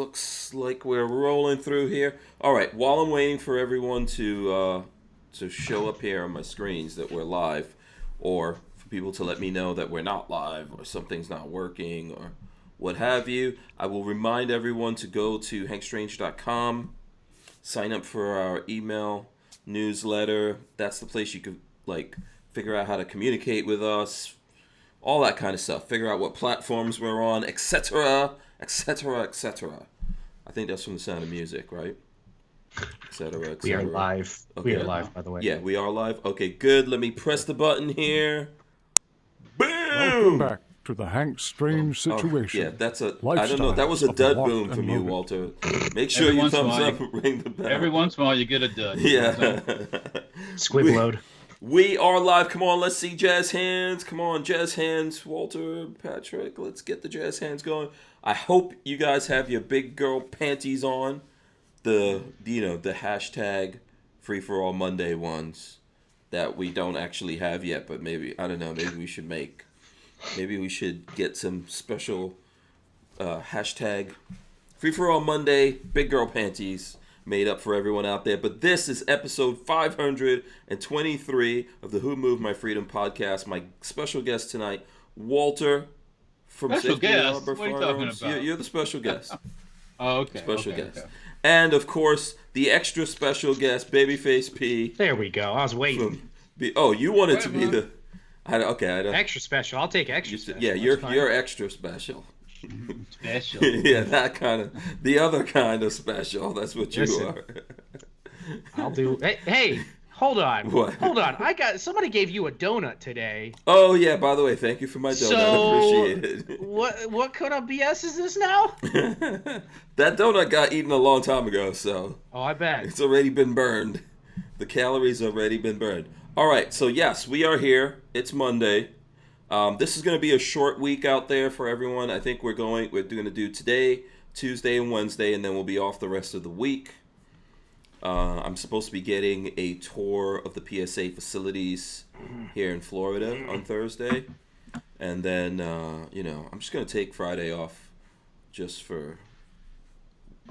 looks like we're rolling through here. All right, while I'm waiting for everyone to show up here on my screens that we're live, or for people to let me know that we're not live or something's not working or what have you, I will remind everyone to go to hankstrange.com, sign up for our email newsletter. That's the place you can figure out how to communicate with us, all that kind of stuff. Figure out what platforms we're on, etc., etc., etc. I think that's from The Sound of Music, right? Etc., etc. We are live. Okay. We are live, by the way. Yeah, we are live. Okay, good. Let me press the button here. Boom! Welcome back to the Hank Strange situation. Yeah, that's a. I Lifestyle don't know. That was a of dud locked boom and from you, loaded. Walter. Make sure you thumbs up and ring the bell. Every once in a while, you get a dud. Yeah. Squib load. We are live. Come on, let's see jazz hands. Come on, jazz hands. Walter, Patrick, let's get the jazz hands going. I hope you guys have your big girl panties on. The hashtag FreeForAll Monday ones that we don't actually have yet, but maybe, I don't know, maybe we should make. Maybe we should get some special hashtag FreeForAll Monday big girl panties made up for everyone out there. But this is episode 523 of the Who Moved My Freedom podcast. My special guest tonight, Walter from Special Safety guest? Harbor What are you Firearms. talking about? You're the special guest. Oh, okay. Special okay, guest. okay. And of course, the extra special guest, Babyface P. There we go. I was waiting. You wanted to be Wait, the. I don't. Extra special. I'll take extra special. Yeah, That's you're fine. extra special. Special. Yeah, that kind of, the other kind of special. That's what you Listen. are. I'll do. Hey, hold on. What? Hold on. Somebody gave you a donut today. Oh yeah, by the way, thank you for my donut. So, Appreciate it. What kind of BS is this now? That donut got eaten a long time ago, so Oh, I bet. it's already been burned. The calories already been burned. All right, so yes, we are here. It's Monday. This is going to be a short week out there for everyone. I think we're going to do today, Tuesday, and Wednesday, and then we'll be off the rest of the week. I'm supposed to be getting a tour of the PSA facilities here in Florida on Thursday, and then I'm just going to take Friday off just for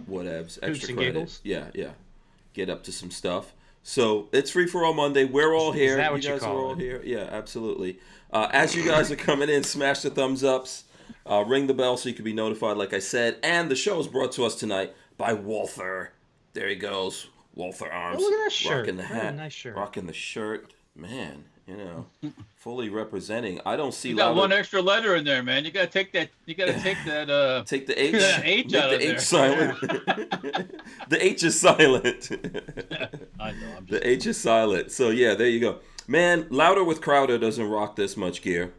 whatevs, extra and credit. giggles? Yeah. Get up to some stuff. So it's FreeForAll Monday. We're all here. Is that what you you guys call are all it? here. Yeah, absolutely. As you guys are coming in, smash the thumbs ups, ring the bell so you can be notified, like I said. And the show is brought to us tonight by Walther. There he goes, Walther Arms. Oh, look at that shirt. Rocking the hat, Nice shirt. rocking the shirt. Man, fully representing. I don't see. You got Lola- one extra letter in there, man. You gotta take that. You gotta take that. Take the H. that H Make out the of H there. silent. The H is silent. I know. I'm just. The H is silent. So yeah, there you go. Man, Louder with Crowder doesn't rock this much gear.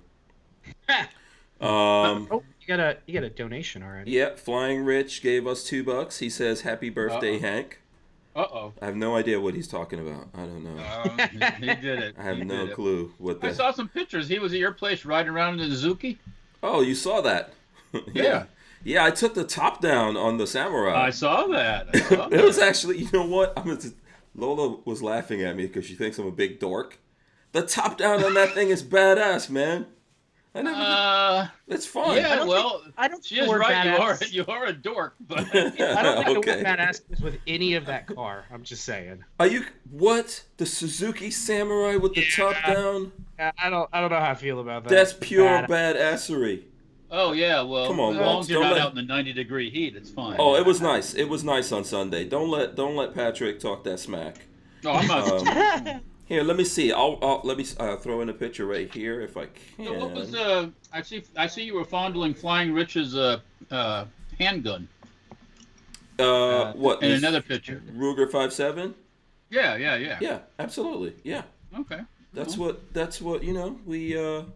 Oh, you got a donation already. Yeah, Flying Rich gave us $2. He says, "Happy birthday, Uh-oh. Hank." Uh-oh. I have no idea what he's talking about. I don't know. He did it. I have He no did it. clue what I the. saw some pictures. He was at your place riding around in the Suzuki. Oh, you saw that? Yeah. Yeah, I took the top down on the Samurai. I saw that. It was actually, you know what? Lola was laughing at me because she thinks I'm a big dork. The top down on that thing is badass, man. I never. It's fun. Yeah. I don't She think is the word right. badass. You are a dork, but I don't think the Okay. word badass is with any of that car. I'm just saying. Are you what? The Suzuki Samurai with the top down? I don't know how I feel about that. That's pure Bad- badassery. oh yeah. Well, Come on, as long Walt, as you're don't not let- out in the 90-degree heat, it's fine. Oh, it was nice. It was nice on Sunday. Don't let Patrick talk that smack. No, I'm not. Here, let me see. Let me throw in a picture right here if I can. So what was I see you were fondling Flying Rich's handgun What? in this another picture. Ruger 5.7? Yeah. Yeah, absolutely. Yeah. Okay. That's what we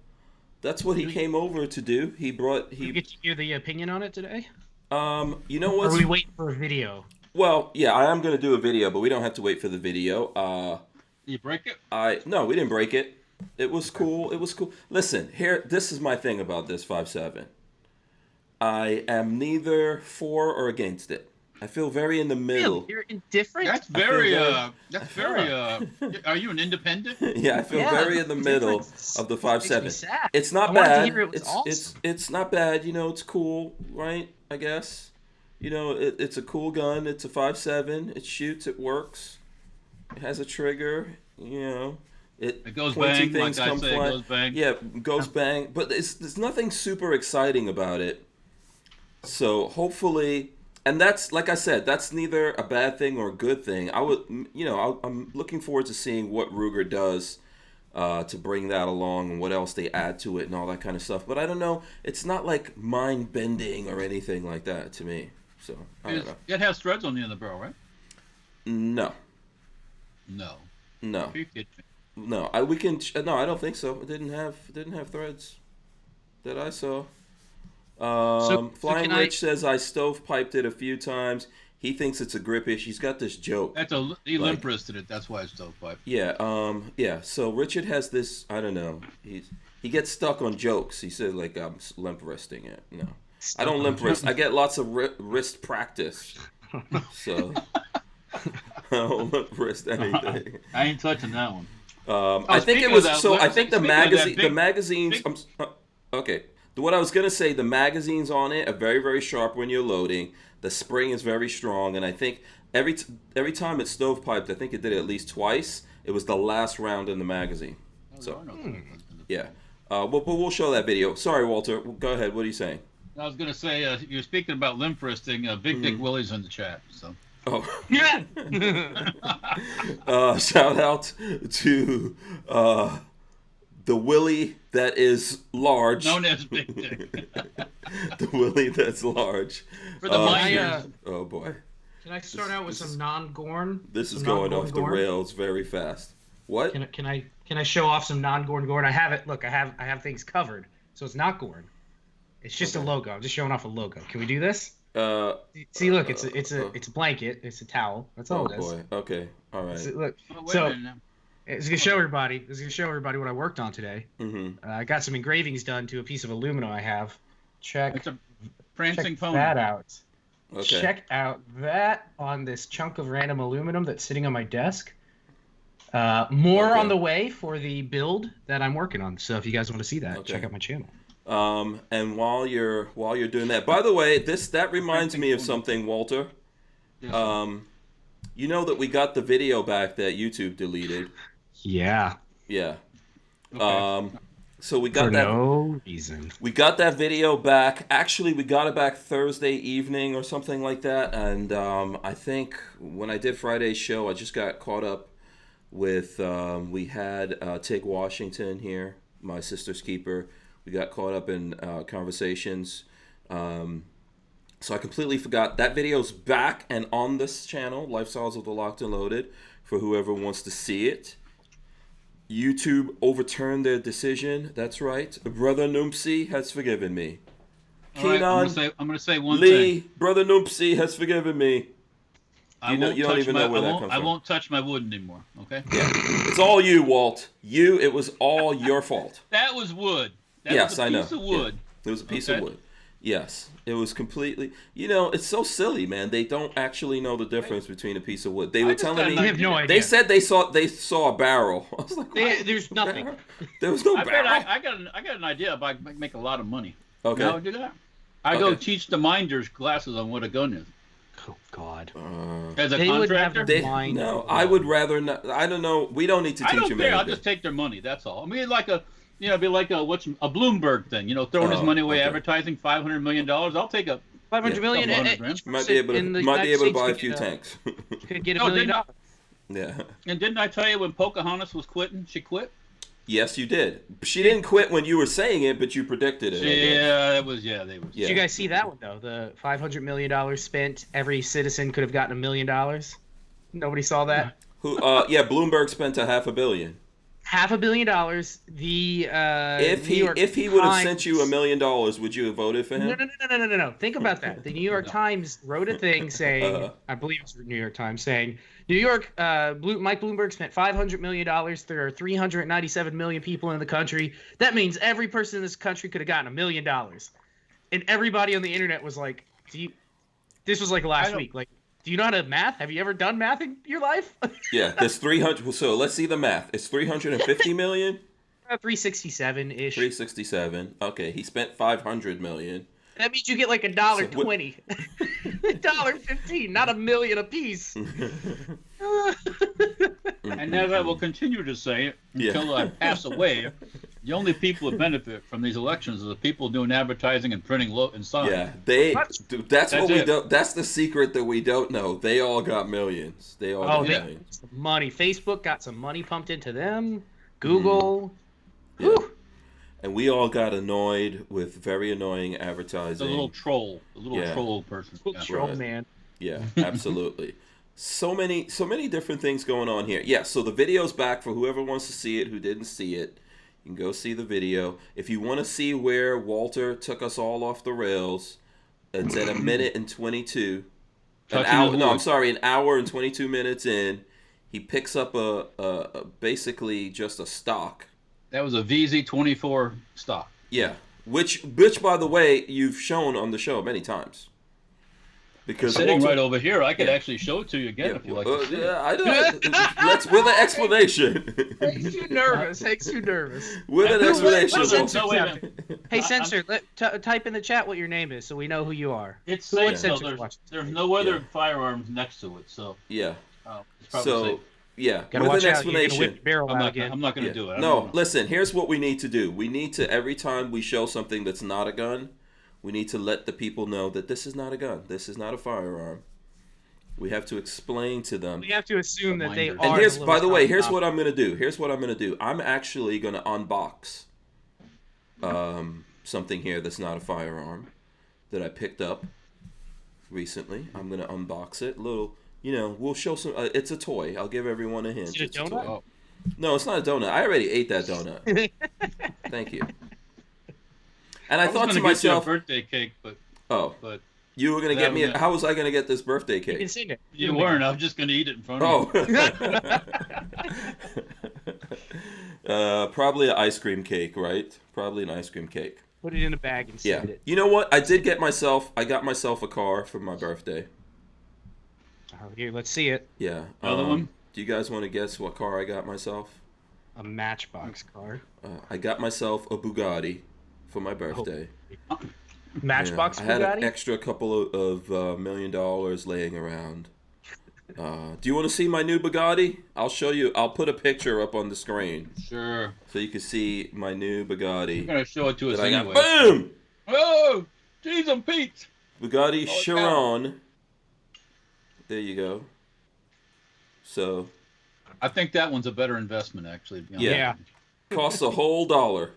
that's what he came over to do. He brought Did you get to hear the opinion on it today? you know Or what? are we waiting for a video? Well, yeah, I am going to do a video, but we don't have to wait for the video. You break it? No, we didn't break it. It was cool. It was cool. Listen, this is my thing about this 5.7. I am neither for or against it. I feel very in the middle. You're indifferent? That's very. very- That's very. Are you an independent? Yeah, I feel Yeah, very in the middle difference of the makes me 5.7. sad. It's I not wanted to bad. hear it was awesome. It's not bad. It's cool, right? I guess. You know, it's a cool gun. It's a 5.7. It shoots. It works. It has a trigger. You know, It goes pointy bang, things like I come say, it fly- goes bang. Yeah, goes bang. But there's nothing super exciting about it. So hopefully, and that's like I said, that's neither a bad thing or a good thing. I'm looking forward to seeing what Ruger does to bring that along and what else they add to it and all that kind of stuff. But I don't know. It's not like mind bending or anything like that to me. So I don't know. It has threads on the end of the barrel, right? No, No. no, Are you kidding me? no. We can. No, I don't think so. It didn't have threads that I saw. Flying Rich says I stovepiped it a few times. He thinks it's a grip issue. He's got this joke. He limp wristed it. That's why it's stovepipe. Yeah. So Richard has this. I don't know. He gets stuck on jokes. He said like I'm limp wristing it. No, I don't limp wrist. I get lots of wrist practice. So I don't limp wrist anything. I ain't touching that one. I think it was that, so. I think the speaking of that magazines. Okay. What I was gonna say, the magazines on it are very, very sharp when you're loading. The spring is very strong, and I think every time it's stovepiped, I think it did it at least twice. It was the last round in the magazine. So yeah, but we'll show that video. Sorry, Walter. Go ahead. What are you saying? I was gonna say you're speaking about limp wristing. Big Dick Willie's in the chat. So. Oh. Yeah. Shout out to the Willie that is large. Known as Big Dick. The Willie that's large. For the miners. Oh boy. Can I start out with some non-Gorn? This is Some going non-Gorn off the Gorn? rails very fast. What? Can I show off some non-Gorn Gorn? I have it. Look, I have things covered, so it's not Gorn. It's just a logo. I'm just showing off a logo. Can we do this? See, look, it's a blanket. It's a towel. That's all it is. Oh boy. Okay. All right. Look, Wait a so minute now. it's gonna show everybody. This is gonna show everybody what I worked on today. Mm-hmm. I got some engravings done to a piece of aluminum I have. Check It's a prancing phone. that out. Okay. Check out that on this chunk of random aluminum that's sitting on my desk. More Okay. on the way for the build that I'm working on. So if you guys want to see that, Okay. check out my channel. And while you're doing that, by the way, that reminds me of something, Walter. Yes, You know that we got the video back that YouTube deleted. Yeah. Yeah. okay. So we got For that. no reason. We got that video back. Actually, we got it back Thursday evening or something like that. And I think when I did Friday's show, I just got caught up with. We had Tig Washington here, my sister's keeper. We got caught up in conversations. So I completely forgot. That video's back and on this channel, Lifestyles of the Locked and Loaded, for whoever wants to see it. YouTube overturned their decision. That's right. Brother Noopsy has forgiven me. All right, Keenan I'm gonna say one Lee, thing. Brother Noopsy has forgiven me. You don't even know where that comes I from. won't touch my wood anymore. Okay. Yeah. It's all you, Walt. It was all your fault. That was wood. That Yes, was a I know. piece of wood. Yeah. It was a piece Okay. of wood. Yes, it was completely. It's so silly, man. They don't actually know the difference between a piece of wood. They were just telling got me. an I have no idea. They said they saw a barrel. I was like, There's nothing. there was no I bet barrel. I got an idea if I make a lot of money. Okay. Now I do that. I go Okay. teach the minders classes on what a gun is. Oh God. As a They would have contractor, their mind. No, I would rather not. I don't know. We don't need to I teach don't them care. I'll anything. just take their money. That's all. I mean, like be like a Bloomberg thing. Throwing his Oh, money away, okay. advertising $500 million. I'll take a. 500 million. Couple hundred Each grand. Might be able to. in the Might be United able to buy a States few could, tanks. Could get $1 No, million. Yeah. And didn't I tell you when Pocahontas was quitting, she quit? Yes, you did. She didn't quit when you were saying it, but you predicted it. I guess. Yeah, it was. Yeah, they was. Yeah. Did you guys see that one though? The $500 million spent. Every citizen could have gotten $1 million. Nobody saw that. Who? Yeah. Bloomberg spent $500 million. $500 million. The If New York he would have Times- sent you $1 million, would you have voted for him? No. Think about that. The New York Times wrote a thing saying, I believe it's the New York Times saying, New York, Mike Bloomberg spent $500 million. There are 397 million people in the country. That means every person in this country could have gotten $1 million. And everybody on the internet was like, this was like last week. Like, do you know how to math? Have you ever done math in your life? Yeah, there's 300. So let's see the math. It's 350 million. 367-ish. 367. Okay, he spent 500 million. That means you get like $1.20, $1.15, not $1 million a piece. And as I will continue to say until I pass away, the only people who benefit from these elections are the people doing advertising and printing signs. Yeah, that's what we don't. That's the secret that we don't know. They all got millions. They all got millions. Money. Facebook got some money pumped into them. Google. Yeah. And we all got annoyed with very annoying advertising. The little troll person. Troll man. Yeah, absolutely. So many different things going on here. Yeah, so the video's back for whoever wants to see it, who didn't see it. You can go see the video. If you want to see where Walter took us all off the rails, it's at 1:22. An hour and 22 minutes in. He picks up a basically just a stock. That was a VZ24 stock. Yeah, which by the way you've shown on the show many times. Because it's sitting right over here, I could actually show it to you again if you like. To see it. I know. Let's with an explanation. Makes you nervous. With an explanation. Hey, Censor, type in the chat what your name is so we know who you are. It's safe. There's no other firearms next to it, so. Yeah. It's probably safe. Yeah, gotta with watch an out. explanation. I'm not going to do it. No, listen, here's what we need to do. We need to, every time we show something that's not a gun, we need to let the people know that this is not a gun. This is not a firearm. We have to explain to them. We have to assume that they are. And here's, by the way, here's what I'm going to do. I'm actually going to unbox something here that's not a firearm that I picked up recently. I'm going to unbox it. We'll show some. It's a toy. I'll give everyone a hint. Is it a donut? Oh. No, it's not a donut. I already ate that donut. Thank you. And I thought to myself, get you a birthday cake, but you were gonna get me. How was I gonna get this birthday cake? You can sing it. You weren't. I was just gonna eat it in front of you. Probably an ice cream cake, right? Probably an ice cream cake. Put it in a bag and send it. You know what? I got myself a car for my birthday. Oh, here, let's see it. Yeah. Another one? Do you guys want to guess what car I got myself? A Matchbox car. I got myself a Bugatti for my birthday. Oh. Matchbox Bugatti? I had an extra couple of $1 million laying around. Do you want to see my new Bugatti? I'll show you. I'll put a picture up on the screen. Sure. So you can see my new Bugatti. You're going to show it to us anyway. Boom! Oh! Jeez, I'm Pete! Bugatti Chiron. There you go. So. I think that one's a better investment, actually. To be honest. Yeah. Costs a whole $1.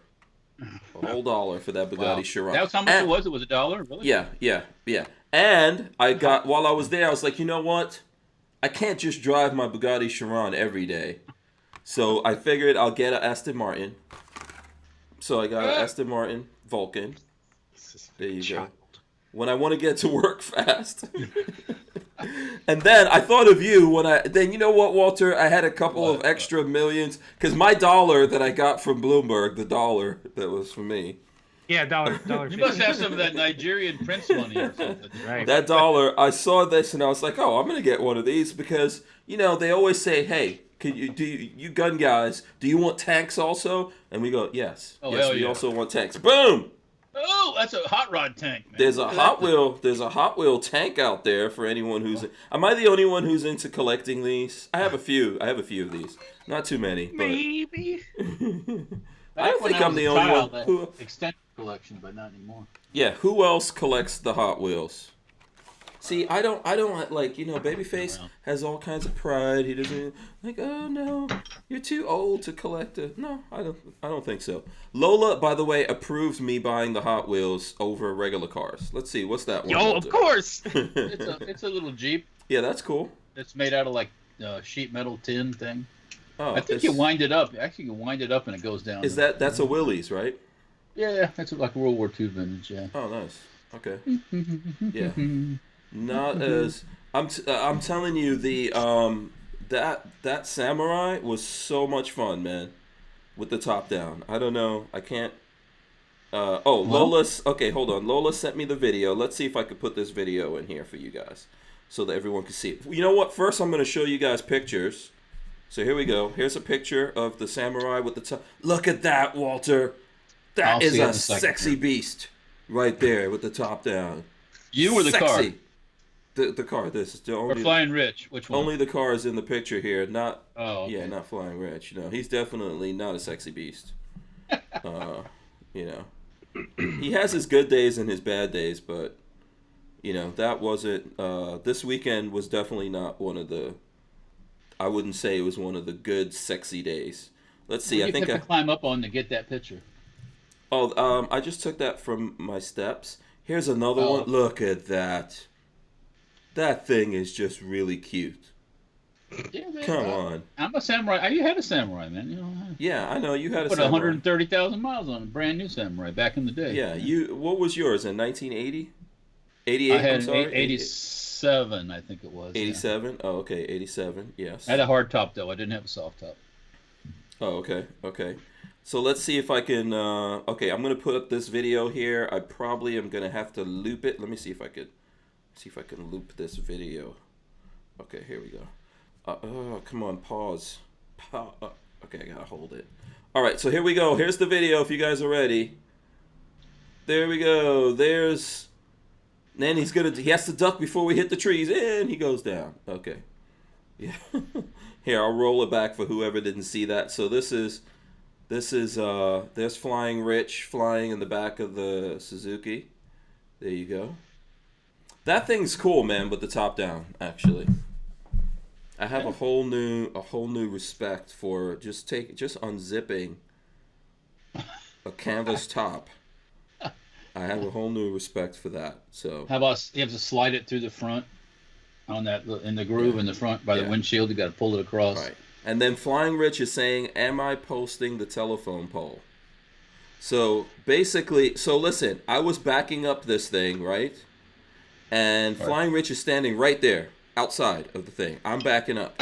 A whole $1 for that Bugatti Chiron. That's how much it was? It was $1? Really? Yeah. And while I was there, I was like, you know what? I can't just drive my Bugatti Chiron every day. So I figured I'll get an Aston Martin. So I got an Aston Martin Vulcan. There you go. When I want to get to work fast. And then I thought of you then you know what, Walter? I had a couple of extra millions because my dollar that I got from Bloomberg, the dollar that was for me. Yeah, dollar. You must have some of that Nigerian prince money or something. Right. That dollar, I saw this and I was like, oh, I'm gonna get one of these because they always say, hey, you gun guys, do you want tanks also? And we go, yes, we also want tanks. Boom. Oh, that's a hot rod tank, man. There's a Hot Wheel tank out there for anyone who's. Am I the only one who's into collecting these? I have a few of these. Not too many, but maybe. I don't think I'm the only one who extended collection, but not anymore. Yeah, who else collects the Hot Wheels? See, I don't like, Babyface has all kinds of pride. He doesn't oh no, you're too old to collect it. No, I don't think so. Lola, by the way, approves me buying the Hot Wheels over regular cars. Let's see, what's that one? Yo, of course. It's a little Jeep. Yeah, that's cool. It's made out of like sheet metal tin thing. Oh, I think you wind it up. Actually, you wind it up and it goes down. That's a Willys, right? Yeah, that's like World War II vintage. Yeah. Oh, nice. Okay. Yeah. Not as I'm telling you, the that samurai was so much fun, man, with the top down. I don't know, I can't. Lola's okay. Hold on, Lola sent me the video. Let's see if I could put this video in here for you guys, so that everyone can see it. You know what? First, I'm going to show you guys pictures. So here we go. Here's a picture of the samurai with the top. Look at that, Walter. That is a sexy beast. right there with the top down. You or the car? Sexy. The car. This is the Or only. Flying Rich? Which one? Only the car is in the picture here. Not. Oh, okay. Yeah, not Flying Rich. No, he's definitely not a sexy beast. You know, he has his good days and his bad days, but you know that wasn't. This weekend was definitely not one of the. I wouldn't say it was one of the good sexy days. Let's see. I think you have to climb up on to get that picture. Oh, I just took that from my steps. Here's another one. Look at that. That thing is just really cute. Yeah, man, Come on. I'm a samurai. You had a samurai, man. You know. Yeah, I know you had a put samurai. 130,000 miles on a brand new samurai back in the day. Yeah, you. What was yours in 1980? 88. I had I'm sorry. 87, I think it was. 87. Yeah. Oh, okay. 87. Yes. I had a hard top though. I didn't have a soft top. Oh, okay. Okay. So let's see if I can. Okay, I'm gonna put up this video here. I probably am gonna have to loop it. Let me see if I could. See if I can loop this video. Okay, here we go. Oh, come on, pause. Okay, I gotta hold it. All right, so here we go. Here's the video. If you guys are ready. There we go. There's. Then he has to duck before we hit the trees, and he goes down. Okay. Yeah. Here, I'll roll it back for whoever didn't see that. So this is there's Flying Rich flying in the back of the Suzuki. There you go. That thing's cool, man, with the top down, actually. I have a whole new respect for just unzipping a canvas top. I have a whole new respect for that. So how about you have to slide it through the front on that in the groove in the front by the windshield? You got to pull it across. Right. And then Flying Rich is saying, "Am I posting the telephone pole?" So basically, listen, I was backing up this thing, right? And Flying Rich is standing right there outside of the thing. I'm backing up.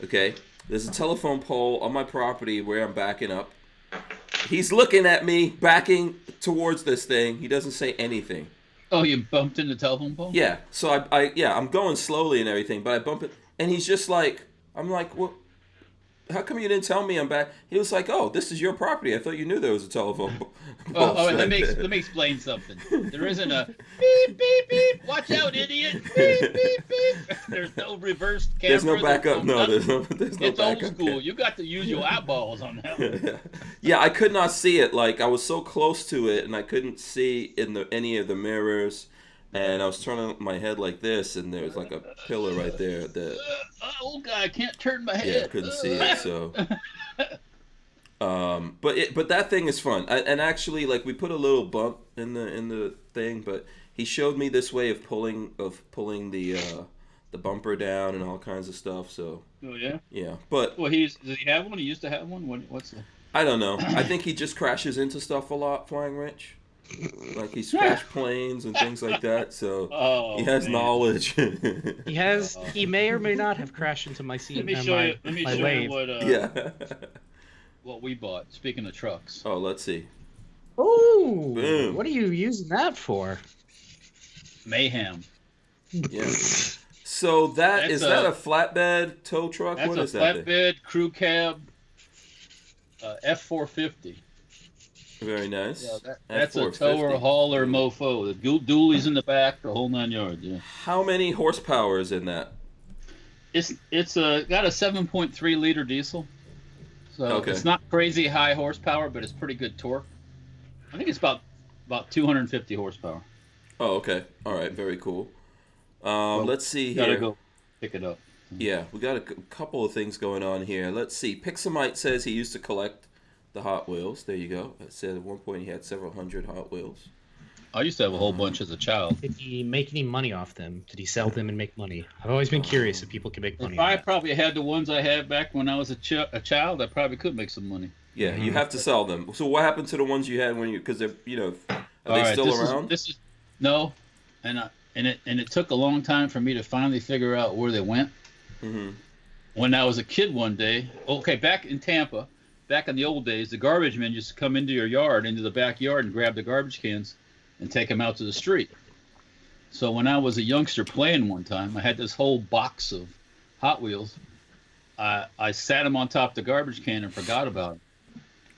Okay? There's a telephone pole on my property where I'm backing up. He's looking at me backing towards this thing. He doesn't say anything. Oh, you bumped into the telephone pole? Yeah. So I'm going slowly and everything, but I bump it, and he's just like, I'm like, well, how come you didn't tell me I'm back? He was like, oh, this is your property. I thought you knew there was a telephone pole. Let me explain something. There isn't a beep, beep, beep. Watch out, idiot. Beep, beep, beep. There's no reverse camera. There's no backup. No, there's no it's backup. Old school. You got to use your eyeballs on that one. Yeah, I could not see it. Like, I was so close to it, and I couldn't see in any of the mirrors. And I was turning my head like this, and there was like a pillar right there that. Old guy, I can't turn my head. Yeah, I couldn't see it. So. But that thing is fun. And actually, like, we put a little bump in the thing, but he showed me this way of pulling the bumper down and all kinds of stuff. So. Oh yeah. Yeah, but. Well, does he have one? He used to have one. What's the? I don't know. I think he just crashes into stuff a lot, Flying Rich. Like he's crashed planes and things like that, so he has knowledge. He may or may not have crashed into my seat. Let me show you what we bought. Speaking of trucks. Oh, let's see. Oh, boom! What are you using that for? Mayhem. Yeah. So is that a flatbed tow truck? What is that? That's a flatbed crew cab. F450. Very nice. Yeah, that's a tower, hauler, mofo. The dualies in the back, the whole 9 yards. Yeah. How many horsepower is in that? It's got a 7.3 liter diesel, so it's not crazy high horsepower, but it's pretty good torque. I think it's about 250 horsepower. Oh, okay. All right. Very cool. Let's see here. Gotta go pick it up. Yeah, we got a couple of things going on here. Let's see. Pixamite says he used to collect the Hot Wheels. There you go. It said at one point he had several hundred Hot Wheels. I used to have a whole bunch as a child. Did he make any money off them? Did he sell them and make money? I've always been curious if people can make money. If I probably had the ones I had back when I was a child, I probably could make some money. Yeah, you have to sell them. So what happened to the ones you had when you? Because they're are they still around? No, and it took a long time for me to finally figure out where they went. Mm-hmm. When I was a kid one day, back in Tampa. Back in the old days, the garbage men used to come into your yard, into the backyard, and grab the garbage cans and take them out to the street. So when I was a youngster playing one time, I had this whole box of Hot Wheels. I sat them on top of the garbage can and forgot about it.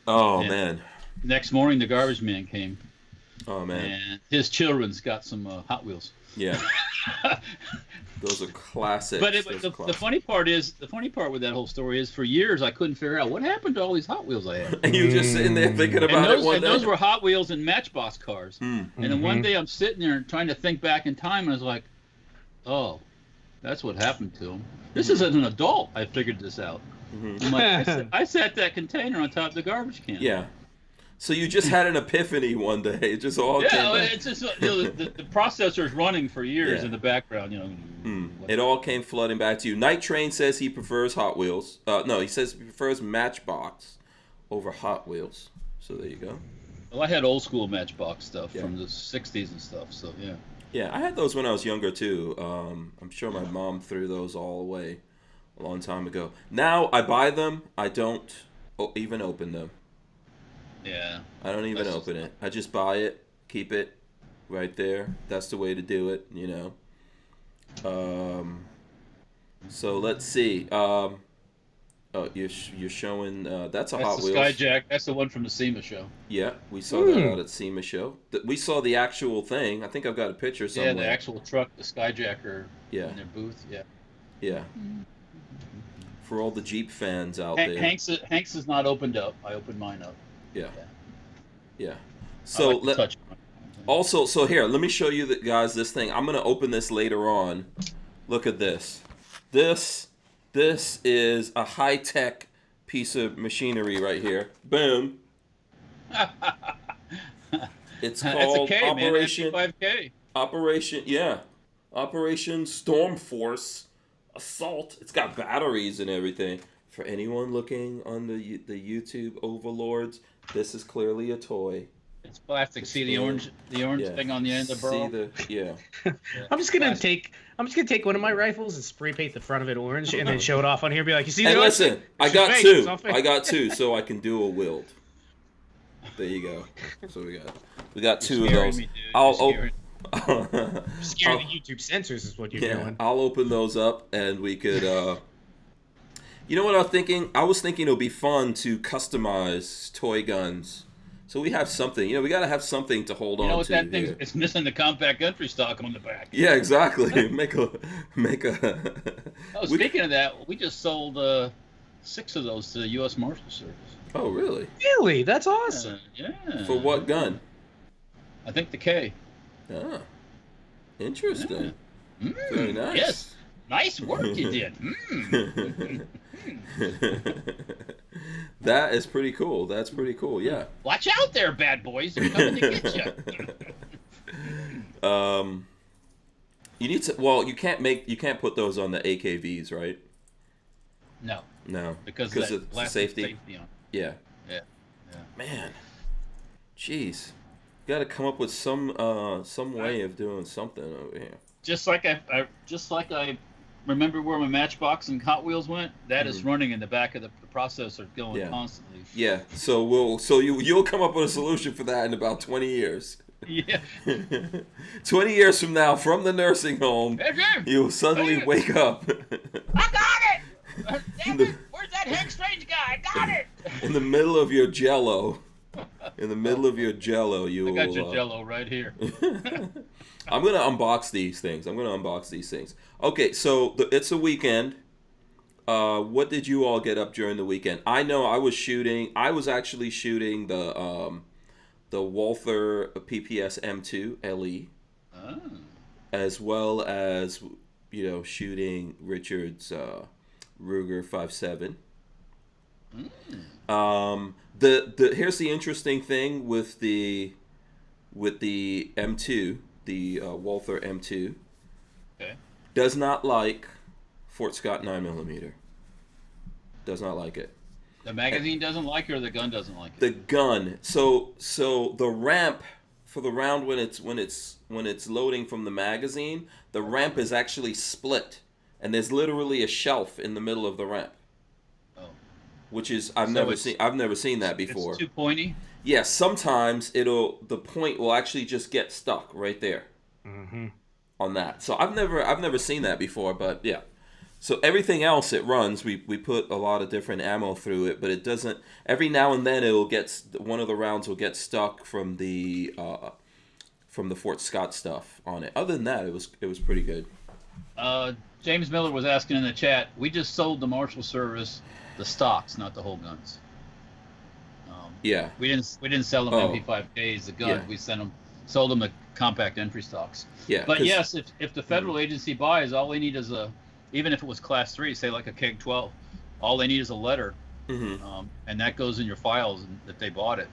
Oh, man. Next morning, the garbage man came, Oh man. And his children's got some Hot Wheels. Yeah. Those are classics. But Those the funny part with that whole story is, for years I couldn't figure out what happened to all these Hot Wheels I had. And you were just sitting there thinking about and it one day. those were Hot Wheels and Matchbox cars. Mm. And then one day I'm sitting there trying to think back in time, and I was like, oh, that's what happened to them. This is as an adult I figured this out. Mm-hmm. I'm like, I set that container on top of the garbage can. Yeah. So you just had an epiphany one day. It just all came back. It's just the processor's running for years in the background. It all came flooding back to you. Night Train says he prefers Hot Wheels. No, he says he prefers Matchbox over Hot Wheels. So there you go. Well, I had old school Matchbox stuff from the '60s and stuff. So yeah. Yeah, I had those when I was younger too. I'm sure my mom threw those all away a long time ago. Now I buy them. I don't even open them. Yeah. I don't even open it. I just buy it, keep it right there. That's the way to do it, So let's see. Oh, you're showing. That's a Hot Wheels. That's the Skyjack. That's the one from the SEMA show. Yeah, we saw that out at SEMA show. We saw the actual thing. I think I've got a picture somewhere. Yeah, the actual truck, the Skyjacker. Yeah. In their booth. Yeah. Yeah. For all the Jeep fans out there. Hanks is not opened up. I opened mine up. Yeah. So so here, let me show you guys this thing. I'm gonna open this later on. Look at this. This is a high-tech piece of machinery right here. Boom. It's called Operation Storm Force Assault. It's got batteries and everything. For anyone looking on the YouTube overlords, this is clearly a toy. It's plastic. See the orange thing on the end of the barrel? I'm just gonna take one of my rifles and spray paint the front of it orange and then show it off on here and be like, you see the orange? Listen, I got two, so I can do a wield. There you go. So we got two of those. Scaring the YouTube censors is what you're doing. I'll open those up and we could you know what I'm thinking? I was thinking it would be fun to customize toy guns. So we have something. We got to have something to hold on to. You know what that thing? It's missing the compact entry stock on the back. Yeah, exactly. make a. Oh, speaking of that, we just sold 6 of those to the U.S. Marshal Service. Oh, really? Really? That's awesome. Yeah. For what gun? I think the K. Ah, interesting. Yeah. Very nice. Yes. Nice work you did. That is pretty cool. That's pretty cool. Yeah. Watch out there, bad boys. They're coming to get you. You need to. Well, you can't put those on the AKVs, right? No. Because of safety. On. Yeah. Man, jeez, got to come up with some way of doing something over here. Just like I remember where my Matchbox and Hot Wheels went. That is running in the back of the processor, going constantly. Yeah. So you'll come up with a solution for that in about 20 years. Yeah. 20 years from now, from the nursing home, you'll suddenly wake up. I got it. Damn it! Where's that Hank Strange guy? I got it. In the middle of your Jello. You I got your Jello right here. I'm going to unbox these things. Okay, so it's a weekend. What did you all get up during the weekend? I know I was actually shooting the Walther PPS M2 LE. Oh. As well as, shooting Richard's Ruger 5.7. Here's the interesting thing with the M2, the Walther M2. Okay. Does not like Fort Scott 9mm. Does not like it. The magazine doesn't like it, or the gun doesn't like it? The gun. So the ramp for the round when it's loading from the magazine, the ramp is actually split, and there's literally a shelf in the middle of the ramp. Oh. Which is I've never seen that before. It's too pointy. Yeah, sometimes the point will actually just get stuck right there. Mm-hmm. On that. So I've never seen that before, but yeah. So everything else it runs, we put a lot of different ammo through it, but it doesn't. Every now and then one of the rounds will get stuck from the from the Fort Scott stuff on it. Other than that, it was pretty good. James Miller was asking in the chat. We just sold the Marshal Service the stocks, not the whole guns. Yeah. We didn't sell them MP5Ks, the guns. Yeah. We sold them the compact entry stocks. Yeah. But yes, if the federal agency buys, all they need is even if it was Class 3, say like a KEG 12, all they need is a letter, and that goes in your files that they bought it.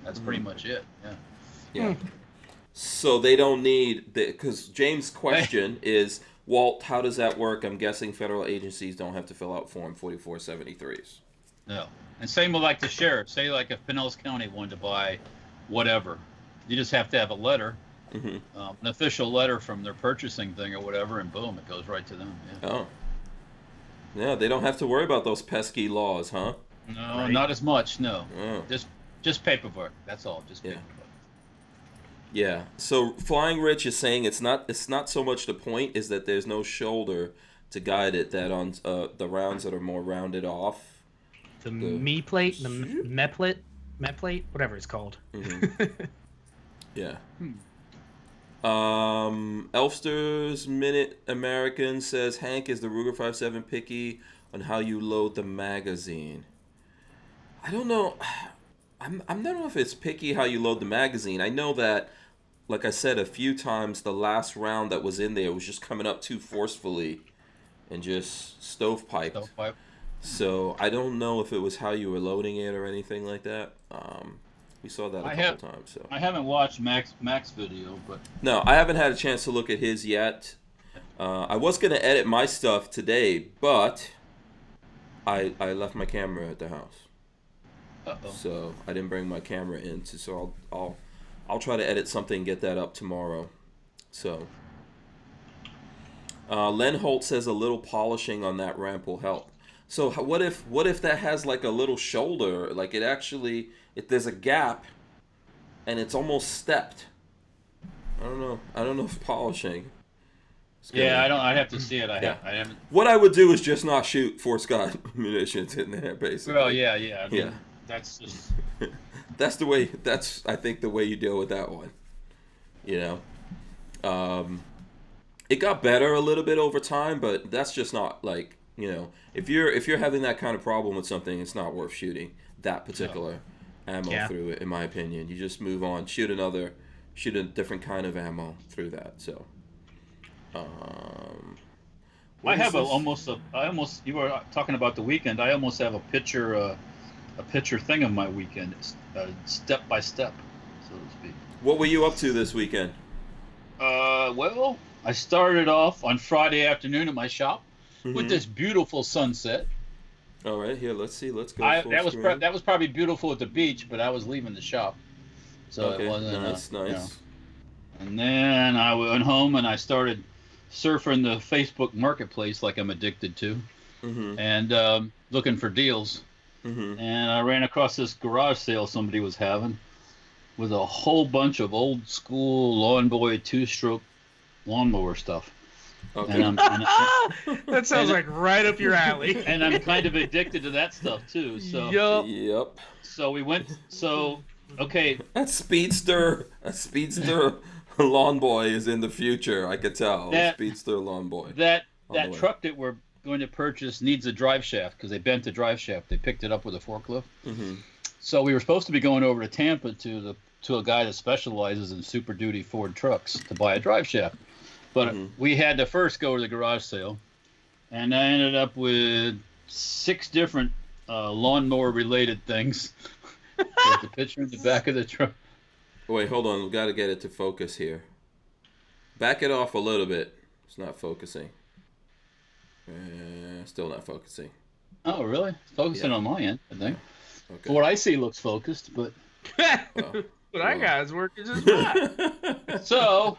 That's pretty much it. Yeah. Yeah. So they don't need because James' question is, Walt, how does that work? I'm guessing federal agencies don't have to fill out Form 4473s. No. And same with like the sheriff. Say like if Pinellas County wanted to buy whatever, you just have to have a letter, an official letter from their purchasing thing or whatever, and boom, it goes right to them. Yeah. Oh. Yeah, they don't have to worry about those pesky laws, huh? No, not as much. No. Oh. Just paperwork. That's all. Just paperwork. Yeah. So Flying Rich is saying it's not so much the point is that there's no shoulder to guide it, that on the rounds that are more rounded off. The me plate, the me plate, whatever it's called. Yeah. Elfster's Minute American says, Hank, is the Ruger 5.7 picky on how you load the magazine? I don't know. I don't know if it's picky how you load the magazine. I know that, like I said a few times, the last round that was in there was just coming up too forcefully and just stovepiped. So I don't know if it was how you were loading it or anything like that. We saw that a couple times. So I haven't watched Mac's video, but no, I haven't had a chance to look at his yet. I was gonna edit my stuff today, but I left my camera at the house. So I didn't bring my camera in, so I'll try to edit something and get that up tomorrow. So Len Holt says a little polishing on that ramp will help. So what if that has like a little shoulder, like it actually, if there's a gap and it's almost stepped? I don't know if polishing. I'd have to see it. I haven't. What I would do is just not shoot Fort Scott munitions in there, basically. Well, yeah. I mean, that's just. That's I think the way you deal with that one. You know, it got better a little bit over time, but that's just not like, you know, if you're having that kind of problem with something, it's not worth shooting that particular ammo through it, in my opinion. You just move on, shoot a different kind of ammo through that. So, I have you were talking about the weekend. I almost have a picture thing of my weekend, step by step, so to speak. What were you up to this weekend? Well, I started off on Friday afternoon at my shop with this beautiful sunset. All right, here, let's see. Let's go. That was probably beautiful at the beach, but I was leaving the shop, so it wasn't nice. You know. And then I went home and I started surfing the Facebook Marketplace like I'm addicted to, and looking for deals. And I ran across this garage sale somebody was having with a whole bunch of old school Lawn Boy 2-stroke lawnmower stuff. Okay. And that sounds like right up your alley. And I'm kind of addicted to that stuff too. So Yep. So we went. So okay. A speedster lawn boy is in the future. I could tell. Speedster lawn boy. That truck that we're going to purchase needs a drive shaft because they bent the drive shaft. They picked it up with a forklift. So we were supposed to be going over to Tampa to a guy that specializes in Super Duty Ford trucks to buy a drive shaft. But we had to first go to the garage sale, and I ended up with 6 different lawnmower-related things. There's the picture in the back of the truck. Wait, hold on. We've got to get it to focus here. Back it off a little bit. It's not focusing. Still not focusing. Oh, really? It's focusing on my end, I think. Okay. What I see looks focused, but... But I got is working just fine. So,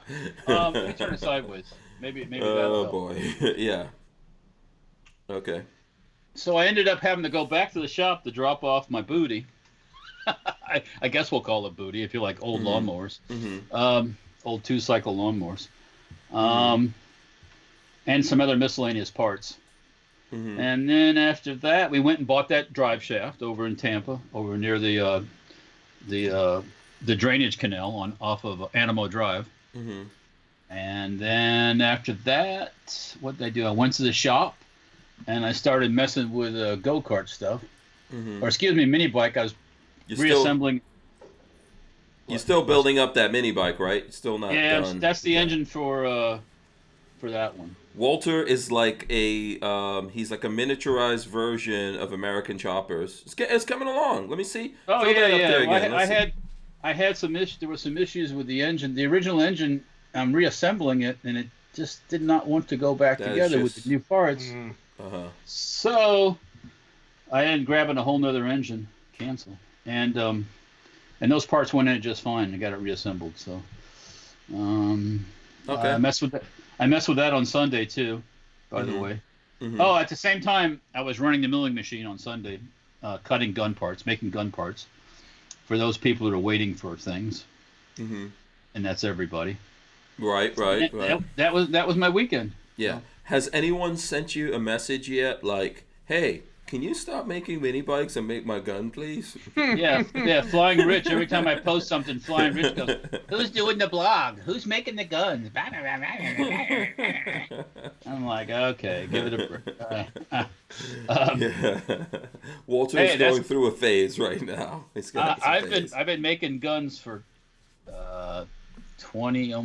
let me turn it sideways. Maybe that'll help. Boy. Yeah. Okay. So I ended up having to go back to the shop to drop off my booty. I guess we'll call it booty if you like old lawnmowers. Old 2-cycle lawnmowers. And some other miscellaneous parts. And then after that, we went and bought that drive shaft over in Tampa, over near the the drainage canal off of Animo Drive. Mm-hmm. And then after that, what did I do? I went to the shop and I started messing with go-kart stuff. Mm-hmm. Or excuse me, mini bike. I was reassembling. You're still building up that mini bike, right? Still not done. That's the engine for that one. Walther is like he's like a miniaturized version of American Choppers. It's coming along. Let me see. Oh, Throw that up there again. I had some issues. There were some issues with the engine. The original engine, I'm reassembling it, and it just did not want to go back together with the new parts. Uh-huh. So I ended up grabbing a whole nother engine, cancel, and those parts went in just fine. I got it reassembled. So okay. I messed with that on Sunday too, by the way. Mm-hmm. Oh, at the same time, I was running the milling machine on Sunday, cutting gun parts, making gun parts for those people that are waiting for things, and that's everybody. Right. That was my weekend. Yeah. So. Has anyone sent you a message yet? Like, hey, can you stop making mini bikes and make my gun, please? Yeah. Flying Rich. Every time I post something, Flying Rich goes, "Who's doing the blog? Who's making the guns?" I'm like, okay, give it a break. Yeah. Walter's going through a phase right now. I've been making guns for 20, a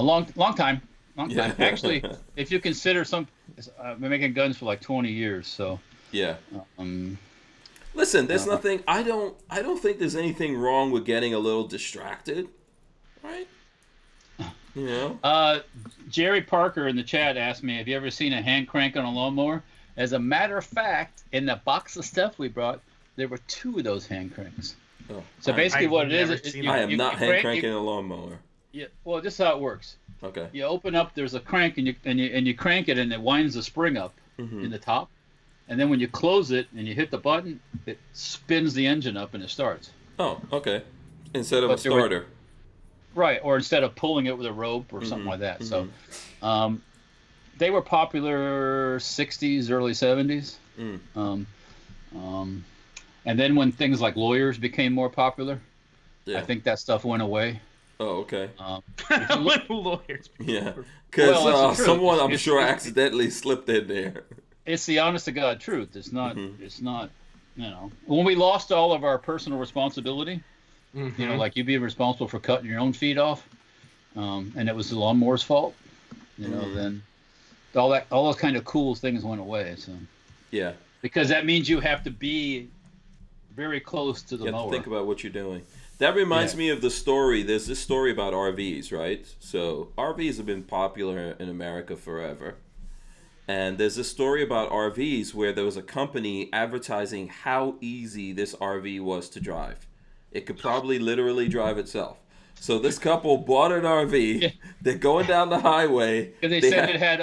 long time. Yeah. Actually, if you consider I've been making guns for like 20 years. So yeah. Listen, there's nothing. I don't think there's anything wrong with getting a little distracted, right? You know. Jerry Parker in the chat asked me, "Have you ever seen a hand crank on a lawnmower?" As a matter of fact, in the box of stuff we brought, there were 2 of those hand cranks. Oh. So basically, what it is, I am not hand cranking a lawnmower. Yeah. Well, this is how it works. Okay. You open up. There's a crank, and you crank it, and it winds the spring up in the top. And then when you close it and you hit the button, it spins the engine up and it starts. Oh, okay. Instead of a starter. Right, or instead of pulling it with a rope or something like that. So, they were popular 60s, early 70s. And then when things like lawyers became more popular, I think that stuff went away. Oh, okay. Lawyers. Yeah, because someone I'm sure accidentally slipped in there. It's the honest to God truth. It's not. It's not. You know, when we lost all of our personal responsibility, you know, like you being responsible for cutting your own feet off, and it was the lawnmower's fault. You know, then all those kind of cool things went away. So yeah, because that means you have to be very close to the mower. You have to think about what you're doing. That reminds me of the story. There's this story about RVs, right? So RVs have been popular in America forever. And there's this story about RVs where there was a company advertising how easy this RV was to drive. It could probably literally drive itself. So this couple bought an RV. Yeah. They're going down the highway. Because they said it had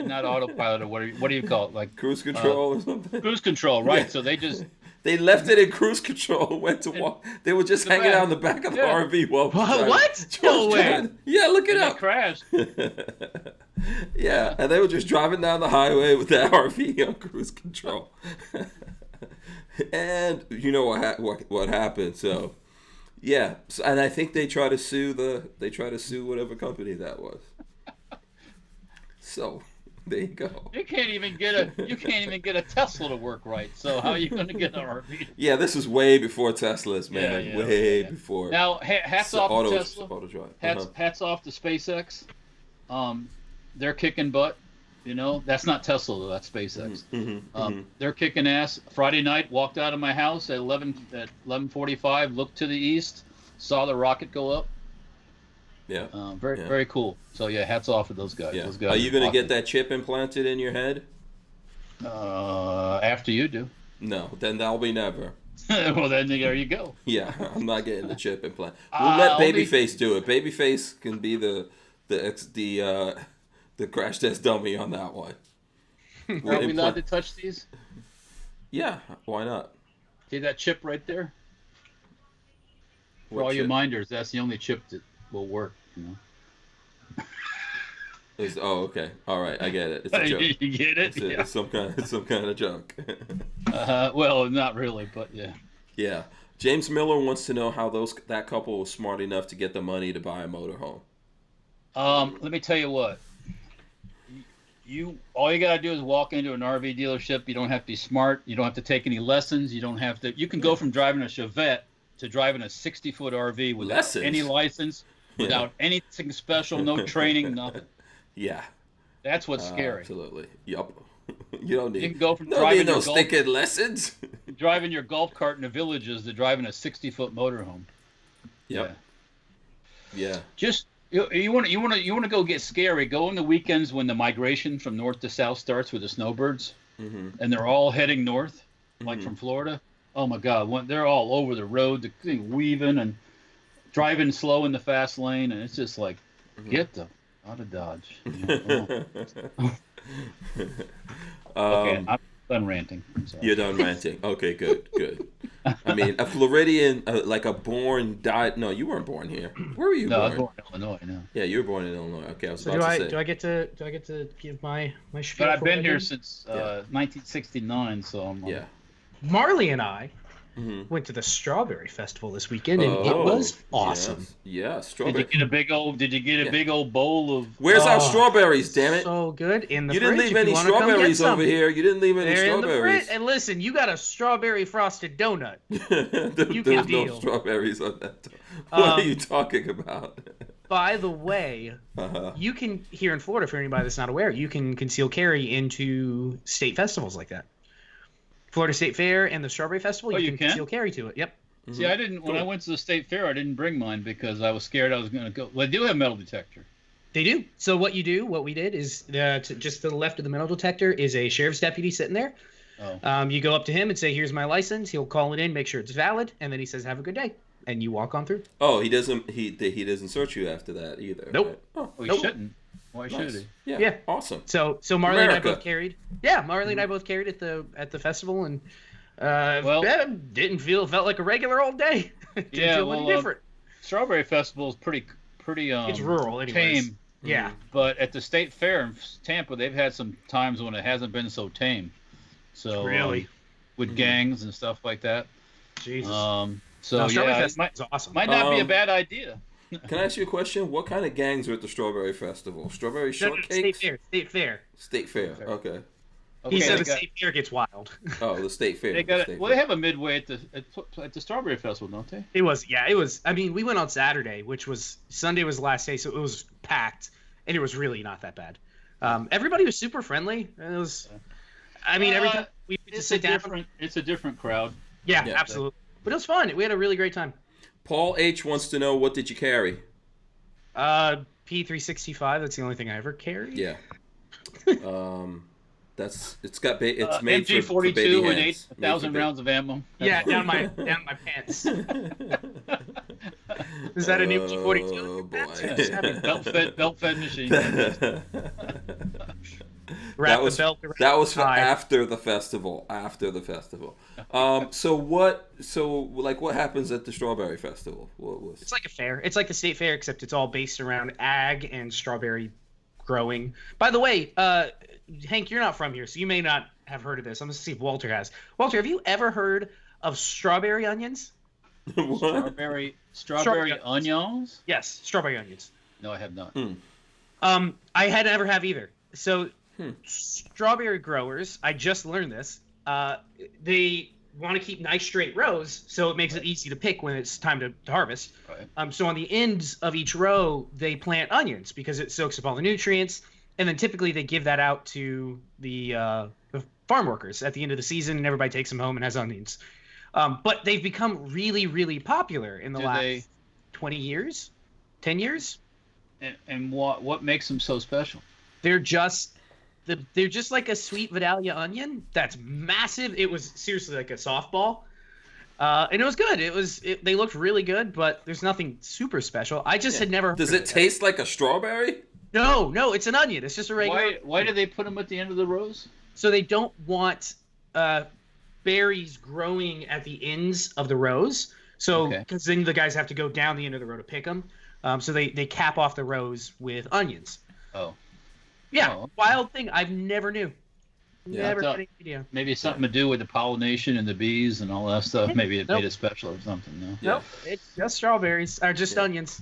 not autopilot, or what do you call it? Like cruise control or something? Cruise control, right. Yeah. So they just... They left it in cruise control. Went to walk. They were just hanging out in the back of the RV. What? No way. Yeah, look it up. They crashed. Yeah, and they were just driving down the highway with that RV on cruise control. And you know what happened? So, yeah, and I think they try to sue whatever company that was. So. There you go. You can't even get a Tesla to work right. So how are you going to get an RV? Yeah, this is way before Teslas, man. Yeah, way before. Now, hats off to Tesla. Auto drive. Hats off to SpaceX. They're kicking butt. You know, that's not Tesla though. That's SpaceX. They're kicking ass. Friday night, walked out of my house at 11:45. Looked to the east, saw the rocket go up. Yeah. Very cool. So yeah, hats off to those guys. Yeah. Those guys are you going to get that chip implanted in your head? After you do. No, then that'll be never. Well, then there you go. Yeah, I'm not getting the chip implant. We'll let Babyface do it. Babyface can be the crash test dummy on that one. Are we allowed to touch these? Yeah, why not? See that chip right there? For all you minders, that's the only chip that will work. You know. Okay. All right, I get it. It's a joke. You get it? It's some kind of joke. Well, not really, but yeah. Yeah. James Miller wants to know how that couple was smart enough to get the money to buy a motorhome. Let me tell you what. All you gotta do is walk into an RV dealership. You don't have to be smart. You don't have to take any lessons. You don't have to. You can go from driving a Chevette to driving a 60-foot RV without any license, without anything special, no training, nothing. Yeah. That's what's scary. Absolutely. Yup. You don't need. You can go from driving no stinking lessons. Driving your golf cart in the villages to driving a 60-foot motorhome. Yep. Yeah. Just you want to go get scary. Go on the weekends when the migration from north to south starts with the snowbirds, and they're all heading north, like from Florida. Oh my God, they're all over the road, the thing weaving and driving slow in the fast lane, and it's just like, get them out of Dodge. Okay, I'm done ranting. I'm sorry. You're done ranting. Okay, good. I mean, a Floridian, like a died. No, you weren't born here. Where were you born? I was born in Illinois. No. Yeah, you were born in Illinois. Okay, I was so about to say. Do I get to give my spiel? But I've been here since 1969, so I'm. Yeah. Marley and I went to the Strawberry Festival this weekend, and it was awesome. Yes. Yeah, strawberry. Did you get a big old bowl of? Where's our strawberries? Damn it! So good in the You fridge. didn't leave any strawberries over here. You didn't leave any They're strawberries. In the fridge. And listen, you got a strawberry frosted donut. There's no strawberries on that. What are you talking about? By the way, you can here in Florida, for anybody that's not aware, you can conceal carry into state festivals like that. Florida State Fair and the Strawberry Festival, you can conceal carry to it. Yep. See, I didn't. When I went to the state fair, I didn't bring mine because I was scared I was going to go. Well, they do have metal detector. They do. So what we did is just to the left of the metal detector is a sheriff's deputy sitting there. Oh. You go up to him and say, "Here's my license." He'll call it in, make sure it's valid, and then he says, "Have a good day," and you walk on through. Oh, he doesn't. He doesn't search you after that either. Nope. Right? Oh, he shouldn't. Why should he? Yeah. Awesome. So Marley and I both carried. Yeah, Marley and I both carried at the festival, and felt like a regular old day. Didn't feel any different. Strawberry Festival is pretty. It's rural, anyways. Tame. Yeah. But at the state fair in Tampa, they've had some times when it hasn't been so tame. So really, with gangs and stuff like that. Jesus. Strawberry Festival is awesome. Might not be a bad idea. Can I ask you a question? What kind of gangs are at the Strawberry Festival? Strawberry shortcakes? State fair. State fair. Okay. He said the state fair gets wild. Oh, the state fair. They have a midway at the Strawberry Festival, don't they? It was. I mean, we went on Saturday, Sunday was the last day, so it was packed, and it was really not that bad. Everybody was super friendly. It was. I mean, every time we just sit down. It's a different crowd. Yeah, absolutely. But it was fun. We had a really great time. Paul H wants to know, what did you carry? P365. That's the only thing I ever carried. Yeah. It's made MG42 for baby with hands. 8,000 rounds of ammo. Yeah, down my pants. Is that an MG42? Oh boy. Belt-fed machine. That was for after the festival. So what happens at the Strawberry Festival? It's like a fair. It's like the state fair, except it's all based around ag and strawberry growing. By the way, Hank, you're not from here, so you may not have heard of this. I'm going to see if Walter has. Walter, have you ever heard of strawberry onions? What? Strawberry onions? Yes, strawberry onions. No, I have not. I had never have either. So strawberry growers, I just learned this, they want to keep nice straight rows, so it makes it easy to pick when it's time to harvest. Right. So on the ends of each row, they plant onions because it soaks up all the nutrients, and then typically they give that out to the farm workers at the end of the season, and everybody takes them home and has onions. But they've become really, really popular in the last 20 years, 10 years. And what makes them so special? They're just like a sweet Vidalia onion that's massive. It was seriously like a softball, and it was good. They looked really good, but there's nothing super special. I just had never. Does it taste like a strawberry? No, it's an onion. It's just a regular. Why do they put them at the end of the rows? So they don't want berries growing at the ends of the rows. So because then the guys have to go down the end of the row to pick them. So they cap off the rows with onions. Oh. Yeah, wild thing. I've never knew. Never thought had any idea. maybe something to do with the pollination and the bees and all that stuff. Maybe it made it special or something. No. Nope, it's just strawberries or just onions.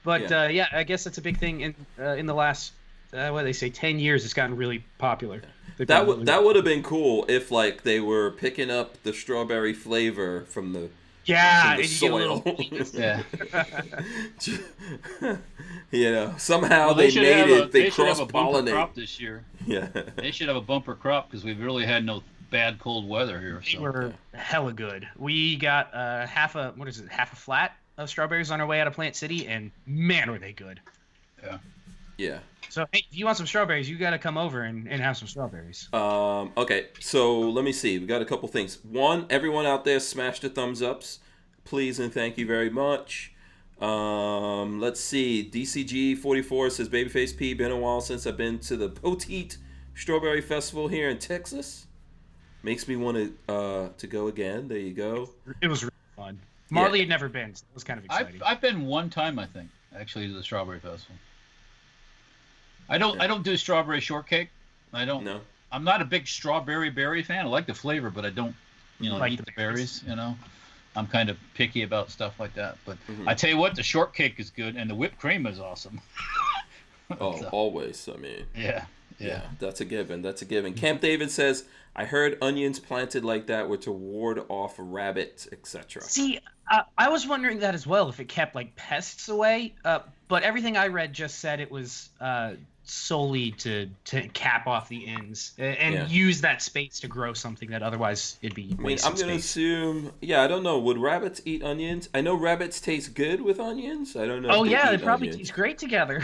But I guess that's a big thing in the last what do they say 10 years. It's gotten really popular. That would have been cool if like they were picking up the strawberry flavor from the soil. Yeah. Somehow they made it. They cross-pollinate. Crop this year. Yeah. They should have a bumper crop because we've really had no bad cold weather here. They were hella good. We got half a flat of strawberries on our way out of Plant City, and man, were they good. Yeah. Yeah. So hey, if you want some strawberries, you got to come over and have some strawberries. Okay, so let me see. We got a couple things. One, everyone out there, smash the thumbs ups, please and thank you very much. Let's see. DCG44 says, Babyface P, been a while since I've been to the Poteet Strawberry Festival here in Texas. Makes me want to go again. There you go. It was really fun. Marley had never been, so it was kind of exciting. I've been one time, I think, actually, to the Strawberry Festival. I don't do strawberry shortcake. I don't. No. I'm not a big strawberry berry fan. I like the flavor, but I don't, eat the berries. I'm kind of picky about stuff like that. But I tell you what, the shortcake is good, and the whipped cream is awesome. Always. I mean. Yeah. That's a given. Camp David says, I heard onions planted like that were to ward off rabbits, etc. See, I was wondering that as well, if it kept like pests away. But everything I read just said it was solely to cap off the ends and use that space to grow something that otherwise it'd be wasted. I'm going to assume, I don't know, would rabbits eat onions? I know rabbits taste good with onions. I don't know. Oh yeah, they probably taste great together.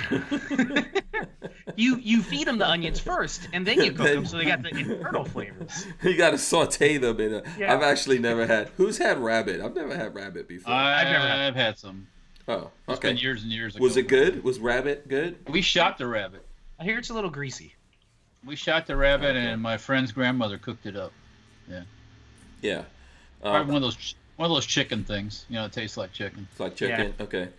You feed them the onions first, and then you cook them, so they got the internal flavors. You got to saute them in I've actually never had. Who's had rabbit? I've never had rabbit before. I've had some. Oh, okay. It's been years and years ago. Was it good? Was rabbit good? We shot the rabbit. I hear it's a little greasy. We shot the rabbit, and my friend's grandmother cooked it up. Yeah. Yeah. Probably one of those chicken things. It tastes like chicken. It's like chicken. Yeah. Okay.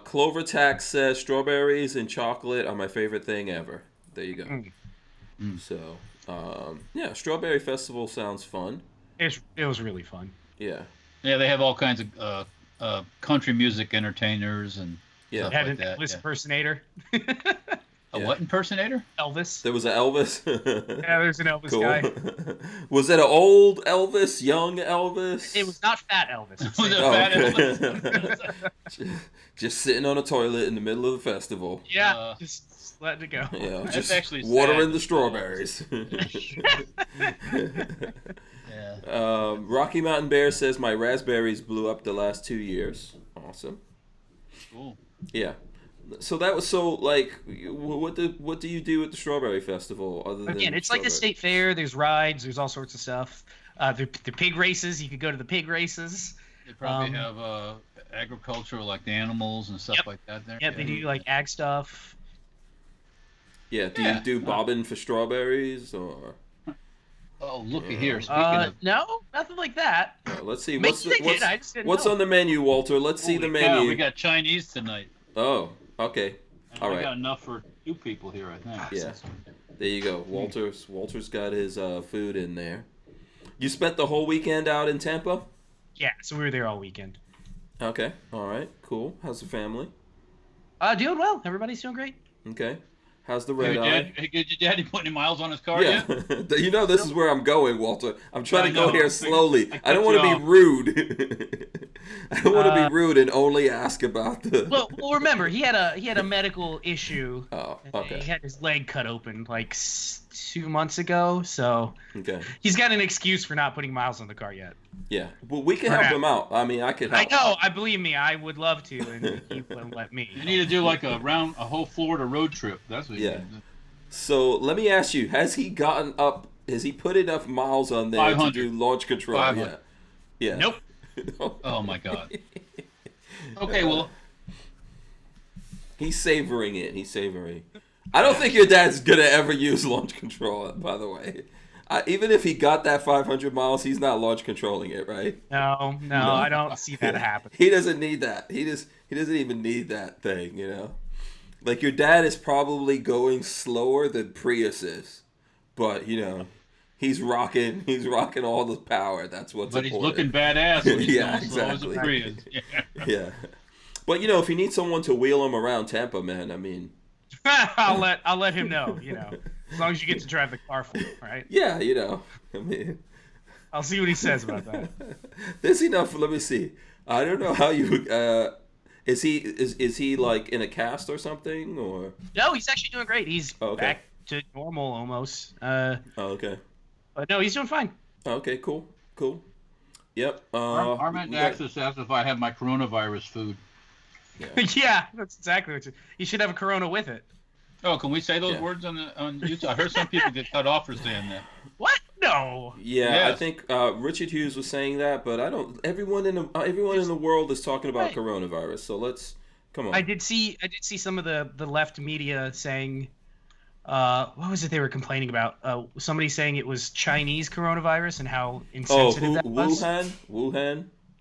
Clover Tax says strawberries and chocolate are my favorite thing ever. There you go. So, Strawberry Festival sounds fun. It was really fun. Yeah. Yeah, they have all kinds of country music entertainers and stuff had like an Elvis impersonator. What impersonator? Elvis. There was an Elvis. Yeah, there's an Elvis guy. Was it an old Elvis, young Elvis? It was not Fat Elvis. Was it Fat Elvis? Just sitting on a toilet in the middle of the festival. Yeah, just letting it go. Yeah, that's just actually watering the strawberries. Rocky Mountain Bear says my raspberries blew up the last 2 years. Awesome. Cool. Yeah. So that was what do you do at the Strawberry Festival other than it's like the state fair. There's rides. There's all sorts of stuff. The pig races. You could go to the pig races. They probably have agriculture, like the animals and stuff like that there. Yeah, they do like ag stuff. Yeah. Do you do bobbing for strawberries or? Oh, looky here. Speaking of... No, nothing like that. Let's see. What's on the menu, Walter? Let's see the menu. Cow, we got Chinese tonight. Oh, okay. All right. We got enough for 2 people here, I think. Yeah. There you go. Walter's got his food in there. You spent the whole weekend out in Tampa? Yeah, so we were there all weekend. Okay. All right. Cool. How's the family? Doing well. Everybody's doing great. Okay. How's the red eye? Did your daddy put any miles on his car yet? This is where I'm going, Walter. I'm trying to go here slowly. I don't want to be rude. I don't want to be rude and only ask about the. Well, remember he had a medical issue. Oh, okay. He had his leg cut open like 2 months ago, so he's got an excuse for not putting miles on the car yet. Yeah, well, we can help him out. I mean, I could help. I know. I believe me. I would love to, and he won't let me. You need to do like a whole Florida road trip. That's what. Yeah. So let me ask you: Has he gotten up? Has he put enough miles on there to do launch control? Yeah. Nope. Oh my God. Okay, well. He's savoring it. I don't think your dad's gonna ever use launch control. By the way. Even if he got that 500 miles, he's not launch controlling it, right? No, I don't see that happen. He doesn't need that. He doesn't even need that thing, Like your dad is probably going slower than Prius is but he's rocking all the power. That's what's But important. he's looking badass when he's Yeah, going slow as a exactly. Prius. Yeah. Yeah, but if you need someone to wheel him around Tampa, man, I mean, I'll let him know. As long as you get to drive the car for him, right? yeah, I mean, I'll see what he says about that. there's enough. Let me see. I don't know how you. Is he like in a cast or something or? No, he's actually doing great. He's Okay. back to normal almost. Oh, okay. But no, he's doing fine. Okay. Cool. Yep. Armand we got- Axis asked if I have my coronavirus food. Yeah, that's exactly what you should have a Corona with it. Oh, can we say those Yeah. words on YouTube? I heard some people get cut off for saying that. What? No. Yeah, Yes. I think Richard Hughes was saying that, but I don't. Everyone in the world is talking about Right. coronavirus, so let's come on. I did see some of the left media saying, what was it they were complaining about? Somebody saying it was Chinese coronavirus and how insensitive that was. Wuhan,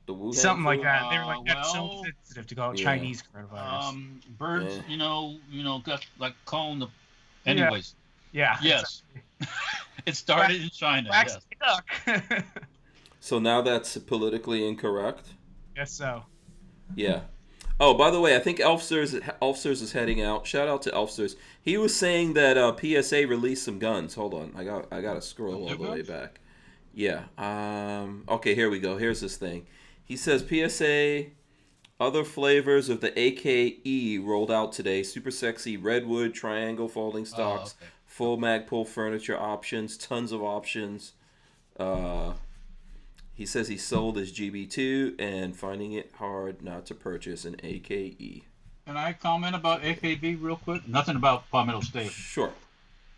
the Wuhan. Something like flu? that. They were like, that's so well, sensitive to call it yeah. Chinese coronavirus. Birds, Yeah. got like calling the. Anyways, Yeah. yes, it started in China. Wax Yes. duck. So now that's politically incorrect. Guess so. Yeah. Oh, by the way, I think Elfsters is heading out. Shout out to Elfsters. He was saying that PSA released some guns. Hold on, I gotta scroll all the way back. Yeah. Okay, here we go. Here's this thing. He says PSA. Other flavors of the AKE rolled out today. Super sexy redwood, triangle folding stocks, okay. full mag pull furniture options, tons of options. He says he sold his GB2 and finding it hard not to purchase an AKE. Can I comment about AKB real quick? Nothing about Palmetto State. Sure.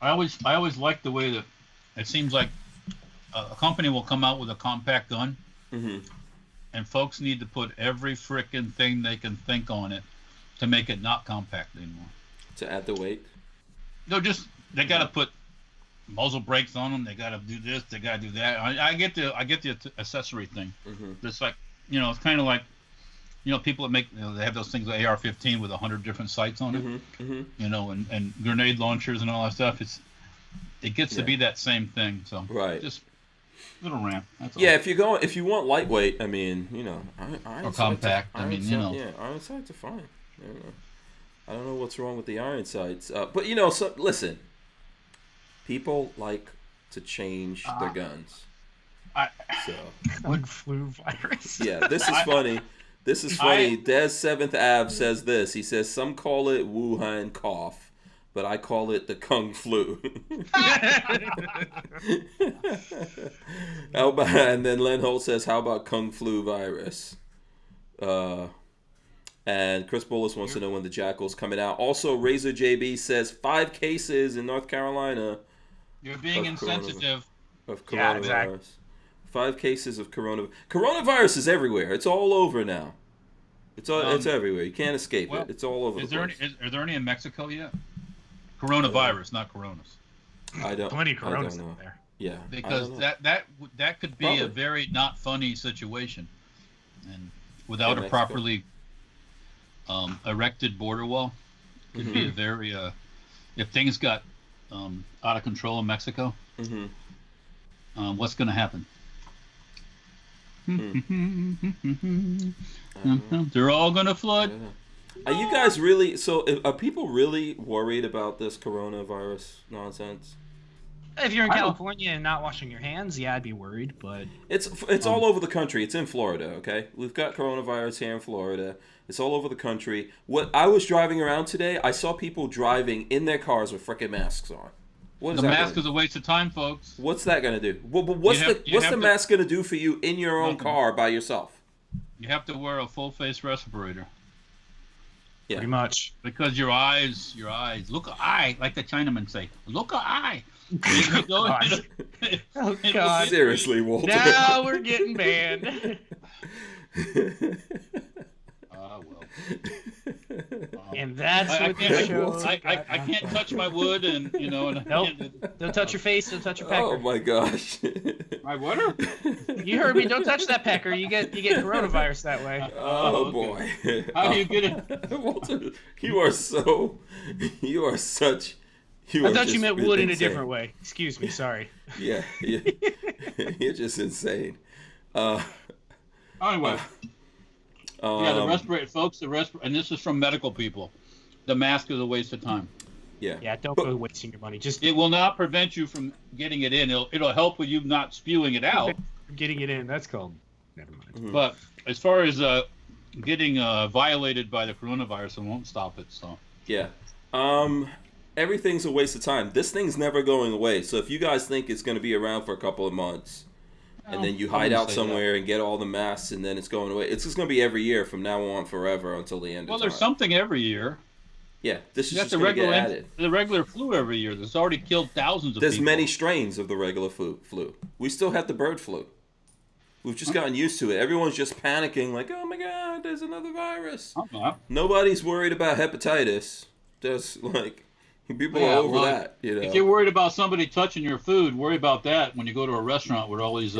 I always like the way that it seems like a company will come out with a compact gun, Mm-hmm. and folks need to put every frickin' thing they can think on it to make it not compact anymore. To add the weight. No, just they got to put muzzle brakes on them. They got to do this. They got to do that. I get the accessory thing. Mm-hmm. It's like it's kind of like people that make they have those things like AR-15 with 100 different sights on it. Mm-hmm. Mm-hmm. And grenade launchers and all that stuff. It gets to Yeah. be that same thing. So Right. just little rant. That's all. Yeah, if you want lightweight, I mean, iron Or compact, sights, I mean, Yeah, iron sights are fine. I don't know what's wrong with the iron sights, but listen, people like to change their guns. So Kung flu virus. yeah, this is funny. This is funny. Des 7th Ave says this. He says some call it Wuhan cough, but I call it the Kung flu. How about, and then Len Holt says, how about Kung flu virus? And Chris Bullis wants to know when the Jackal's coming out. Also, Razor JB says 5 cases in North Carolina You're being of insensitive. of Yeah, coronavirus. exactly. 5 cases of coronavirus is everywhere. It's all over now. It's everywhere. You can't escape well, it. It's all over Is the there place. are there any in Mexico yet? Coronavirus, not coronas. I don't. Plenty of I don't coronas know. out there. Yeah. I Because don't know. that could be Probably. a very not funny situation, and without In a Mexico. properly erected border wall, could be a very if things got out of control in Mexico, what's going to happen? They're all going to I flood. don't know. Are you guys really? So, are people really worried about this coronavirus nonsense? If you're in I don't- California and not washing your hands, yeah, I'd be worried. But It's all over the country. It's in Florida, okay? We've got coronavirus here in Florida. It's all over the country. What I was driving around today, I saw people driving in their cars with frickin' masks on. What is The that mask gonna is a waste of time, folks. What's that gonna do? What's You have the to- mask gonna do for you in your own Nothing. car by yourself? You have to wear a full face respirator. Yeah. pretty much. Because your eyes, look at eye, like the Chinamen say, look at eye. You go- God. Oh God! Seriously, Walter. Now we're getting banned. Well. And that's I what the can't, show. I can't touch my wood, and and I Nope. can't- Don't touch your face. Don't touch your pecker. Oh my gosh. my water. You heard me. Don't touch that pecker. You get Oh coronavirus that way. okay. boy. How do you get it? Walter, you are such I thought you meant wood in a different way. Excuse me. Sorry. Yeah. You're just insane. Anyway. Yeah, the respirator, folks, and this is from medical people. The mask is a waste of time. Yeah. Yeah, don't go wasting your money. It will not prevent you from getting it in. It'll help with you not spewing it out. Getting it in, that's called. Never mind. Mm-hmm. But as far as getting violated by the coronavirus, it won't stop it. So. Yeah. Everything's a waste of time. This thing's never going away. So if you guys think it's going to be around for a couple of months, and then you hide out somewhere and get all the masks, and then it's going away, it's just going to be every year from now on forever until the end of time. Well, there's something every year. Yeah, this is You got just the going to get regular added. the regular flu every year. That's already killed thousands of people. There's many strains of the regular flu. We still have the bird flu. We've just gotten used to it. Everyone's just panicking like, oh my God, there's another virus. Nobody's worried about hepatitis. Just like, people are over that. You know? If you're worried about somebody touching your food, worry about that when you go to a restaurant with all these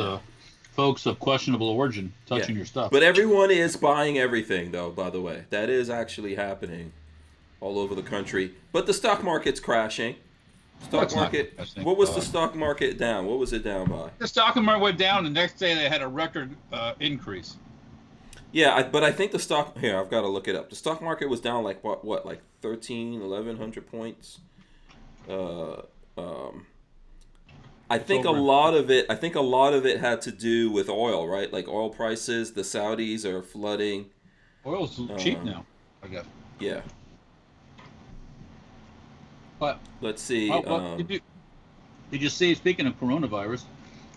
folks of questionable origin touching your stuff. But everyone is buying everything, though, by the way. That is actually happening all over the country. But the stock market's crashing. Stock market. What was the stock market down? What was it down by? The stock market went down. The next day they had a record increase. Yeah, but I think the stock... Here, I've got to look it up. The stock market was down like, what like 1,100 points? I think a lot of it had to do with oil, right? Like oil prices, the Saudis are flooding. Oil's cheap now, I guess. Yeah. But let's see. Did you see? Speaking of coronavirus,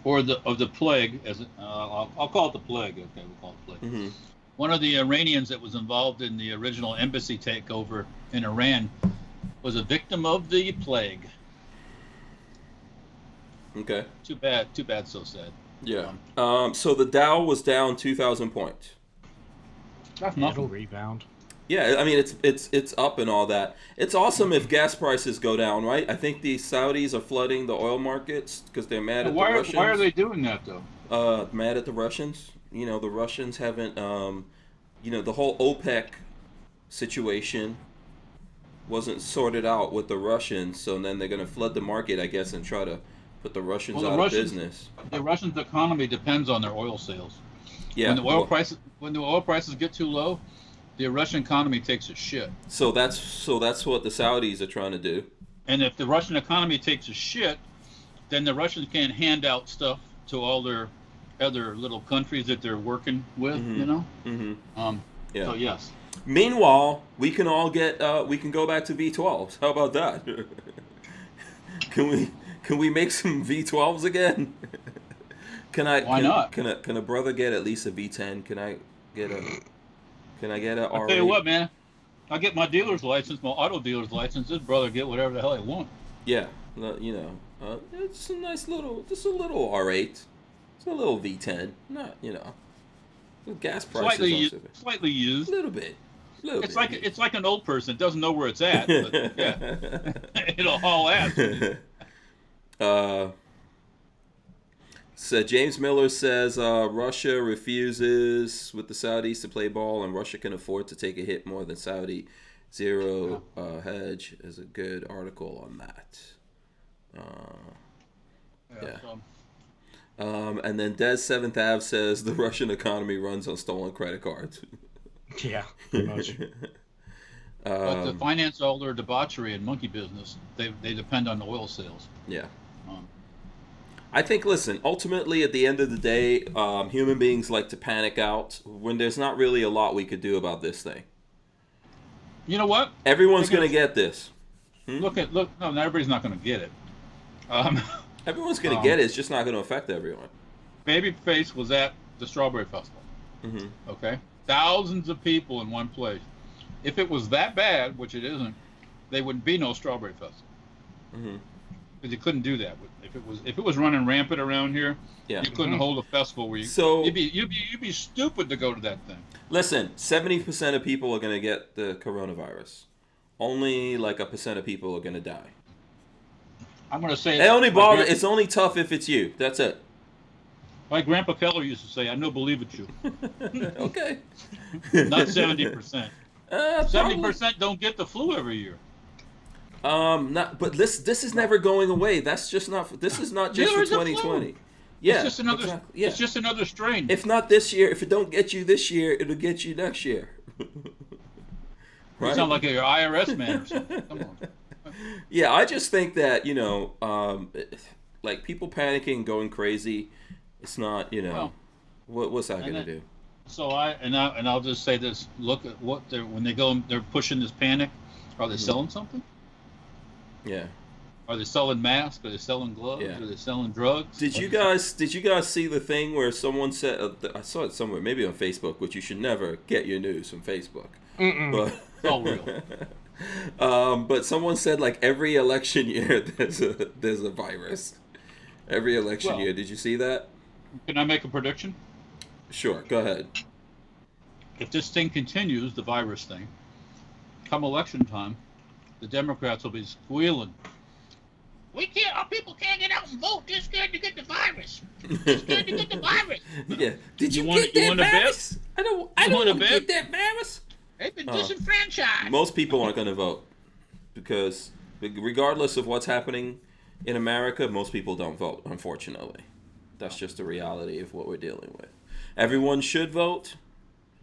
or of the plague, as I'll call it the plague. Okay, we'll call it plague. Mm-hmm. One of the Iranians that was involved in the original embassy takeover in Iran was a victim of the plague. Okay. Too bad. So sad. Yeah. So the Dow was down 2,000 points. That's nothing. It'll rebound. Yeah, I mean it's up and all that. It's awesome if gas prices go down, right? I think the Saudis are flooding the oil markets because they're mad at the Russians. Why are they doing that though? Mad at the Russians. You know, the Russians haven't. The whole OPEC situation wasn't sorted out with the Russians, so then they're going to flood the market, I guess, and try to put the Russians out of business. The Russians' economy depends on their oil sales. Yeah. When the oil prices get too low, the Russian economy takes a shit. So that's what the Saudis are trying to do. And if the Russian economy takes a shit, then the Russians can't hand out stuff to all their other little countries that they're working with, you know? Mm-hmm. Yeah. So yes. Meanwhile, we can all we can go back to V12s. How about that? Can we make some V12s again? Why not? Can a brother get at least a V10? Can I get a I'll tell you what, man. I get my dealer's license, my auto dealer's license. This brother get whatever the hell he want. Yeah, it's a nice little, just a little R8. It's a little V10. Not, the gas prices slightly used. A little bit. It's like an old person. It doesn't know where it's at. But, yeah. It'll haul ass. So James Miller says Russia refuses with the Saudis to play ball, and Russia can afford to take a hit more than Saudi. Zero hedge is a good article on that. And then Des 7th Ave says the Russian economy runs on stolen credit cards. Yeah, pretty much. But to finance all their debauchery and monkey business, they depend on the oil sales. Yeah. I think, listen, ultimately, at the end of the day, human beings like to panic out when there's not really a lot we could do about this thing. You know what? Everyone's going to get this. No, not everybody's not going to get it. Everyone's going to get it. It's just not going to affect everyone. Babyface was at the Strawberry Festival. Mm-hmm. Okay? Thousands of people in one place. If it was that bad, which it isn't, there wouldn't be no Strawberry Festival. Mm-hmm. Because you couldn't do that. If it was running rampant around here, you couldn't hold a festival where you'd be stupid to go to that thing. Listen, 70% of people are going to get the coronavirus. Only like 1% of people are going to die. I'm going to say it's only tough if it's you. That's it. My Grandpa Keller used to say, "I no believe it you." Okay. Not 70%. 70% don't get the flu every year. Not, but this is never going away. That's just not. This is not just Neither for is the 2020. flu. Yeah, It's just another. exactly. Yeah. It's just another strain. If not this year, if it don't get you this year, it'll get you next year. You sound like your IRS man or something. Come on. Yeah, I just think that like people panicking, going crazy. It's not, what's that gonna do? So I'll just say this: look at what they're pushing this panic. Are they selling something? Yeah. Are they selling masks? Are they selling gloves? Yeah. Are they selling drugs? Did you guys see the thing where someone said, I saw it somewhere, maybe on Facebook, which you should never get your news from Facebook. But It's all real. but someone said like every election year there's a virus. Every election year. Did you see that? Can I make a prediction? Sure, go ahead. If this thing continues, the virus thing, come election time, the Democrats will be squealing. Our people can't get out and vote. They're scared to get the virus. They're scared to get the virus. Yeah. Did you want get a that bet? virus? I don't want to get that virus. They've been disenfranchised. Most people aren't going to vote because regardless of what's happening in America, most people don't vote, unfortunately. That's just the reality of what we're dealing with. Everyone should vote.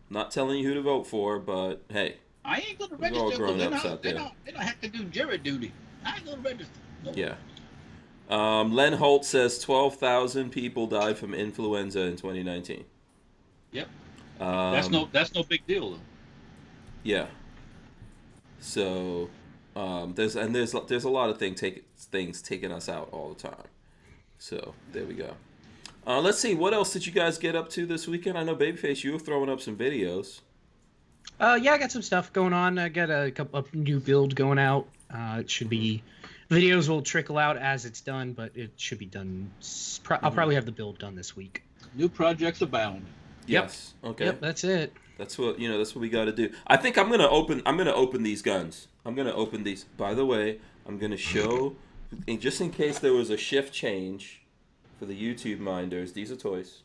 Not telling you who to vote for, but hey. I ain't going to We're all register grown-ups out they there. don't have to do jury duty. I ain't going to register. No. Yeah. Len Holt says 12,000 people died from influenza in 2019. Yep. That's no big deal though. Yeah. So there's a lot of things taking us out all the time. So there we go. Let's see, what else did you guys get up to this weekend? I know Babyface, you were throwing up some videos. Yeah, I got some stuff going on. I got a couple of new build going out. It should be videos will trickle out as it's done, but it should be done. I'll probably have the build done this week. New projects abound. Yes. Okay. Yep, that's it. That's what we got to do. I think I'm gonna open these guns. I'm gonna open these. By the way, I'm gonna show, just in case there was a shift change for the YouTube minders. These are toys.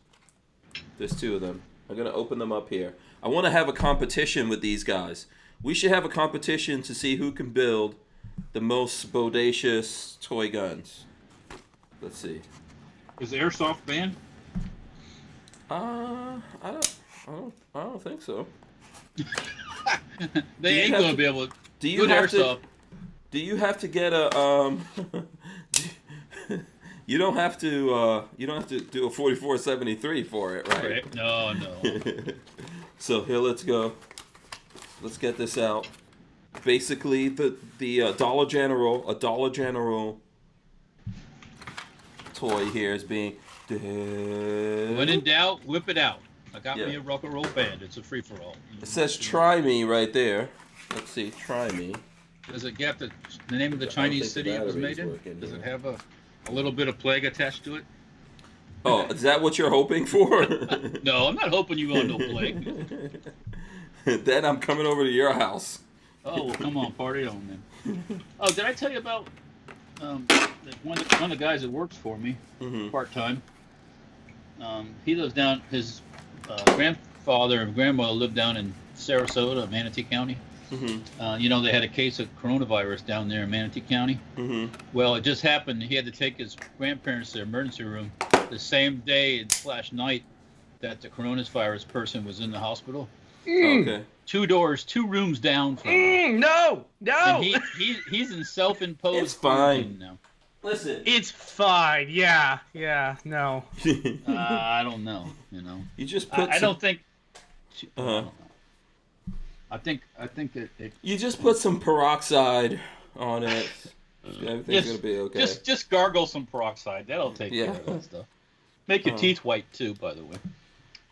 There's 2 of them. I'm gonna open them up here. I want to have a competition with these guys. We should have a competition to see who can build the most bodacious toy guns. Let's see. Is airsoft banned? I don't think so. They ain't gonna be able to. Do you Good have airsoft. Do you have to get a You don't have to do a 4473 for it, right? No. So here, let's go. Let's get this out. Basically, the Dollar General toy here is being. When in doubt, whip it out. I got me a rock and roll band. It's a free-for-all. It says "Try Me" right there. Let's see, "Try Me." Does it get the name of the Chinese city it was made in? Does it have a little bit of plague attached to it? Oh, is that what you're hoping for? No, I'm not hoping you want no plague. Then I'm coming over to your house. Oh, well, come on, party on then. Oh, did I tell you about one of the guys that works for me, part-time? He lives down, his grandfather and grandmother lived down in Sarasota, Manatee County. They had a case of coronavirus down there in Manatee County. Well, it just happened. He had to take his grandparents to the emergency room the same day / night that the coronavirus person was in the hospital. Okay. 2 rooms down from him. No. And he's in self-imposed It's fine. quarantine now. Listen. It's fine. Yeah. No. I don't know. You just put. I don't think. Uh-huh. I think it. You just put some peroxide on it. Everything's gonna be okay. Just gargle some peroxide. That'll take care of that stuff. Make your teeth white too, by the way.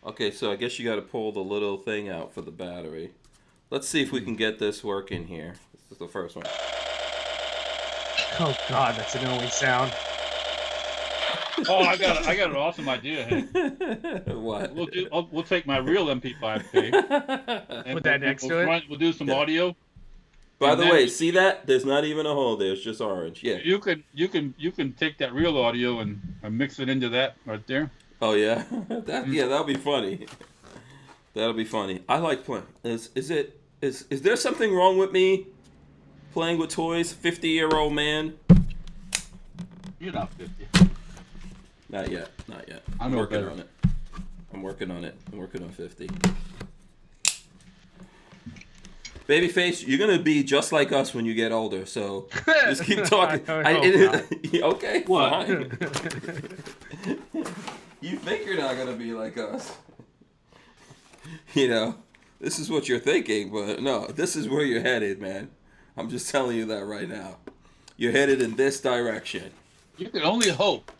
Okay, so I guess you got to pull the little thing out for the battery. Let's see if we can get this working here. This is the first one. Oh God, that's an annoying sound. Oh, I got an awesome idea. Hey. What? We'll take my real MP5K. Put that next to it. We'll do some audio. By the way, see that? There's not even a hole there. It's just orange. Yeah. You can take that real audio and mix it into that right there. Oh yeah. That'll be funny. That'll be funny. I like playing. Is there something wrong with me? playing with toys? 50-year-old man? You're not 50. Not yet. Not yet. I I'm know working better. on it. I'm working on it. I'm working on 50. Babyface, you're gonna be just like us when you get older. So just keep talking. Okay. What? Fine. You think you're not gonna be like us? You know, this is what you're thinking, but no, this is where you're headed, man. I'm just telling you that right now. You're headed in this direction. You can only hope.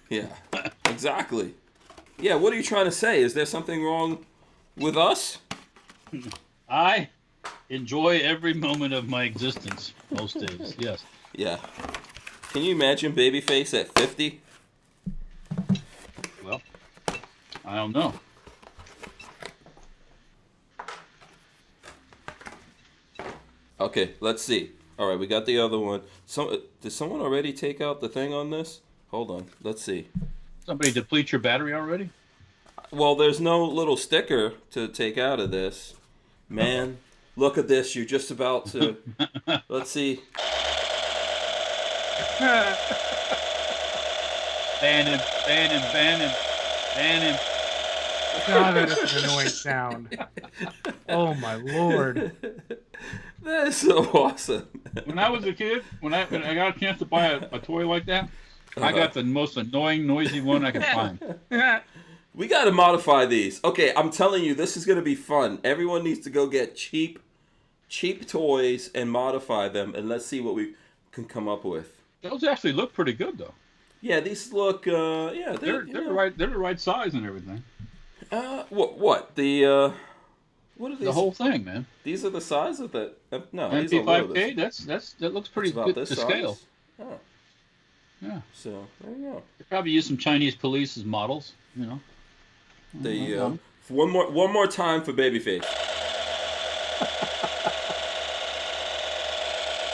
Yeah, exactly. Yeah, what are you trying to say? Is there something wrong with us? I enjoy every moment of my existence most days. Yes. Yeah. Can you imagine Babyface at 50? Well, I don't know. Okay, let's see. All right, we got the other one. Did someone already take out the thing on this? Hold on. Let's see. Somebody deplete your battery already? Well, there's no little sticker to take out of this. Man, look at this. You're just about to... Let's see. Ban him, ban him, ban him, ban him. God, that is an annoying sound. Oh my lord. That is so awesome. When I was a kid, when I got a chance to buy a toy like that, I got the most annoying, noisy one I could find. We got to modify these. Okay, I'm telling you, this is going to be fun. Everyone needs to go get cheap toys and modify them, and let's see what we can come up with. Those actually look pretty good, though. Yeah, these look. Yeah, They're the right size and everything. What the what are these? The whole thing, man. These are the size of the no. These are MP5K. That looks pretty about good this to size. scale. Oh, Yeah. so there you go. They probably use some Chinese police as models. You know. The one more time for Babyface.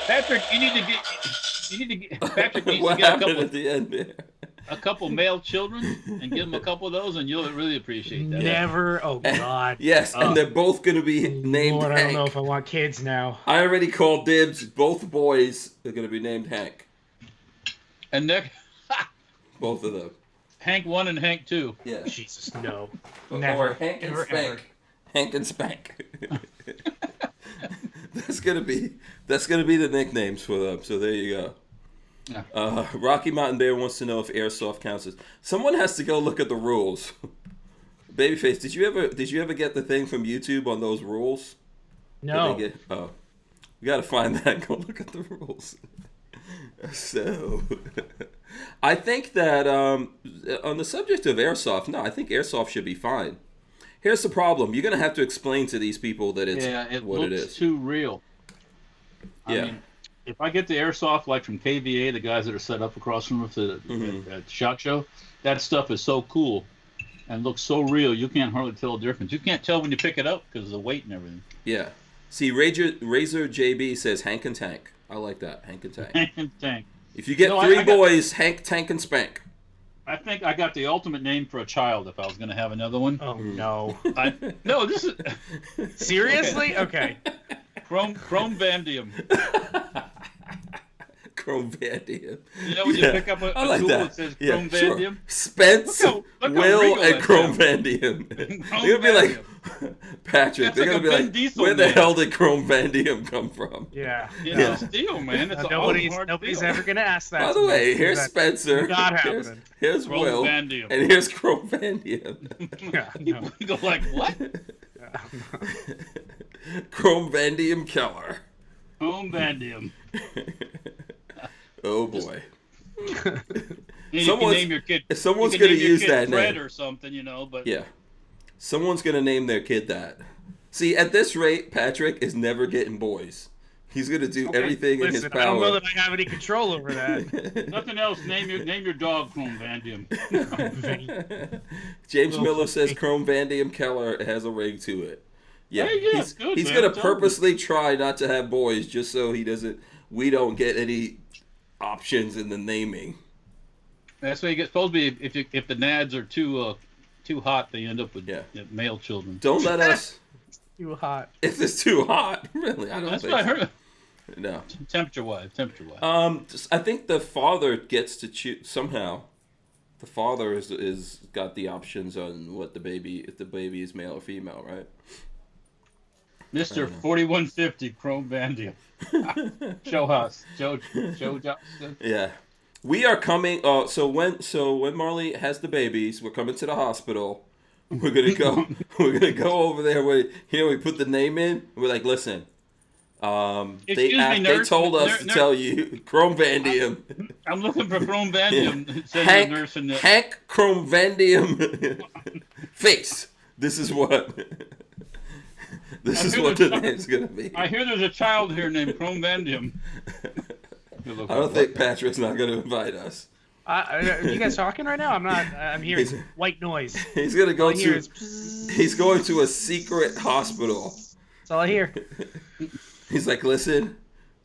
Patrick, you need to get. Patrick needs What to get a happened couple. at the end there? A couple male children and give them a couple of those, and you'll really appreciate that. Never. Oh God. Yes, and they're both going to be named Lord, Hank. I don't know if I want kids now. I already called dibs. Both boys are going to be named Hank. And Nick, Both of them. Hank 1 and Hank 2. Yeah. Jesus, no. Or Never. Hank and Ever, Spank. ever. Hank and Spank. That's gonna be the nicknames for them. So there you go. Yeah. Rocky Mountain Bear wants to know if airsoft counts as. Someone has to go look at the rules. Babyface, did you ever get the thing from YouTube on those rules? No. We got to find that and go look at the rules. So, I think that on the subject of airsoft, no, I think airsoft should be fine. Here's the problem: you're gonna have to explain to these people that it's what it is. Too real. I mean, if I get the airsoft like from KVA, the guys that are set up across from us at SHOT Show, that stuff is so cool and looks so real. You can't hardly tell the difference. You can't tell when you pick it up because of the weight and everything. Yeah. See, Razor JB says Hank and Tank. I like that, Hank and Tank. Hank and Tank. If you get three boys, Hank, Tank, and Spank. I think I got the ultimate name for a child if I was going to have another one. Oh no. No, this is Seriously? Okay. Chrome Vandium. Chrome Vandium. You know when you pick up a I like tool that. that says Chrome Vandium? Sure. Spence, Look how Will, regal and that Chrome sounds. Vandium. Chrome They're going to be like, Patrick, That's they're like going to a be Vin like, Diesel where the name. hell did Chrome Vandium come from? Yeah. It's a steal, man. It's Nobody's steel. ever gonna ask that. By the way, here's Spencer. Not here's happening. here's Chrome Will. Vandium. And here's Chrome Vandium. Yeah, no. You go like, what? Chrome Vandium Keller. Chrome Vandium. Oh boy. You can name your kid. Someone's you can gonna name your use kid that Fred name. or something, you know. But Yeah. Someone's going to name their kid that. See, at this rate, Patrick is never getting boys. He's going to do everything in his Listen, power. I don't know that I have any control over that. nothing else. Name your dog Chrome Vandium. James Miller says Chrome Vandium Keller has a ring to it. Yeah, Hey, yeah, he's good, man. going to Tell purposely try not to have boys just so we don't get any options in the naming. That's why you get supposed to be if the nads are too hot, they end up with male children. Don't let us. Too hot. If it's too hot, really, I don't That's think what I so. heard. No. Temperature-wise. I think the father gets to choose somehow. The father is got the options on what the baby, if the baby is male or female, right? Mr. 4150 Chrome Vandium. Joe Haas. Joe Johnson. Yeah. We are coming. So when Marley has the babies, we're coming to the hospital. We're gonna go. We're gonna go over there. Where we put the name in. We're like, listen. They told us to tell you Chrome Vandium. I'm looking for Chrome Vandium. Yeah. It says the nurse in there. Hank Chrome Vandium face. This is what. This is what the name's gonna be. I hear there's a child here named Chrome Vandium. I don't think Patrick's not gonna invite us. Are you guys talking right now? I'm not. I'm hearing white noise. He's gonna go to. He's going to a secret hospital. That's all I hear. He's like, listen,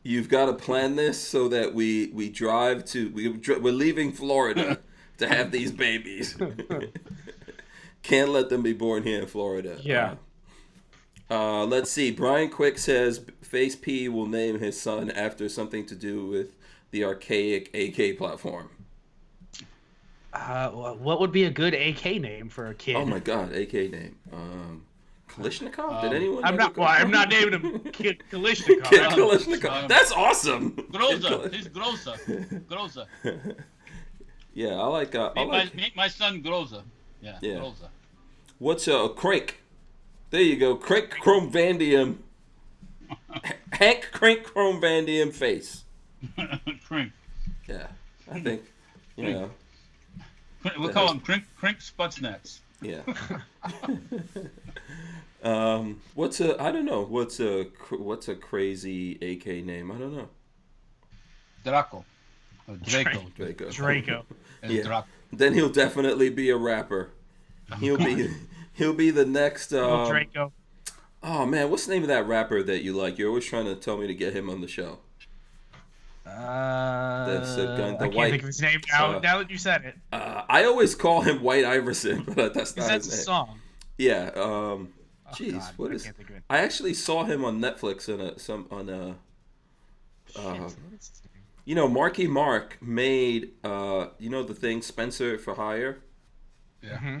you've got to plan this so that we drive to. We're leaving Florida to have these babies. Can't let them be born here in Florida. Yeah. Let's see. Brian Quick says Face P will name his son after something to do with the archaic AK platform. What would be a good AK name for a kid? Oh my God, AK name. Kalishnikov? Did anyone? I'm not naming him Kid Kalishnikov. Kid Kalishnikov. That's awesome. Groza. He's Groza. Yeah, I like. Meet my son Groza. Yeah. Groza. What's Crank? There you go. Crank Chrome Vandium. Hank Crank Chrome Vandium face. Crank. Yeah, I think. You know. We'll call him Crink Sputsnats. Yeah. What's a? I don't know. What's a crazy AK name? I don't know. Draco. Draco. Yeah. Draco. Then he'll definitely be a rapper. He'll be the next. Draco. Oh man, what's the name of that rapper that you like? You're always trying to tell me to get him on the show. That's I can't think of his name now. Now that you said it. I always call him White Iverson, but that's not his name. That's a song. Yeah. Jeez, what is? I actually saw him on Netflix you know, Marky Mark made the thing Spencer for Hire. Yeah. Mm-hmm.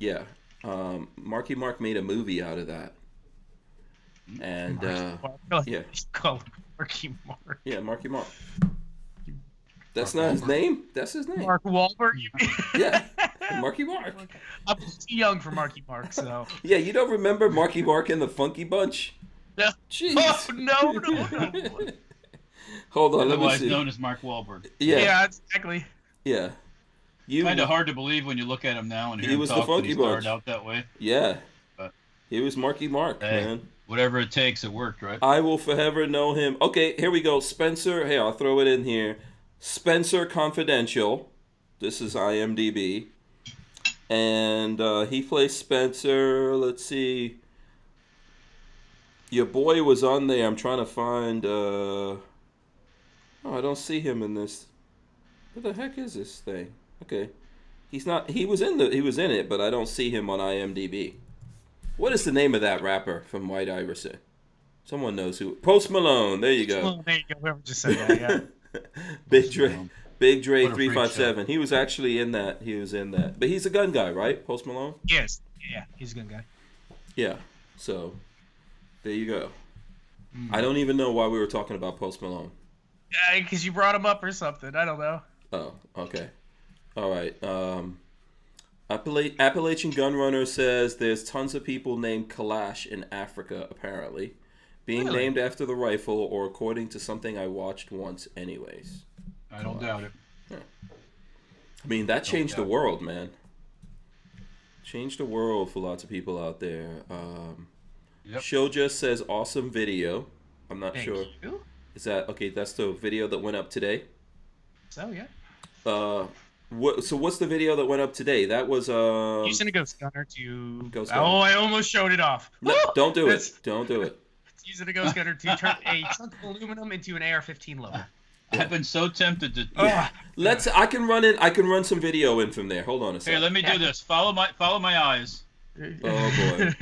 Yeah. Marky Mark made a movie out of that. And yeah. Marky Mark. Yeah, Marky Mark. That's not his name? That's his name. Mark Wahlberg? Yeah. Marky Mark. I'm too young for Marky Mark, so. Yeah, you don't remember Marky Mark and the Funky Bunch? No. Jeez. Oh, no. Hold on, Otherwise let me see. known as Mark Wahlberg. Yeah, exactly. Yeah. Kind of hard to believe when you look at him now and hear him talk that he started out that way. Yeah. But he was Marky Mark, man. Whatever it takes, it worked, right? I will forever know him. Okay, here we go. Spencer. Hey, I'll throw it in here. Spencer Confidential. This is IMDb. And he plays Spencer. Let's see. Your boy was on there. I'm trying to find. Oh, I don't see him in this. What the heck is this thing? Okay, he's not. He was in it, but I don't see him on IMDb. What is the name of that rapper from White Iverson? Someone knows who. Post Malone. There you go. There you go. Whoever just said that. Yeah. Big Dre 357. He was actually in that. But he's a gun guy, right? Post Malone? Yes. Yeah, he's a gun guy. Yeah. So, there you go. I don't even know why we were talking about Post Malone. Because you brought him up or something. I don't know. Oh, okay. All right. Appalachian Gunrunner says there's tons of people named Kalash in Africa, apparently. Being named after the rifle or according to something I watched once anyways. I don't doubt it. Yeah. I mean, that changed the world, man. Changed the world for lots of people out there. Show just says awesome video. I'm not sure. You? Is that okay? That's the video that went up today. So yeah. What's the video that went up today? That was using a ghost gunner to. Ghost gunner. Oh, I almost showed it off. No, don't do it. Don't do it. It's using a ghost gunner to turn a chunk of aluminum into an AR-15 loader. I've been so tempted to. Yeah. I can run some video in from there. Hold on a second. Here, let me do this. Follow my eyes. Oh boy.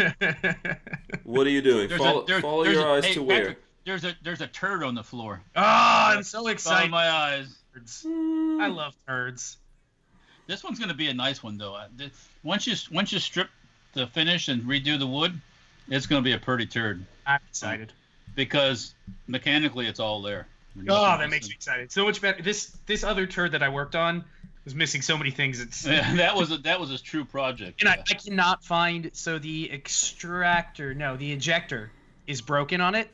What are you doing? Follow your eyes to where? there's a turd on the floor. Oh, I'm so Out excited. of my eyes. I love turds. This one's gonna be a nice one though. Once you strip the finish and redo the wood, it's gonna be a pretty turd. I'm excited. Because mechanically it's all there. Oh, that makes me excited. So much better. This other turd that I worked on was missing so many things. It's Yeah, that was a true project. and I cannot find. So the the ejector is broken on it.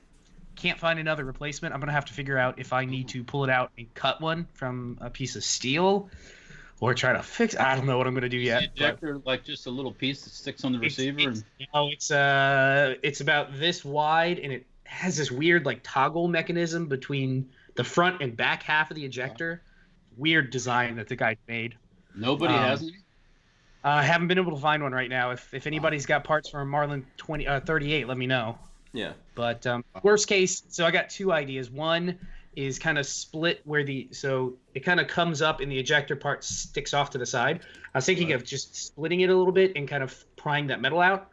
Can't find another replacement. I'm gonna have to figure out if I need to pull it out and cut one from a piece of steel, or try to fix. I don't know what I'm gonna do yet. The ejector, like just a little piece that sticks on the receiver. It's about this wide, and it has this weird like toggle mechanism between the front and back half of the ejector. Weird design that the guy made. Nobody has any? I haven't been able to find one right now. If anybody's got parts for a Marlin 38, let me know. Yeah. But worst case, so I got two ideas. One is kind of split so it kind of comes up and the ejector part sticks off to the side. I was thinking of just splitting it a little bit and kind of prying that metal out.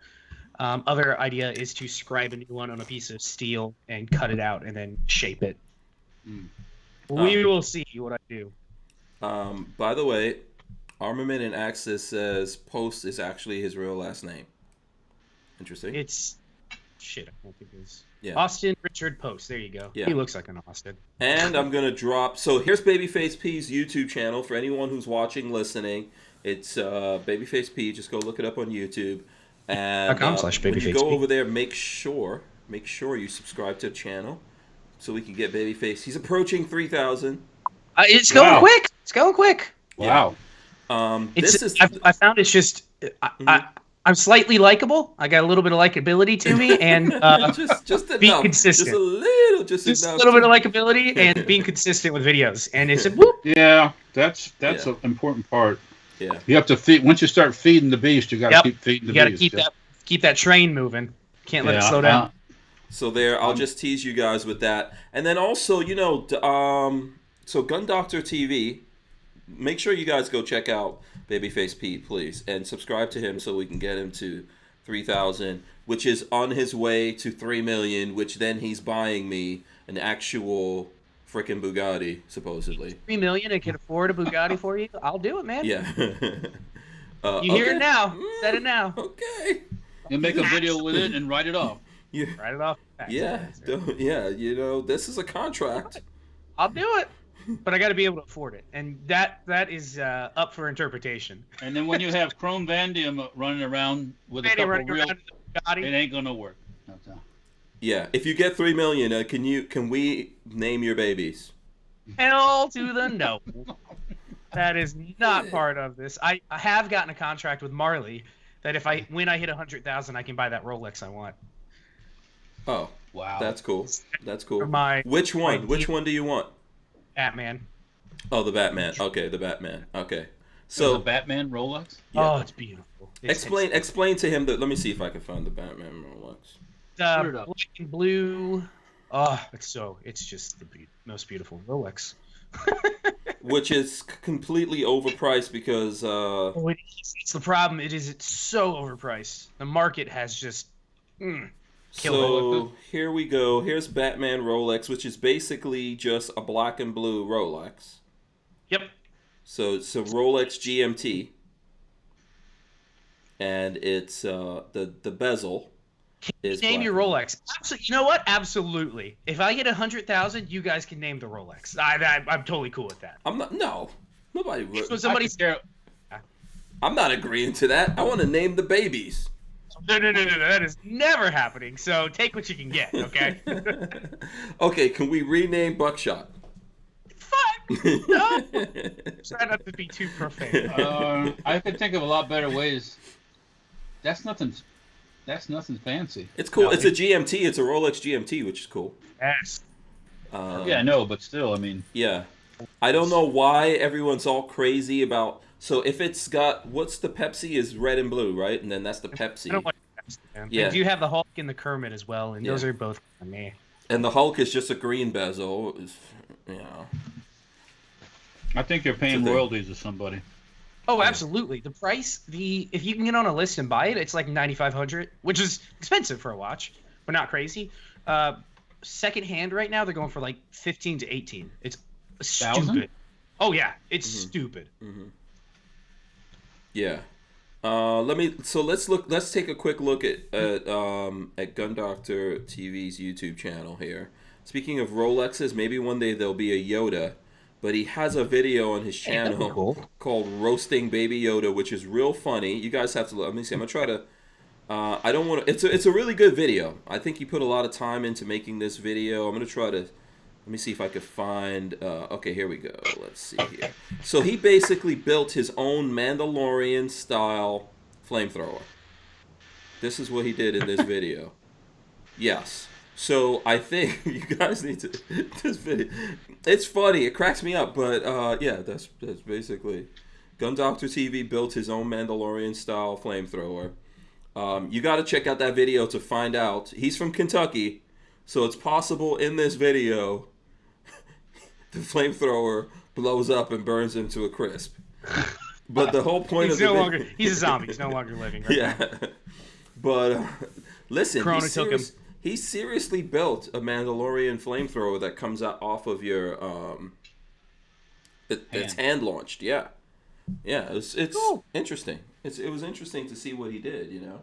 Other idea is to scribe a new one on a piece of steel and cut it out and then shape it. We will see what I do. By the way, Armament and Axis says Post is actually his real last name. Interesting. It's shit. I don't think it's Austin Richard Post. There you go. Yeah. He looks like an Austin. And I'm gonna drop. So here's Babyface P's YouTube channel for anyone who's watching, listening. It's Babyface P. Just go look it up on YouTube. And when you go over there, make sure you subscribe to the channel so we can get Babyface. He's approaching 3,000. It's going quick. It's going quick. Wow. I found it's just I'm slightly likable. I got a little bit of likability to me, and just being enough. consistent. Just a enough. little bit of likability and being consistent with videos. And it's a whoop. Yeah, that's an important part. Yeah. You have to feed. Once you start feeding the beast, you got to keep feeding the beast. You got to keep that train moving. Can't let it slow down. So there, I'll just tease you guys with that, and then also, so Gun Doctor TV. Make sure you guys go check out Babyface Pete, please, and subscribe to him so we can get him to 3,000, which is on his way to 3 million, which then he's buying me an actual freaking Bugatti, supposedly. 3 million and can afford a Bugatti for you? I'll do it, man. Yeah. You hear it now. Said it now. Okay. You make a video with it and write it off. Yeah. Write it off. Yeah. This is a contract. I'll do it. But I got to be able to afford it, and that is up for interpretation. And then when you have Chrome Vandium running around with a couple real, it ain't gonna work. Yeah, if you get 3 million, can we name your babies? Hell to the no. That is not part of this. I have gotten a contract with Marley that when I hit 100,000, I can buy that Rolex I want. Oh, wow, that's cool. That's cool. Which one? Which one do you want? Batman. Oh, the Batman. Okay, the Batman. Okay. So the Batman Rolex? Yeah. Oh, it's beautiful. Explain to him that. Let me see if I can find the Batman Rolex. Black and blue. Oh, it's just the most beautiful Rolex. Which is completely overpriced because. It's the problem. It's so overpriced. The market has just. So here we go. Here's Batman Rolex, which is basically just a black and blue Rolex. Yep. So it's a Rolex GMT, and it's the bezel. Name your Rolex. You know what? Absolutely. If I get 100,000, you guys can name the Rolex. I'm totally cool with that. I'm not. No, nobody. I'm not agreeing to that. I want to name the babies. No. That is never happening. So take what you can get, okay? Okay, can we rename Buckshot? Fuck! No! Try not to be too profane. I could think of a lot better ways. That's nothing fancy. It's cool. It's a GMT. It's a Rolex GMT, which is cool. Yes. Yeah, no, but still, I mean. Yeah. I don't know why everyone's all crazy about... So if it's got, what's the Pepsi is red and blue, right? And then that's the Pepsi. I don't like Pepsi, man. Yeah. They do have the Hulk and the Kermit as well, and those are both meh. And the Hulk is just a green bezel. I think you're paying royalties to somebody. Oh, absolutely. The price, if you can get on a list and buy it, it's like $9,500, which is expensive for a watch, but not crazy. secondhand right now. They're going for like 15 to 18. It's stupid. 1,000? Oh yeah, it's stupid. Yeah. Let's take a quick look at Gun Doctor TV's YouTube channel here. Speaking of Rolexes, maybe one day there'll be a Yoda, but he has a video on his channel called Roasting Baby Yoda, which is real funny. You guys have to look. Let me see. I'm gonna try to. I don't want to. It's a really good video. I think he put a lot of time into making this video. I'm gonna try to. Let me see if I could find. Okay, here we go. Let's see here. So he basically built his own Mandalorian style flamethrower. This is what he did in this video. Yes. So I think you guys need to. This video. It's funny. It cracks me up. But yeah, that's basically. Gun Doctor TV built his own Mandalorian style flamethrower. You got to check out that video to find out. He's from Kentucky, so it's possible in this video the flamethrower blows up and burns him to a crisp. But the whole point he's a zombie. He's no longer living. Right yeah. now. But listen, Corona he seriously built a Mandalorian flamethrower that comes out off of your it's hand launched. Yeah. Yeah, it's cool. Interesting. It was interesting to see what he did, you know.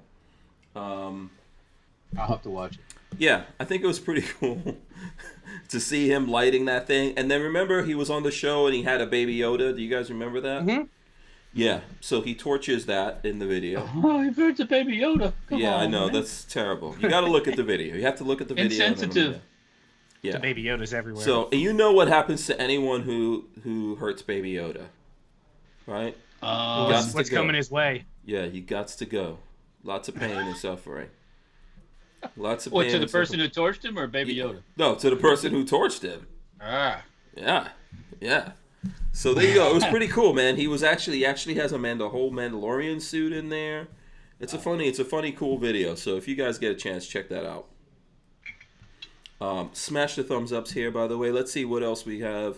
I'll have to watch it. Yeah, I think it was pretty cool to see him lighting that thing. And then remember, he was on the show and he had a Baby Yoda. Do you guys remember that? Mm-hmm. Yeah, so he torches that in the video. Oh, he burns a Baby Yoda. Come on, I know, man. that's terrible. You got to look at the video. You have to look at the video. Insensitive. Yeah. The Baby Yoda's everywhere. So, and you know what happens to anyone who hurts Baby Yoda, right? What's coming his way? Yeah, he gots to go. Lots of pain and suffering. Lots of What, pain to the and person suffering. who torched him or Baby Yoda? No, to the person who torched him. Ah. Yeah. Yeah. So there you go. It was pretty cool, man. He actually has a whole Mandalorian suit in there. It's a funny, cool video. So if you guys get a chance, check that out. Smash the thumbs ups here, by the way. Let's see what else we have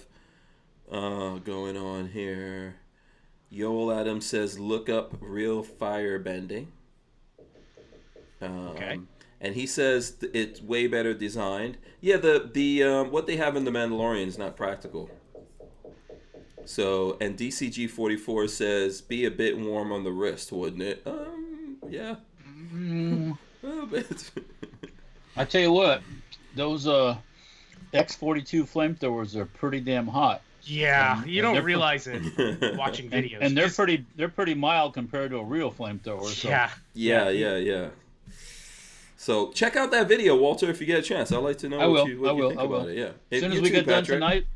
going on here. Yoel Adams says, look up real fire bending. Okay. And he says it's way better designed. Yeah, the what they have in the Mandalorian is not practical. So, and DCG44 says, be a bit warm on the wrist, wouldn't it? Yeah. A little bit. I tell you what, those X42 flamethrowers are pretty damn hot. Yeah, you don't realize it watching videos. And they're pretty mild compared to a real flamethrower. So. Yeah. So check out that video, Walter, if you get a chance. I'd like to know what you think about it. Yeah. As soon as we get done tonight,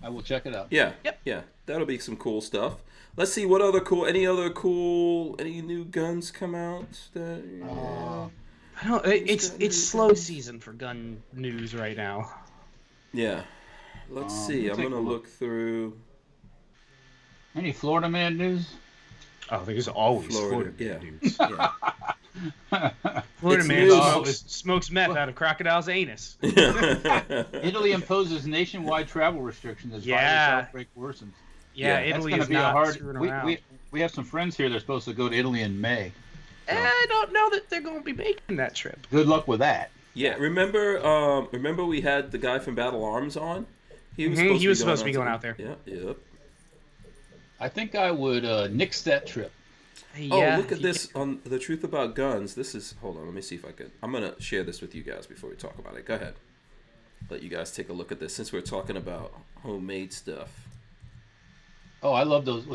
I will check it out. Yeah. Yep. Yeah. That'll be some cool stuff. Let's see what any new guns come out that I don't it's slow season for gun news right now. Yeah. Let's see. I'm going to look through any Florida man news? Oh, there's always Florida news. Yeah. Florida man smokes meth out of crocodile's anus. Italy imposes nationwide travel restrictions as virus outbreak worsens. Yeah, Italy is not screwing around. We have some friends here. They're supposed to go to Italy in May. So. I don't know that they're going to be making that trip. Good luck with that. Yeah, remember we had the guy from Barnauls Arms on? He was supposed to be going out there. Yeah, yep. I think I would nix that trip. Yeah, look at this on The Truth About Guns. Hold on, let me see if I can. I'm going to share this with you guys before we talk about it. Go ahead. Let you guys take a look at this since we're talking about homemade stuff. Oh, I love those.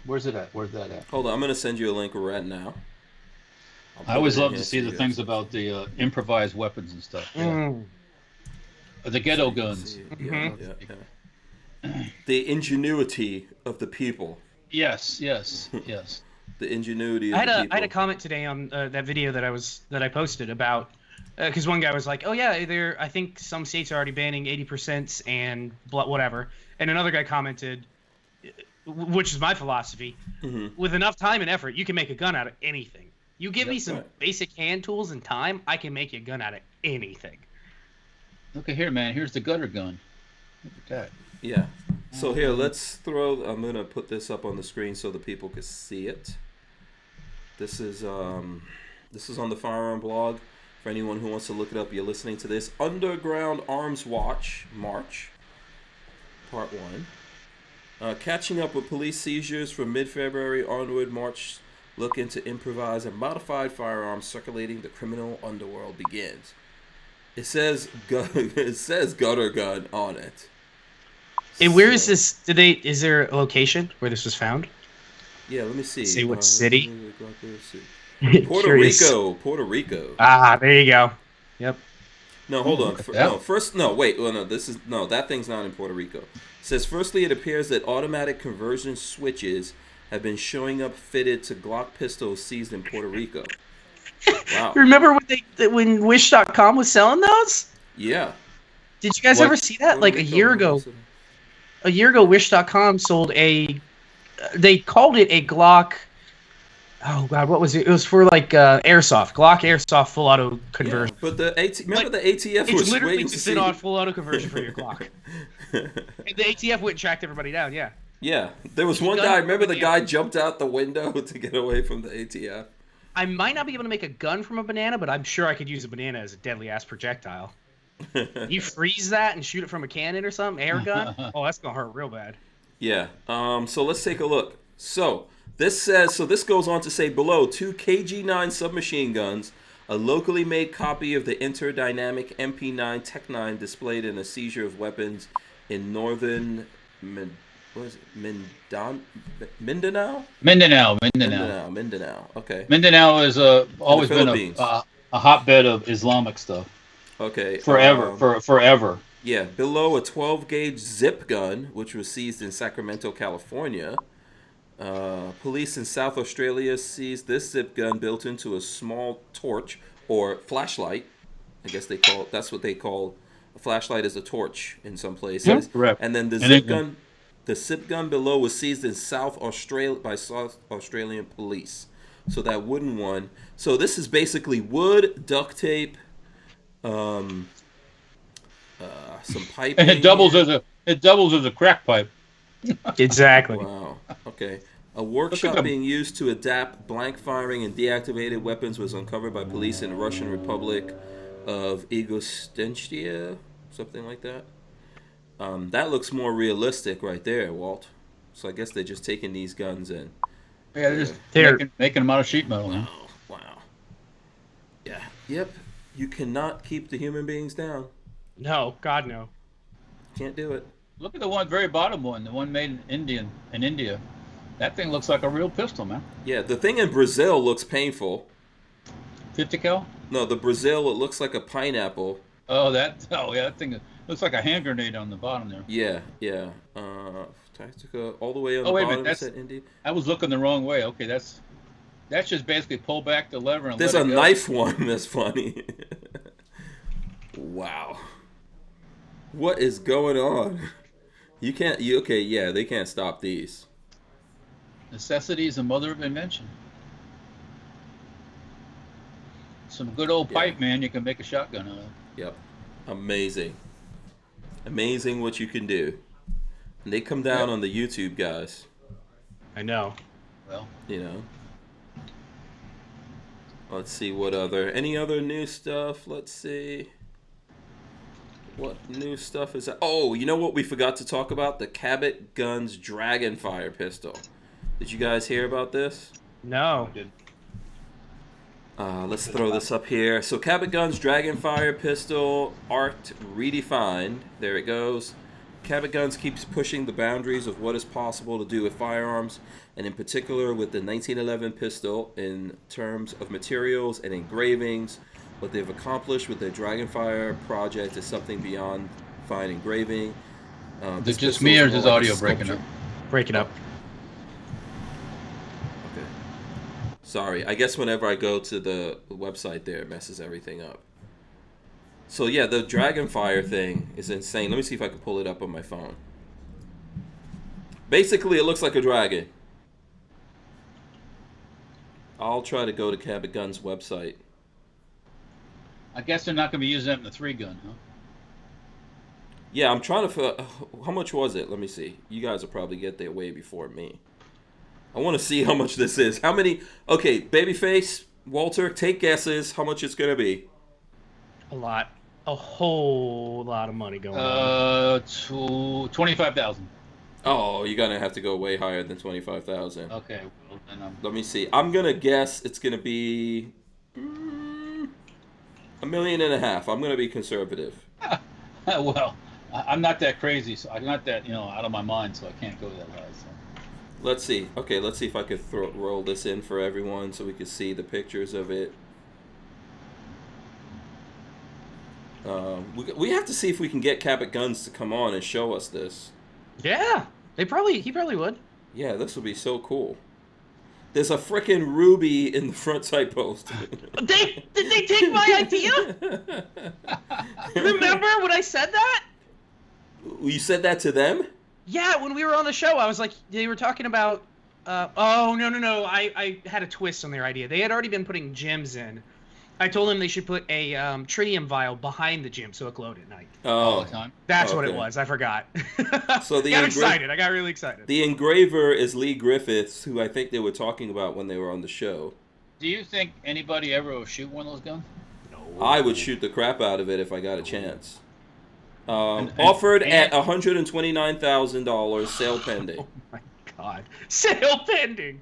Where's it at? Where's that at? Hold on, I'm going to send you a link right now. I always love to see the things about the improvised weapons and stuff. Yeah. The ghetto guns. Yeah. The ingenuity of the people. Yes. The ingenuity of the people. I had a comment today on that video that I posted about because one guy was like, "Oh yeah, I think some states are already banning 80% and whatever," and another guy commented, which is my philosophy: with enough time and effort, you can make a gun out of anything. You give me some basic hand tools and time, I can make you a gun out of anything. Look at here, man. Here's the gutter gun. Look at that. Yeah. So here, I'm going to put this up on the screen so the people can see it. This is on the Firearm blog. For anyone who wants to look it up, you're listening to this. Underground Arms Watch March, Part 1. Catching up with police seizures from mid-February onward, March looking to improvise and modified firearms circulating the criminal underworld begins. It says gutter gun on it. And where is this? Is there a location where this was found? Yeah, let me see. See what city? Puerto Rico. Ah, there you go. Yep. No, hold on. That thing's not in Puerto Rico. It says, firstly, it appears that automatic conversion switches have been showing up fitted to Glock pistols seized in Puerto Rico. Wow. Remember when Wish.com was selling those? Yeah. Did you guys ever see that? Like a year ago, Wish.com sold they called it a Glock. Oh God, what was it? It was for like airsoft, Glock airsoft full auto conversion. Yeah, but the ATF was literally to sit on full auto conversion for your Glock. And the ATF went and tracked everybody down. Yeah. Yeah, there was one guy. Remember the guy jumped out the window to get away from the ATF. I might not be able to make a gun from a banana, but I'm sure I could use a banana as a deadly ass projectile. You freeze that and shoot it from a cannon or something, air gun. Oh, that's gonna hurt real bad. Yeah. So let's take a look. So this goes on to say below 2 KG-9 submachine guns, a locally made copy of the interdynamic MP9 Tech-9 displayed in a seizure of weapons in northern Mindanao. Mindanao. Okay. Mindanao has always been a hotbed of Islamic stuff. Okay. Forever. Yeah. Below a 12-gauge zip gun, which was seized in Sacramento, California. Police in South Australia seized this zip gun built into a small torch or flashlight. I guess that's what they call a flashlight, is a torch in some places. Correct. And then the zip gun below was seized in South Australian police. So that wooden one. So this is basically wood, duct tape, some pipe. And it doubles as a crack pipe. Exactly. Wow. Okay. A workshop being used to adapt blank firing and deactivated weapons was uncovered by police in the Russian Republic of Ingushetia, something like that. That looks more realistic right there, Walt. So I guess they're just taking these guns and they're making them out of sheet metal now. Wow. Yeah. Yep. You cannot keep the human beings down. No, God no. Can't do it. Look at the one very bottom one, the one made in India. That thing looks like a real pistol, man. Yeah, the thing in Brazil looks painful. 50 cal? No, the Brazil, it looks like a pineapple. That thing looks like a hand grenade on the bottom there. Yeah. Tactica all the way on the bottom. Wait a minute, I was looking the wrong way. Okay, that's just basically pull back the lever and there's let it a go. knife one that's funny. Wow. What is going on? They can't stop these. Necessity is the mother of invention. Some good old pipe, man, you can make a shotgun out of. Yep. Amazing what you can do. And they come down on the YouTube, guys. I know. Well, let's see any other new stuff. Let's see. What new stuff is that? Oh, you know what we forgot to talk about? The Cabot Guns Dragonfire pistol. Did you guys hear about this? No. I did. Let's throw this up here. So Cabot Guns Dragonfire pistol, art redefined. There it goes. Cabot Guns keeps pushing the boundaries of what is possible to do with firearms, and in particular with the 1911 pistol in terms of materials and engravings. What they've accomplished with their Dragonfire project is something beyond fine engraving. Is it just me or is this audio breaking up? Breaking up. Okay. Sorry. I guess whenever I go to the website there, it messes everything up. So yeah, the Dragonfire thing is insane. Let me see if I can pull it up on my phone. Basically, it looks like a dragon. I'll try to go to Cabot Guns' website. I guess they're not going to be using that in the 3-gun, huh? Yeah, I'm trying to... how much was it? Let me see. You guys will probably get there way before me. I want to see how much this is. How many... Okay, Babyface, Walter, take guesses how much it's going to be. A whole lot of money going on. To 25,000. Oh, you're gonna have to go way higher than 25,000. Okay, well then Let me see. I'm gonna guess it's gonna be $1.5 million. I'm gonna be conservative. well, I'm not that crazy, so I'm not that out of my mind, so I can't go that high. So. Let's see. Okay, let's see if I could roll this in for everyone so we can see the pictures of it. We have to see if we can get Cabot Guns to come on and show us this. Yeah, he probably would. Yeah, this would be so cool. There's a frickin' ruby in the front side post. Did they take my idea? Remember when I said that? You said that to them? Yeah, when we were on the show, I was like, they were talking about. Oh no! I had a twist on their idea. They had already been putting gems in. I told them they should put a tritium vial behind the gem so it glowed at night. All the time. That's what it was. I forgot. So got excited. I got really excited. The engraver is Lee Griffiths, who I think they were talking about when they were on the show. Do you think anybody ever will shoot one of those guns? No. I would shoot the crap out of it if I got a chance. Offered at $129,000, sale pending. Oh my God. Sale pending.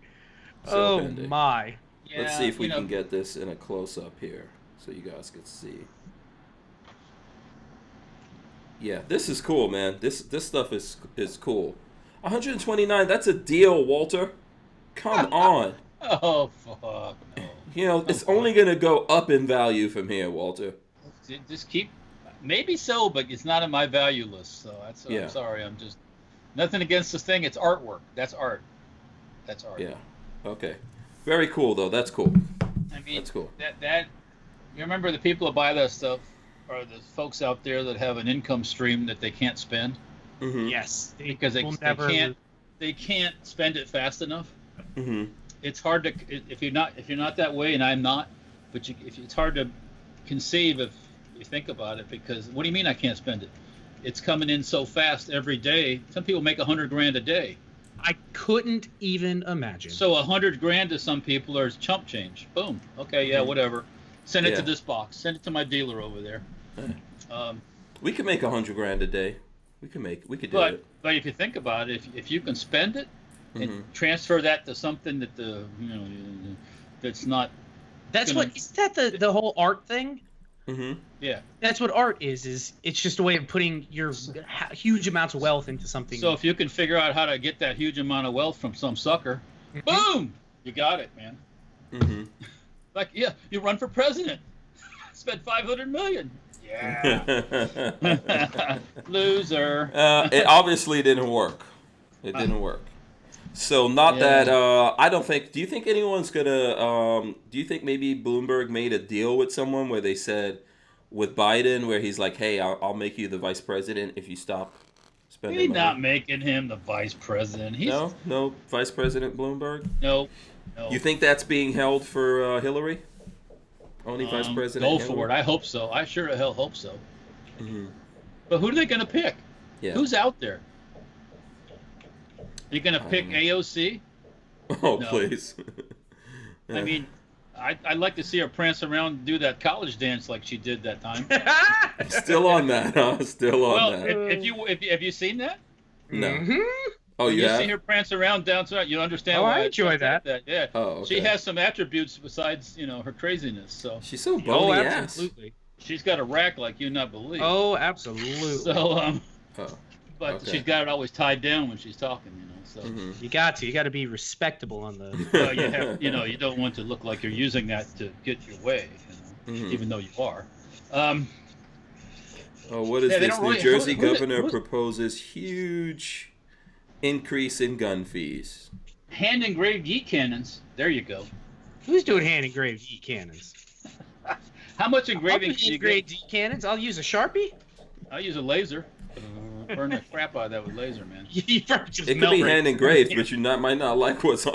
Sale pending. My. Yeah, Let's see if we can get this in a close-up here so you guys can see. Yeah, this is cool, man. This stuff is cool. 129, that's a deal, Walter. Come on. Oh, fuck no. It's only going to go up in value from here, Walter. Just keep... Maybe so, but it's not in my value list, so Yeah. I'm sorry. I'm just... Nothing against this thing. It's artwork. That's art. That's art. Yeah. Okay. Very cool, though. That's cool. I mean, that's cool. That you remember the people that buy that stuff are the folks out there that have an income stream that they can't spend. Mm-hmm. Yes. Because they can't spend it fast enough. Mm-hmm. It's hard to if you're not that way, and I'm not. But it's hard to conceive if you think about it, because what do you mean I can't spend it? It's coming in so fast every day. Some people make $100,000 a day. I couldn't even imagine. So $100,000 to some people are chump change. Boom. Okay, yeah, whatever. Send it to this box. Send it to my dealer over there. We could make $100,000 a day. We could do it. But if you think about it, if you can spend it and transfer that to something that that's not. That's what isn't that the whole art thing? Mm-hmm. Yeah. That's what art is it's just a way of putting your huge amounts of wealth into something. So if you can figure out how to get that huge amount of wealth from some sucker, boom, you got it, man. Mm-hmm. Like, yeah, you run for president, spend $500 million. Yeah. Loser. It obviously didn't work. It didn't work. So that I don't think. Do you think anyone's gonna? Do you think maybe Bloomberg made a deal with someone where they said, with Biden, where he's like, "Hey, I'll make you the vice president if you stop spending He's money." not making him the vice president. No, Vice President Bloomberg. No. You think that's being held for Hillary? Only Vice President. Go Hillary? for it. I hope so. I sure the hell hope so. Mm-hmm. But who are they gonna pick? Yeah. Who's out there? You're gonna pick AOC? Oh, No. please. I mean, I'd like to see her prance around and do that college dance like she did that time. Still on that, huh? Still on that. Have you seen that? No. Mm-hmm. Oh, you yeah. see her prance around downtown. You understand why I enjoy that. Yeah. Oh, okay. She has some attributes besides her craziness. So She's so bony ass. Absolutely. she's got a rack like you not believe. Oh, absolutely. So but Okay. she's got it always tied down when she's talking. So. Mm-hmm. You got to be respectable on the. Well, you have, you don't want to look like you're using that to get your way, Mhm. even though you are. What is Yeah, they this? don't New really- Jersey who's- governor who's- proposes huge increase in gun fees. Hand engraved yeet cannons. There you go. Who's doing hand engraved yeet cannons? How much I'll engraving do can you engraved get? yeet cannons. I'll use a Sharpie. I'll use a laser. Burn the crap out of that with laser, man. You probably just It could melt be right hand engraved, but you might not like what's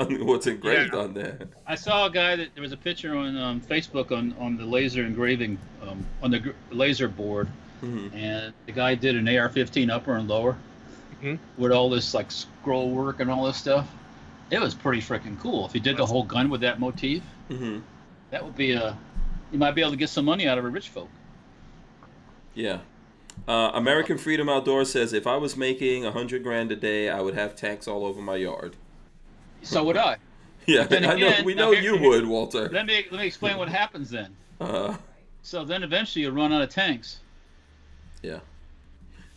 engraved Yeah. on there. I saw a guy that there was a picture on Facebook on the laser engraving on the laser board, Mm-hmm. and the guy did an AR-15 upper and lower Mhm. with all this like scroll work and all this stuff. It was pretty freaking cool. If he did the whole gun with that motif, Mm-hmm. that would be you might be able to get some money out of a rich folk. Yeah. American Freedom Outdoors says if I was making 100 grand a day, I would have tanks all over my yard. So would I. Yeah, Then I know. again, We know you would, Walter. Let me explain what happens then. So then eventually you run out of tanks. Yeah.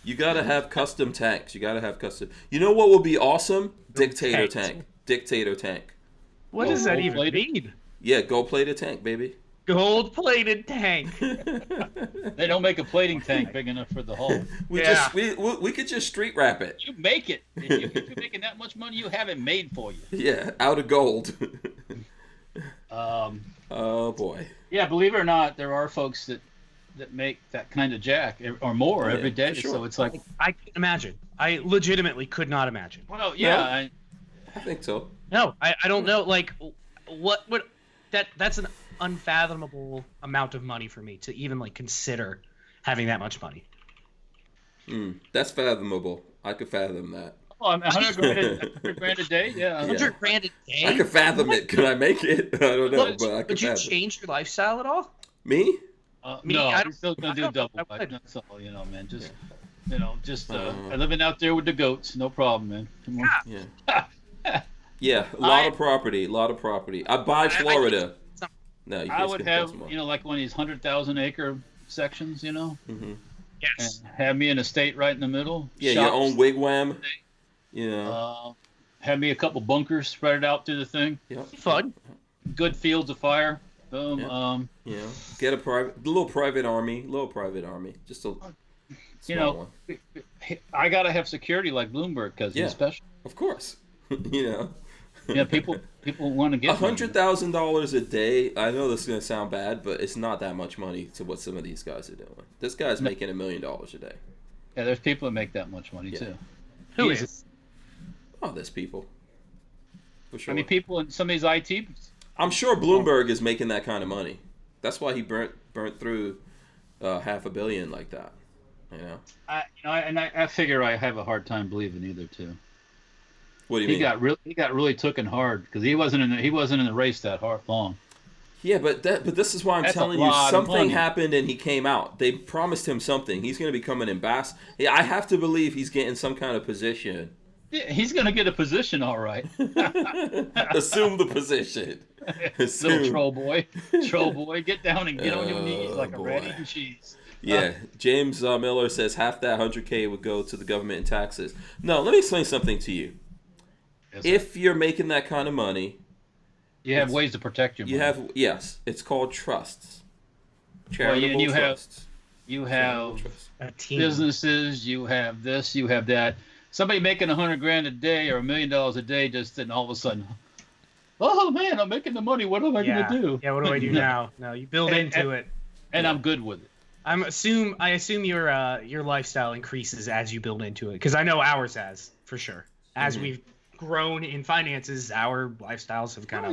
You gotta have custom tanks. You gotta have custom. You know what would be awesome? Dictator tank. Dictator tank. What does that even mean? Yeah, gold-plated tank, baby. Gold-plated tank. They don't make a plating tank big enough for the hull. We could just street wrap it. You make it. If you're making that much money, you have it made for you. Yeah, out of gold. Oh boy. Yeah, believe it or not, there are folks that make that kind of jack or more every day. Sure. So it's like I couldn't imagine. I legitimately could not imagine. well, yeah. I think so. No, I don't know. Like, what would that's an unfathomable amount of money for me to even like consider having that much money. That's fathomable. I could fathom that. Oh, I'm 100 grand a day. Yeah, 100 grand a day. I could fathom it. Can I make it? I don't know, but I could Would you fathom. change your lifestyle at all? Me? No, I I'm don't- still gonna I do don't know double. if I would. That's all, man. Just living out there with the goats, no problem, man. Come on. Yeah. Yeah, a lot of property. I buy Florida. No, you I guys would can have, post more. like one of these 100,000 acre sections, Mm-hmm. Yes. and have me an estate right in the middle. Yeah, your shops, own wigwam. You know. Have me a couple bunkers spread out through the thing. Yeah. Fun. Good fields of fire. Boom. Yeah. You know, get a little private army, just a small one. I gotta have security like Bloomberg because he's special. Of course. You know. Yeah, people want to get $100,000 a day. I know this is gonna sound bad, but it's not that much money to what some of these guys are doing. This guy's making $1 million a day. Yeah, there's people that make that much money too. Who is? Oh, there's people. For sure. I mean, people in some of these IT. I'm sure Bloomberg is making that kind of money. That's why he burnt through $500 million like that. You know. I figure I have a hard time believing either too. What do you mean? He got really tooken hard because he wasn't in the race that long. Yeah, but this is why I'm telling you, something happened and he came out. They promised him something. He's going to become an ambassador. Yeah, I have to believe he's getting some kind of position. Yeah, he's going to get a position, all right. Assume the position. Little troll boy, get down and get on your knees like a rat eating cheese. Yeah, James Miller says half that 100K would go to the government in taxes. No, let me explain something to you. If you're making that kind of money, you have ways to protect your money. Yes, it's called trusts. Charitable trusts. You have businesses, you have this, you have that. Somebody making 100 grand a day or $1 million a day just then all of a sudden, oh man, I'm making the money. What am I going to do? Yeah, what do I do now? No, you build into it. And I'm good with it. I assume your lifestyle increases as you build into it, because I know ours has, for sure. As we've grown in finances, our lifestyles have kind of.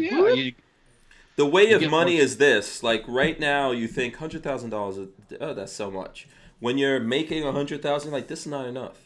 The way of money is this. Like right now, you think $100,000. Oh, that's so much. When you're making $100,000, like this is not enough.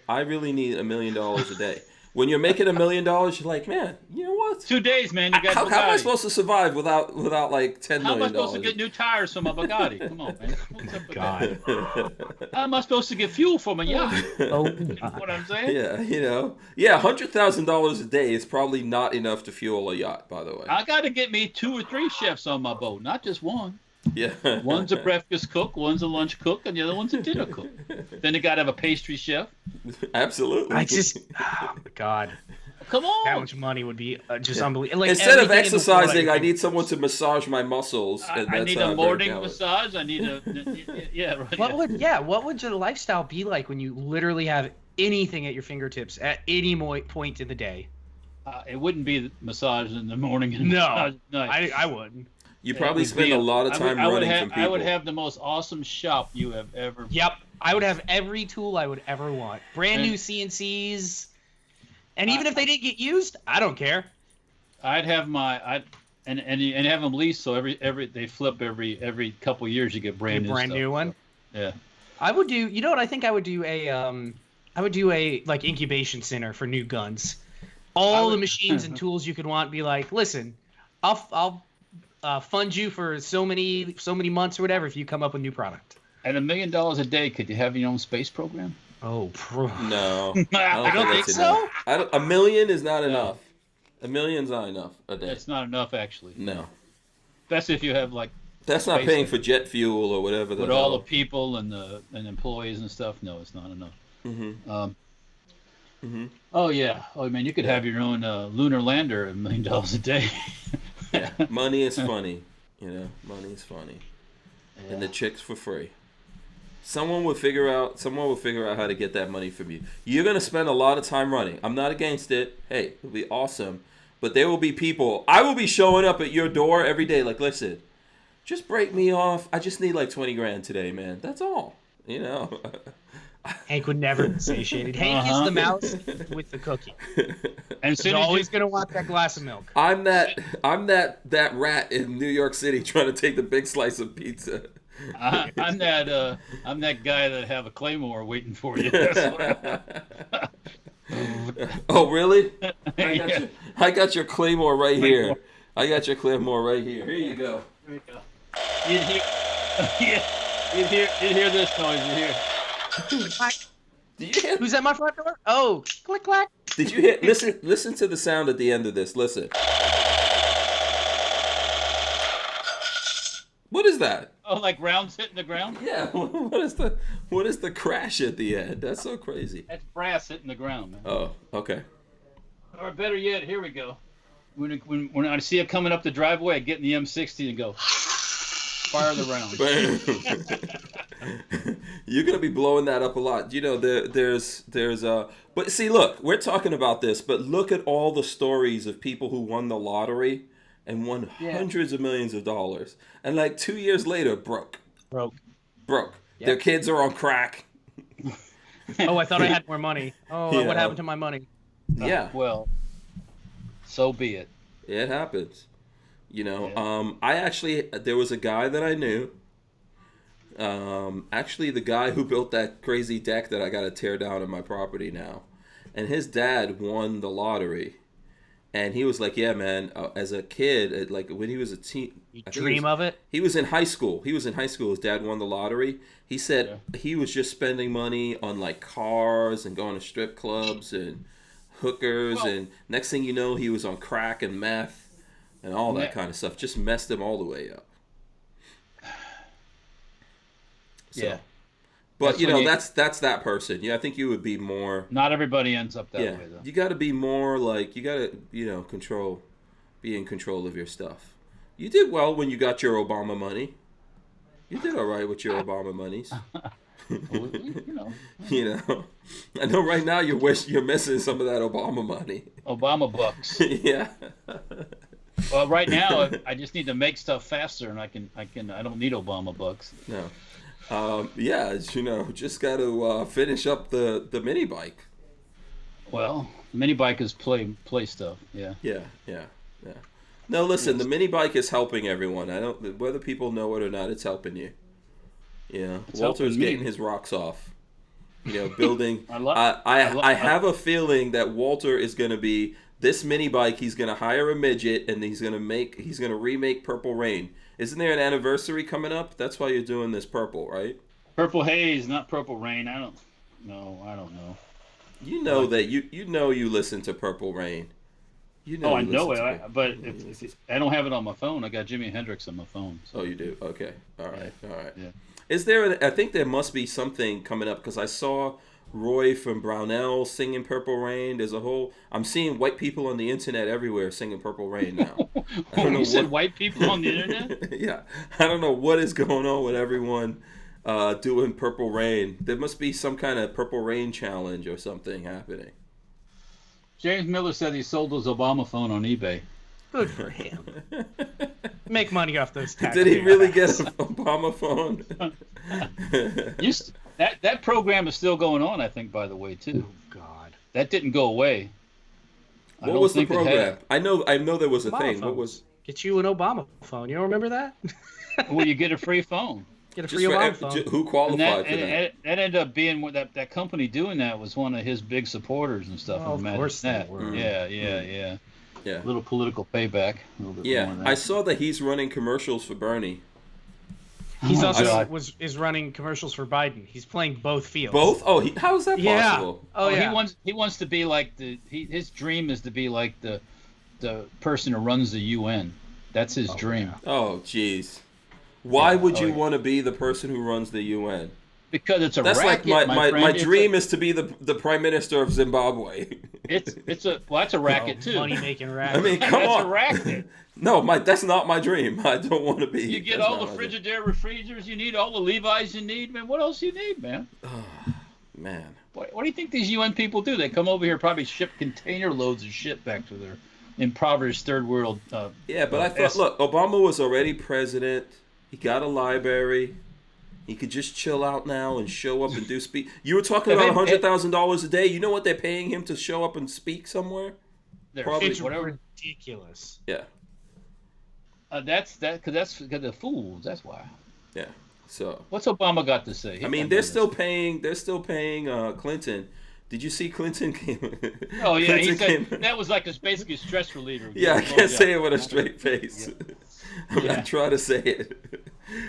I really need $1 million a day. When you're making $1 million, you're like, man, you know what? 2 days, man. You got how am I supposed to survive without like $10 million? How am I supposed to get new tires for my Bugatti? Come on, man. What's up with that? How am I supposed to get fuel for my yacht? Oh, you know what I'm saying? Yeah, you know. Yeah, $100,000 a day is probably not enough to fuel a yacht, by the way. I got to get me 2 or 3 chefs on my boat, not just one. Yeah. One's a breakfast cook, one's a lunch cook, and the other one's a dinner cook. Then you got to have a pastry chef. Absolutely. Oh my God. Come on. That much money would be just unbelievable. Like, instead of exercising, I need someone to massage my muscles. I need a morning massage. I need a right. What would your lifestyle be like when you literally have anything at your fingertips at any point in the day? It wouldn't be massage in the morning and no, massage at night. I wouldn't. You probably spend a lot of time running from people. I would have the most awesome shop you have ever. Yep, I would have every tool I would ever want. Brand new CNCs, and even if they didn't get used, I don't care. I'd have and have them leased, so they flip every couple years. You get brand new one. So, yeah. I would do. You know what? I think I would do a like incubation center for new guns. All the machines and tools you could want. Be like, listen, I'll fund you for so many months or whatever if you come up with new product. At $1 million a day, could you have your own space program? Oh, No, I don't think that's so. enough. $1 million is not enough. $1 million's not enough a day. That's not enough, actually. No. Especially if you have like. That's not paying for jet fuel or whatever. With all the people and the employees and stuff, no, it's not enough. Oh yeah. Oh man, you could have your own lunar lander at $1 million a day. Yeah. Money is funny, Money is funny, and the chicks for free. Someone will figure out how to get that money from you. You're gonna spend a lot of time running. I'm not against it. Hey, it'll be awesome, but there will be people. I will be showing up at your door every day. Like, listen, just break me off. I just need like 20 grand today, man. That's all. Hank would never be satiated. Hank is the mouse with the cookie. And He's always gonna want that glass of milk. I'm that rat in New York City trying to take the big slice of pizza. I'm that guy that have a claymore waiting for you. Oh really? I got your claymore right here. I got your claymore right here. Here you go. There you go. You'd hear this noise. You hear. Did you hear? Who's at my front door? Oh, click clack. Did you hear? Listen to the sound at the end of this. Listen. What is that? Oh, like rounds hitting the ground? Yeah. What is the crash at the end? That's so crazy. That's brass hitting the ground, man. Oh, okay. Or better yet, here we go. When I see it coming up the driveway, I get in the M60 and go fire the round. You're gonna be blowing that up a lot. There's but see, look, we're talking about this, but look at all the stories of people who won the lottery and won hundreds of millions of dollars, and like 2 years later broke. Yep. Their kids are on crack. Oh, I thought I had more money. Oh, what happened to my money? Yeah. Well, so be it. It happens. There was a guy that I knew. Actually, the guy who built that crazy deck that I got to tear down on my property now, and his dad won the lottery, and he was like, "Yeah, man." As a kid, like when he was a teen, you dream of it. He was in high school. His dad won the lottery. He said he was just spending money on like cars and going to strip clubs and hookers, and next thing you know, he was on crack and meth. And all that kind of stuff just messed him all the way up. So. Yeah, but that's that person. Yeah, I think you would be more. Not everybody ends up that way, though. You got to be more like be in control of your stuff. You did well when you got your Obama money. You did all right with your Obama monies. I know right now you're missing some of that Obama money. Obama bucks. Yeah. Well, right now I just need to make stuff faster, and I don't need Obama bucks. No. Just got to finish up the mini bike. Well, the mini bike is play stuff. Yeah. Yeah. No, listen, the mini bike is helping everyone. Whether people know it or not, it's helping you. Walter's getting his rocks off. Building. I have a feeling that Walter is going to be this mini bike. He's going to hire a midget and he's going to remake Purple Rain. Isn't there an anniversary coming up? That's why you're doing this purple, right? Purple Haze, not Purple Rain. I don't know. You know that you listen to Purple Rain. I know it, but I don't have it on my phone. I got Jimi Hendrix on my phone. So. Oh, you do? Okay. All right. Yeah. Is there? I think there must be something coming up because I saw Roy from Barnauls singing Purple Rain. I'm seeing white people on the internet everywhere singing Purple Rain now. You said white people on the internet? Yeah. I don't know what is going on with everyone doing Purple Rain. There must be some kind of Purple Rain challenge or something happening. James Miller said he sold his Obama phone on eBay. Good for him. Make money off those taxes. Did he really get an Obama phone? That program is still going on, I think, by the way, too. Oh, God. That didn't go away. What was the program? I know there was a thing. Phones. What was? Get you an Obama phone. You don't remember that? Well, you get a free phone. Get a free Obama phone. Who qualified for that? That ended up being that company doing that was one of his big supporters and stuff. Oh, of course they were. Yeah. Yeah. A little political payback. A little bit more Yeah, than that. I saw that he's running commercials for Bernie. He's also God. is running commercials for Biden. He's playing both fields. Both? Oh, how is that Yeah. possible? Oh, yeah. He wants to be like his dream is to be like the person who runs the UN. That's his dream. Yeah. Oh, jeez. Why would you yeah. want to be the person who runs the UN? Because it's a That's racket, like my friend. dream is to be the prime minister of Zimbabwe. It's that's a racket too. Money making racket. I mean, come That's on. a racket. No, that's not my dream. I don't want to be. You get That's all the not my dream. Frigidaire refrigerators you need, all the Levi's you need, man. What else you need, man? Man. What do you think these UN people do? They come over here, probably ship container loads of shit back to their impoverished third world. Yeah, but I thought, look, Obama was already president. He got a library. He could just chill out now and show up and do speak. You were talking about $100,000 a day. You know what they're paying him to show up and speak somewhere? Probably. It's ridiculous. Yeah. That's because the fools. That's why. Yeah. So. What's Obama got to say? I mean, they're still paying Clinton. Did you see Clinton came? Oh yeah, Clinton that was like basically a stress reliever. Yeah, I can't say it with a straight face. I'm gonna try to say it.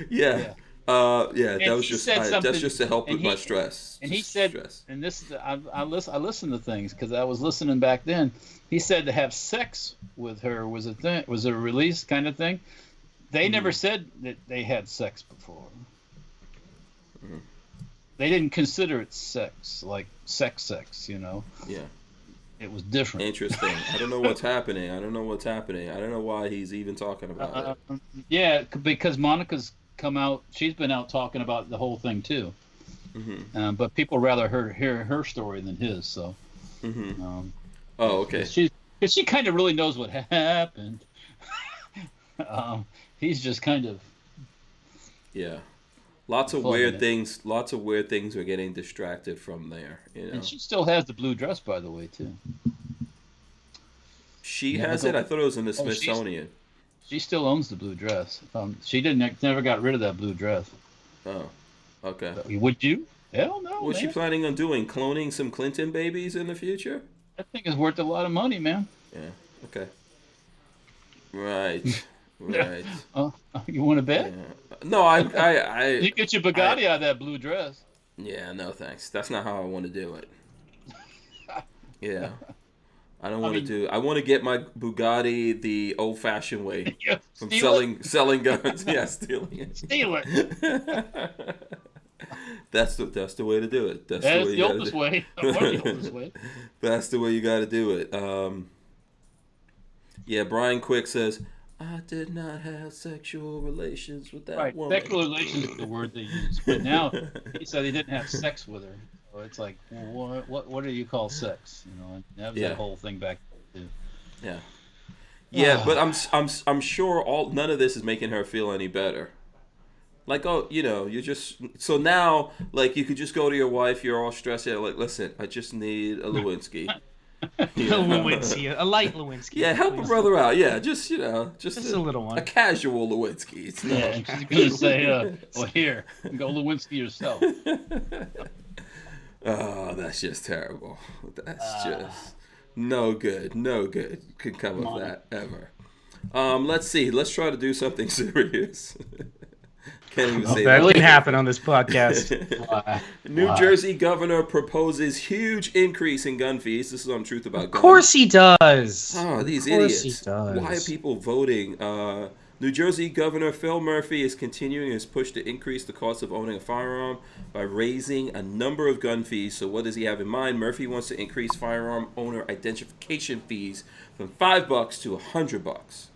Yeah. That was just that's just to help with my stress. And he said, and this I listened to things because I was listening back then. He said to have sex with her was a release kind of thing. They never said that they had sex before. They didn't consider it sex, like sex, you know. Yeah. It was different. Interesting. I don't know what's happening. I don't know why he's even talking about it. Yeah, because Monica's come out. She's been out talking about the whole thing too. Mm-hmm. But people rather hear her story than his. So. Mm-hmm. Okay. Because she kind of really knows what happened. He's just kind of. Yeah. Lots of weird things are getting distracted from there, you know. And she still has the blue dress, by the way, too. She has it? I thought it was in the Smithsonian. She still owns the blue dress. She never got rid of that blue dress. Oh, okay. Would you? Hell no. What's she planning on doing? Cloning some Clinton babies in the future? That thing is worth a lot of money, man. Yeah. Okay. Right. Right. You want to bet? Yeah. No, I you get your Bugatti out of that blue dress. Yeah, no thanks. That's not how I want to do it. Yeah. I don't want to do. I want to get my Bugatti the old-fashioned way, from selling guns. Yeah, stealing it. Steal it. That's the way to do it. That's the oldest way. One of the oldest way. That's the way you got to do it. Yeah, Brian Quick says, I did not have sexual relations with that woman. Sexual relations is the word they use. But now he said he didn't have sex with her. So it's like, well, what do you call sex? You know, and that was that whole thing back then. Yeah. Yeah, but I'm sure none of this is making her feel any better. Like, you just so now, like, you could just go to your wife, you're all stressed out, like, listen, I just need a Lewinsky. A light Lewinsky. Yeah, help a brother out. Yeah, just a little one, a casual Lewinsky. And she's gonna say, "Well, here, go Lewinsky yourself." Oh, that's just terrible. That's just no good. No good could come of that ever. Let's see. Let's try to do something serious. Can't even say that wouldn't happen on this podcast. New Jersey governor proposes huge increase in gun fees. This is on Truth About Guns. Of course he does. Oh, these idiots. Why are people voting? New Jersey Governor Phil Murphy is continuing his push to increase the cost of owning a firearm by raising a number of gun fees. So what does he have in mind? Murphy wants to increase firearm owner identification fees from $5 to $100.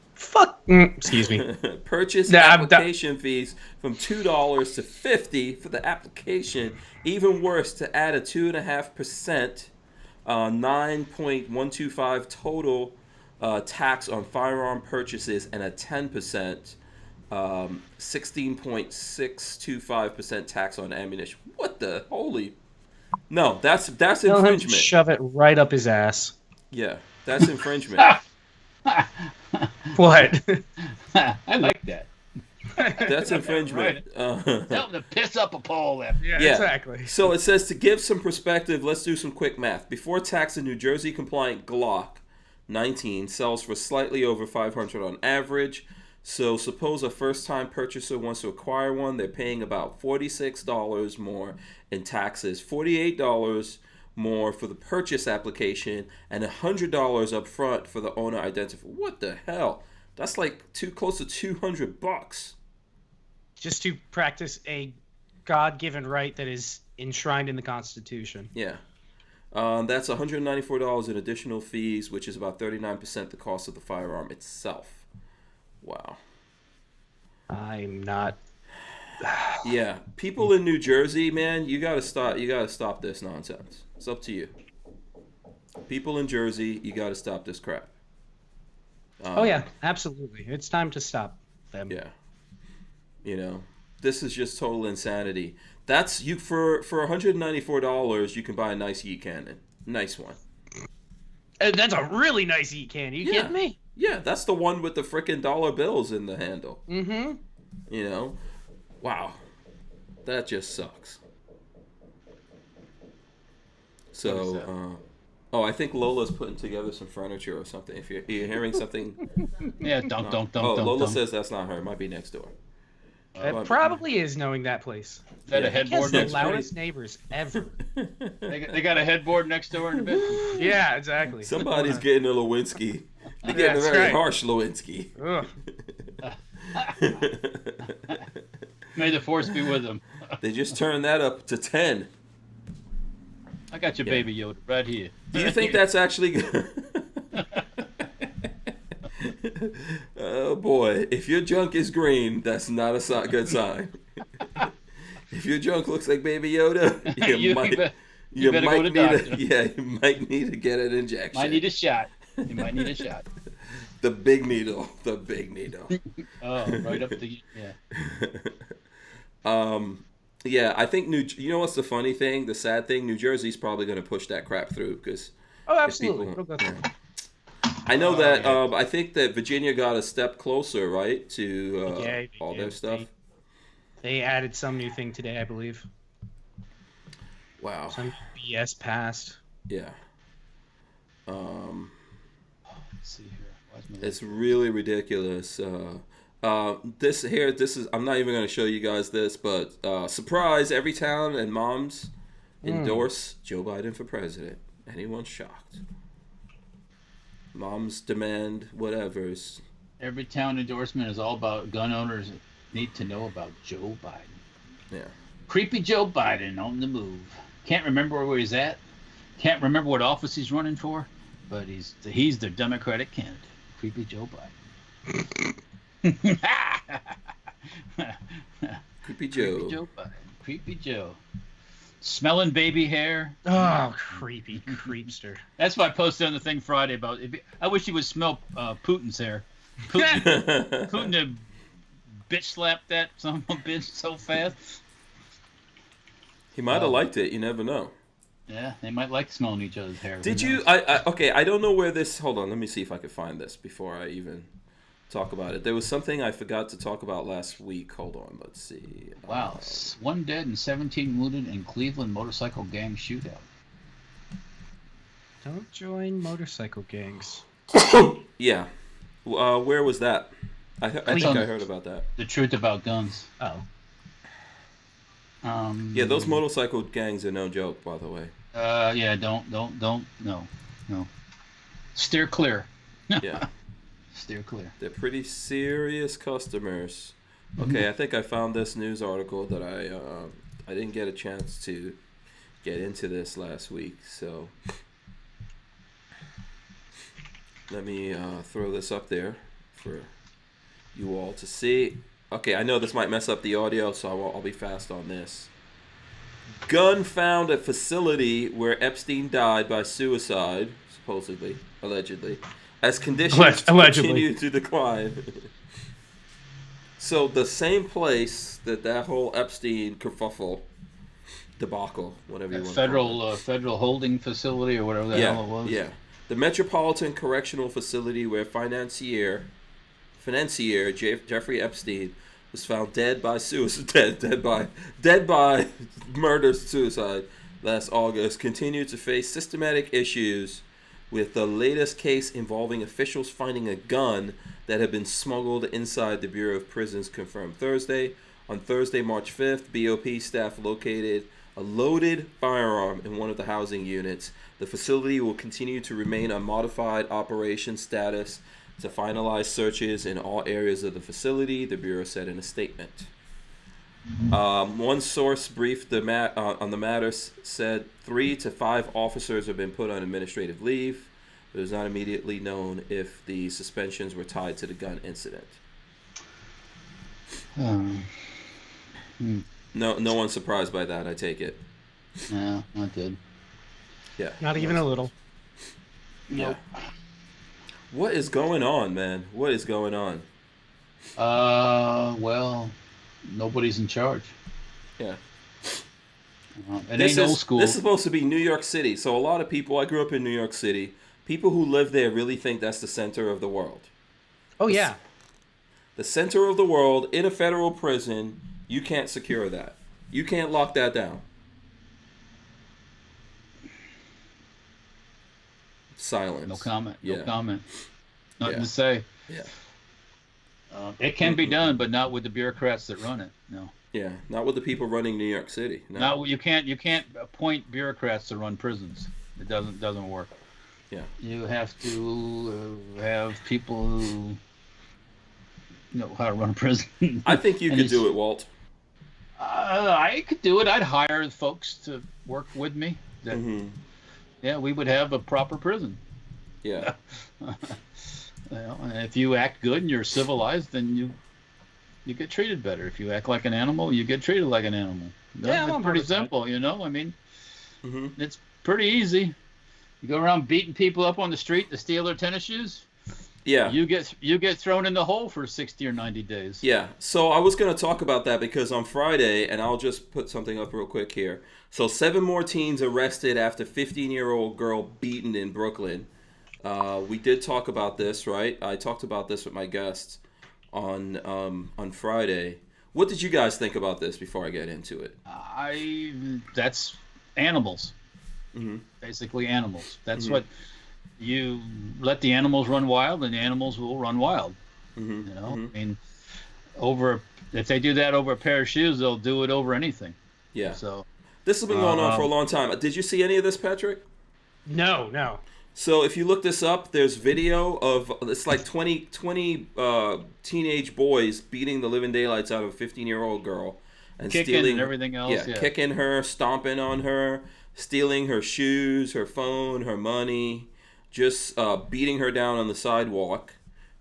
Excuse me. Purchase application fees from $2 to $50 for the application. Even worse, to add a 2.5%, 9.125 total tax on firearm purchases and a 10%, 16.625% tax on ammunition. What the holy? No, that's infringement. Him shove it right up his ass. Yeah, that's infringement. What? I like that. That's infringement. Tell him to piss up a pole there. Yeah, exactly. So it says, to give some perspective, let's do some quick math. Before tax, a New Jersey compliant Glock 19 sells for slightly over $500 on average. So suppose a first-time purchaser wants to acquire one, they're paying about $46 more in taxes, $48 more for the purchase application, and $100 up front for the owner identification. What the hell? That's like close to $200. Just to practice a God-given right that is enshrined in the Constitution. Yeah. That's $194 in additional fees, which is about 39% the cost of the firearm itself. Wow. I'm not. Yeah, people in New Jersey, man, you gotta stop this nonsense. It's up to you. People in Jersey, you gotta stop this crap. Oh yeah, absolutely. It's time to stop them. Yeah. You know, this is just total insanity. That's you for $194. You can buy a nice heat cannon, nice one. And that's a really nice heat cannon. You kidding me? Yeah, that's the one with the frickin' dollar bills in the handle. Mm-hmm. You know, wow, that just sucks. So, I think Lola's putting together some furniture or something. If you're hearing something, Yeah, don't. Lola says that's not her. It might be next door. It probably is, knowing that place. Is that a He has headboard the next door? loudest neighbors ever. They got a headboard next door in the bed. Yeah, exactly. Somebody's getting a Lewinsky. They're getting a That's very right. harsh Lewinsky. Ugh. May the force be with them. They just turned that up to 10. I got your baby Yoda right here. Do you think that's actually good? Oh boy, if your junk is green, that's not a good sign. If your junk looks like Baby Yoda, you better go to doctor. you might need to get an injection. Might need a shot. You might need a shot. The big needle. Oh, right up the Yeah, I think you know what's the funny thing? The sad thing? New Jersey's probably going to push that crap through because. Oh, absolutely. people- It'll go through. I know that. I think that Virginia got a step closer, right, to Yeah, all their stuff. They added some new thing today, I believe. Wow. Some BS passed. Yeah. Let's see here. It's really ridiculous. This is. I'm not even going to show you guys this, but surprise! Every town and moms endorse Joe Biden for president. Anyone shocked? Moms demand whatever's. Every town endorsement is all about gun owners need to know about Joe Biden. Yeah. Creepy Joe Biden on the move. Can't remember where he's at. Can't remember what office he's running for, but he's the Democratic candidate. Creepy Joe Biden. Creepy Joe. Creepy Joe Biden. Creepy Joe. Smelling baby hair. Oh, creepy creepster. That's why I posted on the thing Friday about. I wish he would smell Putin's hair. Putin had bitch slapped that son of a bitch so fast. He might have liked it. You never know. Yeah, they might like smelling each other's hair. Did Who you? knows? Okay. I don't know where this. Hold on. Let me see if I can find this before I even talk about it. There was something I forgot to talk about last week. Hold on. Let's see. Wow. 1 dead and 17 wounded in Cleveland motorcycle gang shootout. Don't join motorcycle gangs. Yeah. Where was that? I think I heard about that. The truth about guns. Oh. Yeah, those motorcycle gangs are no joke, by the way. Yeah, don't, no. Steer clear. Yeah. Steer clear. They're pretty serious customers. Okay, I think I found this news article that I didn't get a chance to get into this last week, so let me throw this up there for you all to see. Okay, I know this might mess up the audio, so I'll be fast on this. Gun found at facility where Epstein died by suicide, supposedly, allegedly, as conditions continue to decline. So the same place that whole Epstein kerfuffle, debacle, whatever you want to call it. Federal holding facility or whatever the hell it was. Yeah. The Metropolitan Correctional Facility where financier Jeffrey Epstein was found dead by suicide, dead by murder suicide last August, continued to face systematic issues with the latest case involving officials finding a gun that had been smuggled inside the Bureau of Prisons confirmed Thursday. On Thursday, March 5th, BOP staff located a loaded firearm in one of the housing units. The facility will continue to remain on modified operation status to finalize searches in all areas of the facility, the Bureau said in a statement. One source briefed on the matter said 3 to 5 officers have been put on administrative leave. It was not immediately known if the suspensions were tied to the gun incident. No one's surprised by that, I take it. Yeah, I did. Yeah. Not even a little. Yeah. What is going on, man? What is going on? Well, nobody's in charge. Yeah. It ain't old school. This is supposed to be New York City. So a lot of people, I grew up in New York City, people who live there really think that's the center of the world. Oh, yeah. The center of the world in a federal prison, you can't secure that. You can't lock that down. Silence. No comment. Yeah. No comment. Nothing Yeah. to say. Yeah. It can be done, but not with the bureaucrats that run it. No. Yeah. Not with the people running New York City. No. No, you can't appoint bureaucrats to run prisons. It doesn't work. Yeah. You have to have people who know how to run a prison. I think you could do it, Walt. I could do it. I'd hire folks to work with me. That, Yeah, we would have a proper prison. Yeah. And if you act good and you're civilized, then you get treated better. If you act like an animal, you get treated like an animal. Yeah, it's pretty simple, you know. I mean, Mm-hmm. it's pretty easy. You go around beating people up on the street to steal their tennis shoes. Yeah. You get thrown in the hole for 60 or 90 days. Yeah. So I was going to talk about that because on Friday, and I'll just put something up real quick here. So 7 more teens arrested after 15-year-old girl beaten in Brooklyn. We did talk about this, right? I talked about this with my guests on Friday. What did you guys think about this before I get into it? That's animals. Mm-hmm. Basically animals. That's what you let the animals run wild, and the animals will run wild. Mm-hmm. You know, I mean, if they do that over a pair of shoes, they'll do it over anything. Yeah. So this has been going on for a long time. Did you see any of this, Patrick? No. So if you look this up, there's video of it's like 20 teenage boys beating the living daylights out of a 15-year-old girl and kicking stealing and everything else. Yeah, kicking her, stomping on her, stealing her shoes, her phone, her money, just beating her down on the sidewalk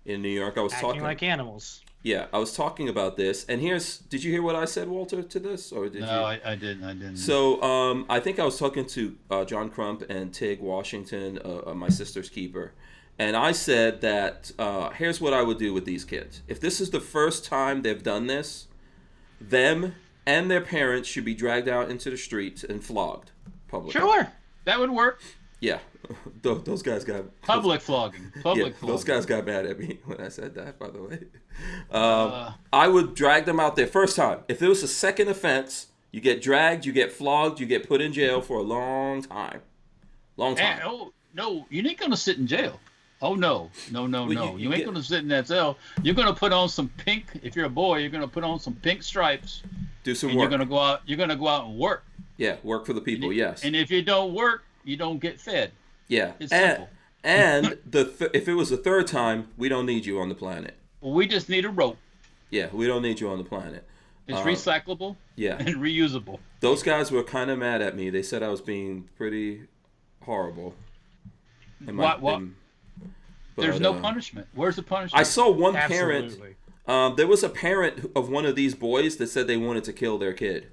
in New York. I was Acting talking like animals. Yeah, I was talking about this, and did you hear what I said, Walter, to this, or did you? No, I didn't. So, I think I was talking to John Crump and Tig Washington, my sister's keeper, and I said that here's what I would do with these kids. If this is the first time they've done this, them and their parents should be dragged out into the streets and flogged publicly. Sure, that would work. Yeah, those guys got Public flogging. Flogging. Those guys got mad at me when I said that, by the way. I would drag them out there first time. If it was a second offense, you get dragged, you get flogged, you get put in jail for a long time. Oh, no, you ain't going to sit in jail. Oh, no. You ain't going to sit in that cell. You're going to put on some pink, if you're a boy, you're going to put on some pink stripes. Do some and work. You're going to go out and work. Yeah, work for the people, yes. And if you don't work, you don't get fed. Yeah. It's simple. And if it was the third time, we don't need you on the planet. We just need a rope. Yeah, we don't need you on the planet. It's recyclable and reusable. Those guys were kind of mad at me. They said I was being pretty horrible. What? There's no punishment. Where's the punishment? I saw one Absolutely. parent. There was a parent of one of these boys that said they wanted to kill their kid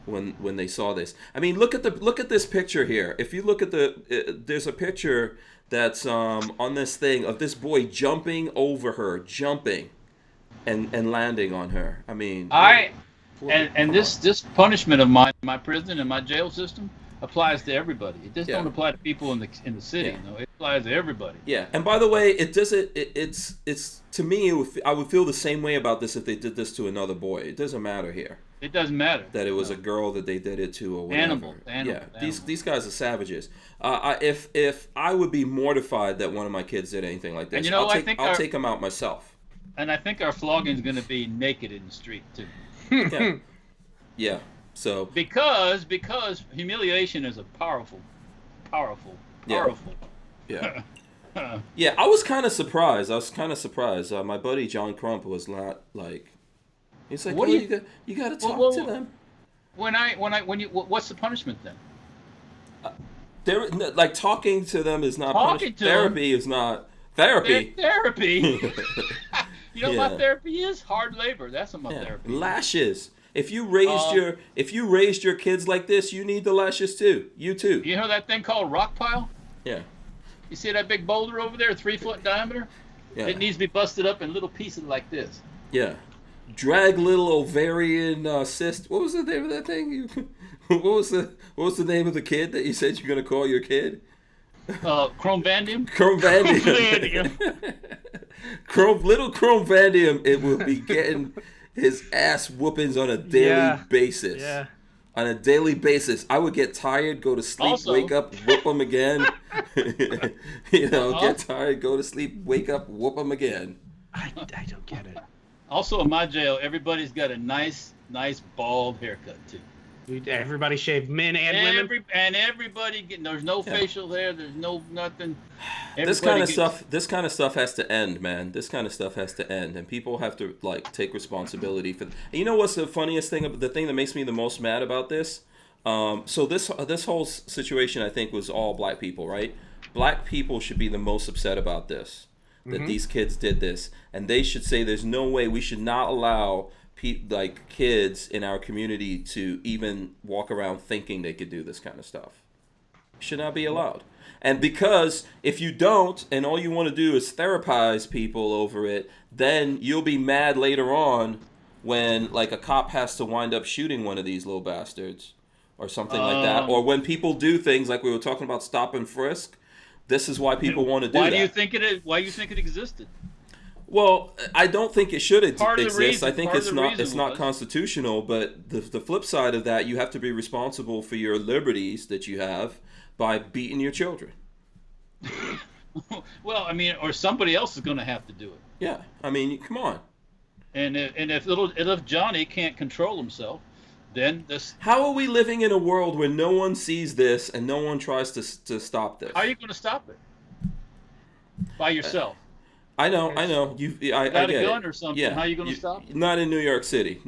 when they saw this. I mean, look at this picture here. If you look at there's a picture that's on this thing of this boy jumping over her, and landing on her. I mean, this punishment of mine, my prison and my jail system applies to everybody. It just don't apply to people in the city. Yeah. No, it applies to everybody. Yeah, and by the way, it doesn't. It's to me, I would feel the same way about this if they did this to another boy. It doesn't matter here. It doesn't matter. That it was a girl that they did it to or whatever. Animal. These guys are savages. If I would be mortified that one of my kids did anything like this, And you know, I'll take them out myself. And I think our flogging is going to be naked in the street too. Yeah. Yeah. So because humiliation is a powerful. Yeah. Yeah, I was kind of surprised. My buddy John Crump was not like. He's like, you got to talk to them. What's the punishment then? Like talking to them is not talking to therapy. Is not therapy. Therapy. You know Yeah. what therapy is? Hard labor. That's what my therapy is. Lashes. If you raised your kids like this, you need the lashes too. You too. You know that thing called rock pile? Yeah. You see that big boulder over there, 3 foot in diameter? Yeah. It needs to be busted up in little pieces like this. Yeah. Drag little ovarian cyst. What was the name of that thing? What was the name of the kid that you said you're gonna call your kid? Chrome Vandium? Chrome Vandium. Little Chrome Vandium, it will be getting his ass whoopings on a daily basis. Yeah. On a daily basis. I would get tired, go to sleep, wake up, whoop him again. Get tired, go to sleep, wake up, whoop him again. I don't get it. Also in my jail, everybody's got a nice bald haircut too. Everybody shaved, men and women. Everybody there's no facial hair, there's no nothing. This kind of stuff has to end, man. This kind of stuff has to end, and people have to take responsibility for. And you know what's the funniest thing? The thing that makes me the most mad about this. So this whole situation, I think, was all black people, right? Black people should be the most upset about this. That these kids did this, and they should say, "There's no way we should not allow." Kids in our community to even walk around thinking they could do this kind of stuff. Should not be allowed. And because if you don't, and all you want to do is therapize people over it, then you'll be mad later on when a cop has to wind up shooting one of these little bastards or something like that. Or when people do things like we were talking about stop and frisk. This is why people want to do that. Why do you think it existed? Well, I don't think it should exist. Reason, I think it's not constitutional. But the flip side of that, you have to be responsible for your liberties that you have by beating your children. Well, I mean, or somebody else is going to have to do it. Yeah, I mean, come on. And if Johnny can't control himself, then this. How are we living in a world where no one sees this and no one tries to stop this? How are you going to stop it? By yourself. I know. I got get a gun it. or something. Yeah. How are you going to stop it? Not in New York City.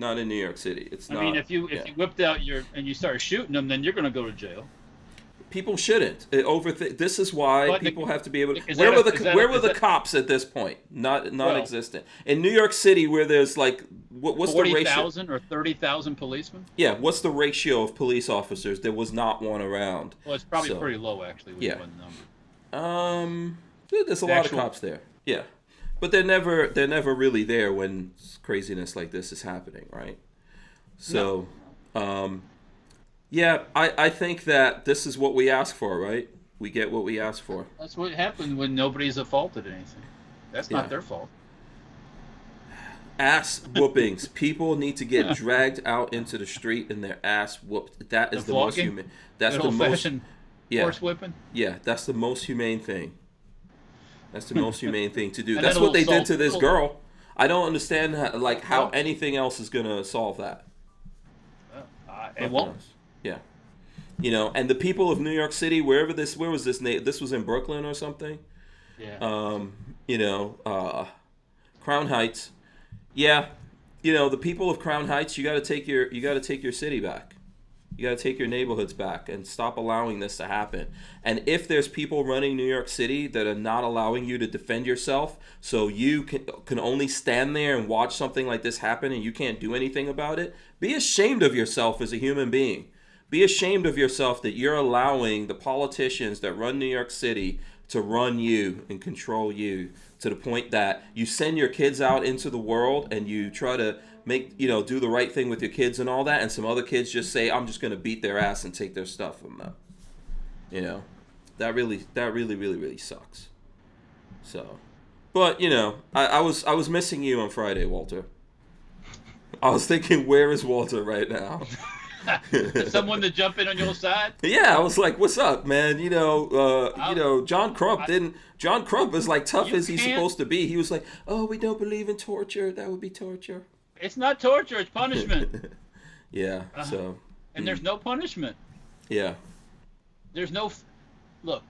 It's not. I mean, if you whipped out and you started shooting them, then you're going to go to jail. People shouldn't This is why people have to be able to. Where were the cops at this point? Non-existent. In New York City, where there's what's the ratio? 40,000 or 30,000 policemen. Yeah, what's the ratio of police officers? There was not one around. Well, it's probably pretty low actually. With one number. There's a lot of cops there. Yeah, but they're never really there when craziness like this is happening, right? So, yeah, I think that this is what we ask for, right? We get what we ask for. That's what happened when nobody's at fault at anything. That's not their fault. Ass whoopings. People need to get dragged out into the street and their ass whooped. That is the most human. That's the most. Horse whipping. Yeah, that's the most humane thing. That's the most humane thing to do. That's what they did to this girl. I don't understand how anything else is gonna solve that. It won't. Yeah. And the people of New York City, where was this? This was in Brooklyn or something. Yeah. Crown Heights. Yeah. The people of Crown Heights, you got to take your city back. You got to take your neighborhoods back and stop allowing this to happen. And if there's people running New York City that are not allowing you to defend yourself, so you can only stand there and watch something like this happen and you can't do anything about it, be ashamed of yourself as a human being. Be ashamed of yourself that you're allowing the politicians that run New York City to run you and control you to the point that you send your kids out into the world and you try to do the right thing with your kids and all that, and some other kids just say, I'm just going to beat their ass and take their stuff from them. That really sucks. So, but I was missing you on Friday, Walter. I was thinking, where is Walter right now? Someone to jump in on your side? Yeah, I was like, "What's up, man?" John Crump is like tough as he's supposed to be. He was like, "Oh, we don't believe in torture. That would be torture." It's not torture. It's punishment. Yeah. So. And there's no punishment. Yeah. There's no. Look.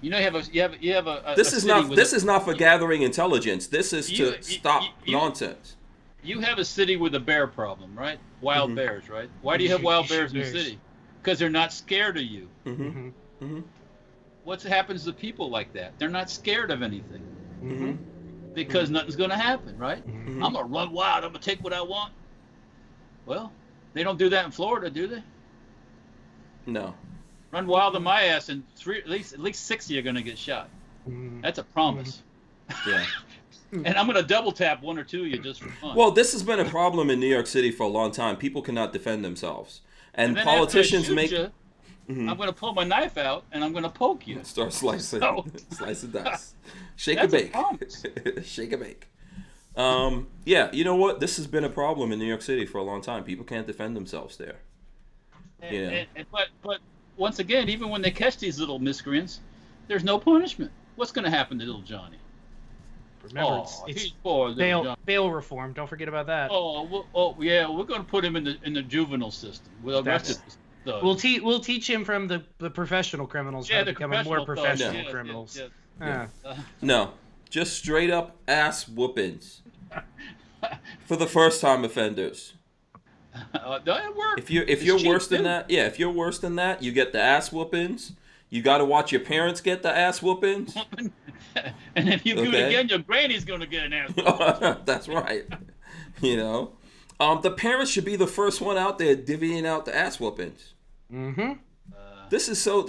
You know, you have a. This is not for gathering intelligence. This is to stop nonsense. You have a city with a bear problem, right? Wild bears, right? Why do you have wild bears in the city? Because they're not scared of you. What happens to people like that? They're not scared of anything. Because nothing's going to happen, right? I'm going to run wild. I'm going to take what I want. Well, they don't do that in Florida, do they? No. Run wild on my ass, and at least 6 of you are going to get shot. That's a promise. Yeah. And I'm going to double tap 1 or 2 of you just for fun. Well, this has been a problem in New York City for a long time. People cannot defend themselves. And politicians make... I'm going to pull my knife out, and I'm going to poke you. Start slicing. Slice and dice. Shake That's and bake. A promise. Shake and bake. Yeah, you know what? This has been a problem in New York City for a long time. People can't defend themselves there. But once again, even when they catch these little miscreants, there's no punishment. What's going to happen to little Johnny? Remember, it's bail reform. Don't forget about that. Yeah, we're going to put him in the juvenile system. We'll teach him from the professional criminals how to become more professional criminals. No, just straight up ass whoopings for the first time offenders. That works. If you're worse than that, you get the ass whoopings. You got to watch your parents get the ass whoopings. And if you do it again, your granny's going to get an ass whooping. That's right. You know, the parents should be the first one out there divvying out the ass whoopings. This is so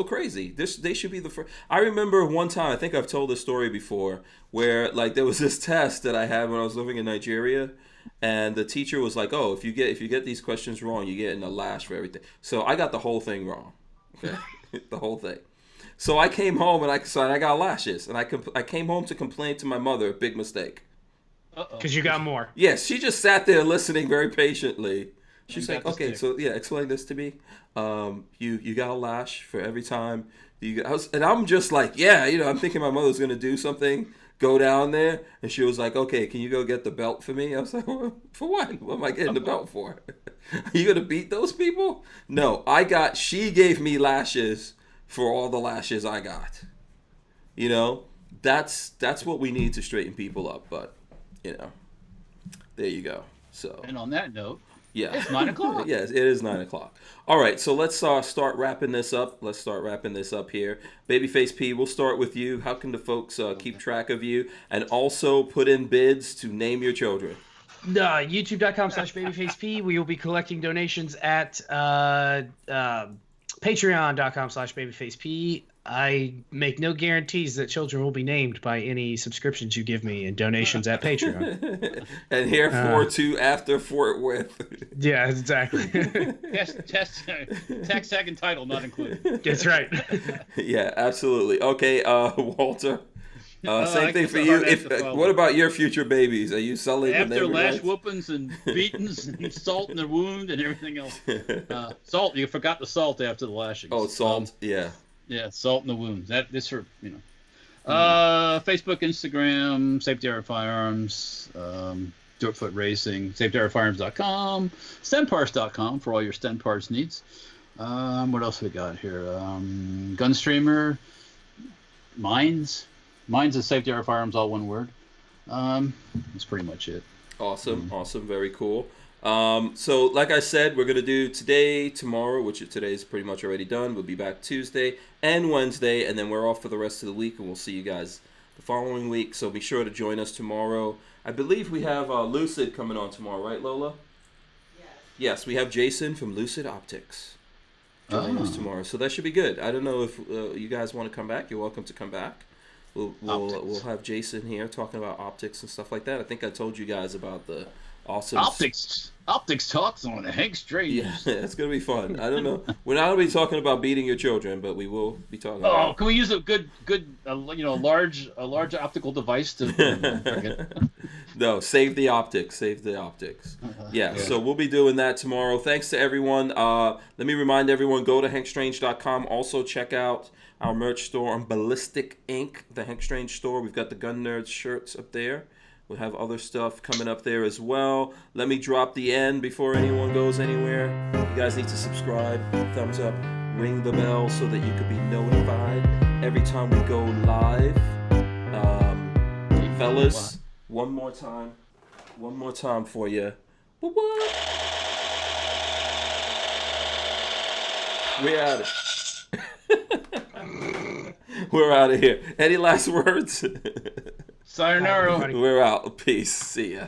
crazy. They should be the first. I remember one time, I think I've told this story before, where like there was this test that I had when I was living in Nigeria, and the teacher was like, "Oh, if you get these questions wrong, you get a lash for everything." So I got the whole thing wrong. Okay. The whole thing. So I came home and I got lashes, and I came home to complain to my mother. Big mistake. Because you got more. Yes, she just sat there listening very patiently. She's like, "Okay, so yeah, explain this to me. You got a lash for every time and I'm just like, yeah, I'm thinking my mother's gonna do something, go down there, and she was like, "Okay, can you go get the belt for me?" I was like, well, "For what? What am I getting the belt for? Are you gonna beat those people?" No, she gave me lashes for all the lashes I got. That's what we need to straighten people up. But there you go. So. And on that note. Yeah. It's 9 o'clock. Yes, it is 9 o'clock. All right, so let's start wrapping this up. Let's start wrapping this up here. Babyface P, we'll start with you. How can the folks keep track of you and also put in bids to name your children? YouTube.com/babyfaceP. We will be collecting donations at Patreon.com/babyfaceP. I make no guarantees that children will be named by any subscriptions you give me and donations at Patreon. And herefore to after Fort Worth. Yeah, exactly. Tax tag and title not included. That's right. Yeah, absolutely. Okay, Walter. Same thing for you. What about your future babies? Are you selling after lash whoopings and beatings and salt in the wound and everything else? Salt. You forgot the salt after the lashings. Oh, salt. Yeah. Yeah, salt in the wounds. This for Facebook, Instagram, Safety Area Firearms, Dirtfoot Racing, SafetyAreaFirearms.com, StenParts.com for all your Sten parts needs. What else we got here? Gunstreamer, Mines is Safety Area Firearms, all one word. That's pretty much it. Awesome, very cool. So like I said, we're going to do today, tomorrow, which today's pretty much already done. We'll be back Tuesday and Wednesday, and then we're off for the rest of the week, and we'll see you guys the following week. So be sure to join us tomorrow. I believe we have Lucid coming on tomorrow, right, Lola? Yes, we have Jason from Lucid Optics joining us tomorrow. So that should be good. I don't know if you guys want to come back. You're welcome to come back. We'll have Jason here talking about optics and stuff like that. I think I told you guys about the awesome optics talks on Hank Strange. Yeah, it's gonna be fun. I don't know. We're not gonna be talking about beating your children, but we will be talking. Oh, can we use a good large optical device to? No, save the optics. Save the optics. Yeah, so we'll be doing that tomorrow. Thanks to everyone. Let me remind everyone: go to hankstrange.com. Also check out our merch store on Ballistic Ink, the Hank Strange store. We've got the Gun Nerds shirts up there. We'll have other stuff coming up there as well. Let me drop the end before anyone goes anywhere. You guys need to subscribe, thumbs up, ring the bell so that you could be notified every time we go live. Fellas, one more time for you. What? We're out of We're out of here. Any last words? Sayonara. We're out. Peace. See ya.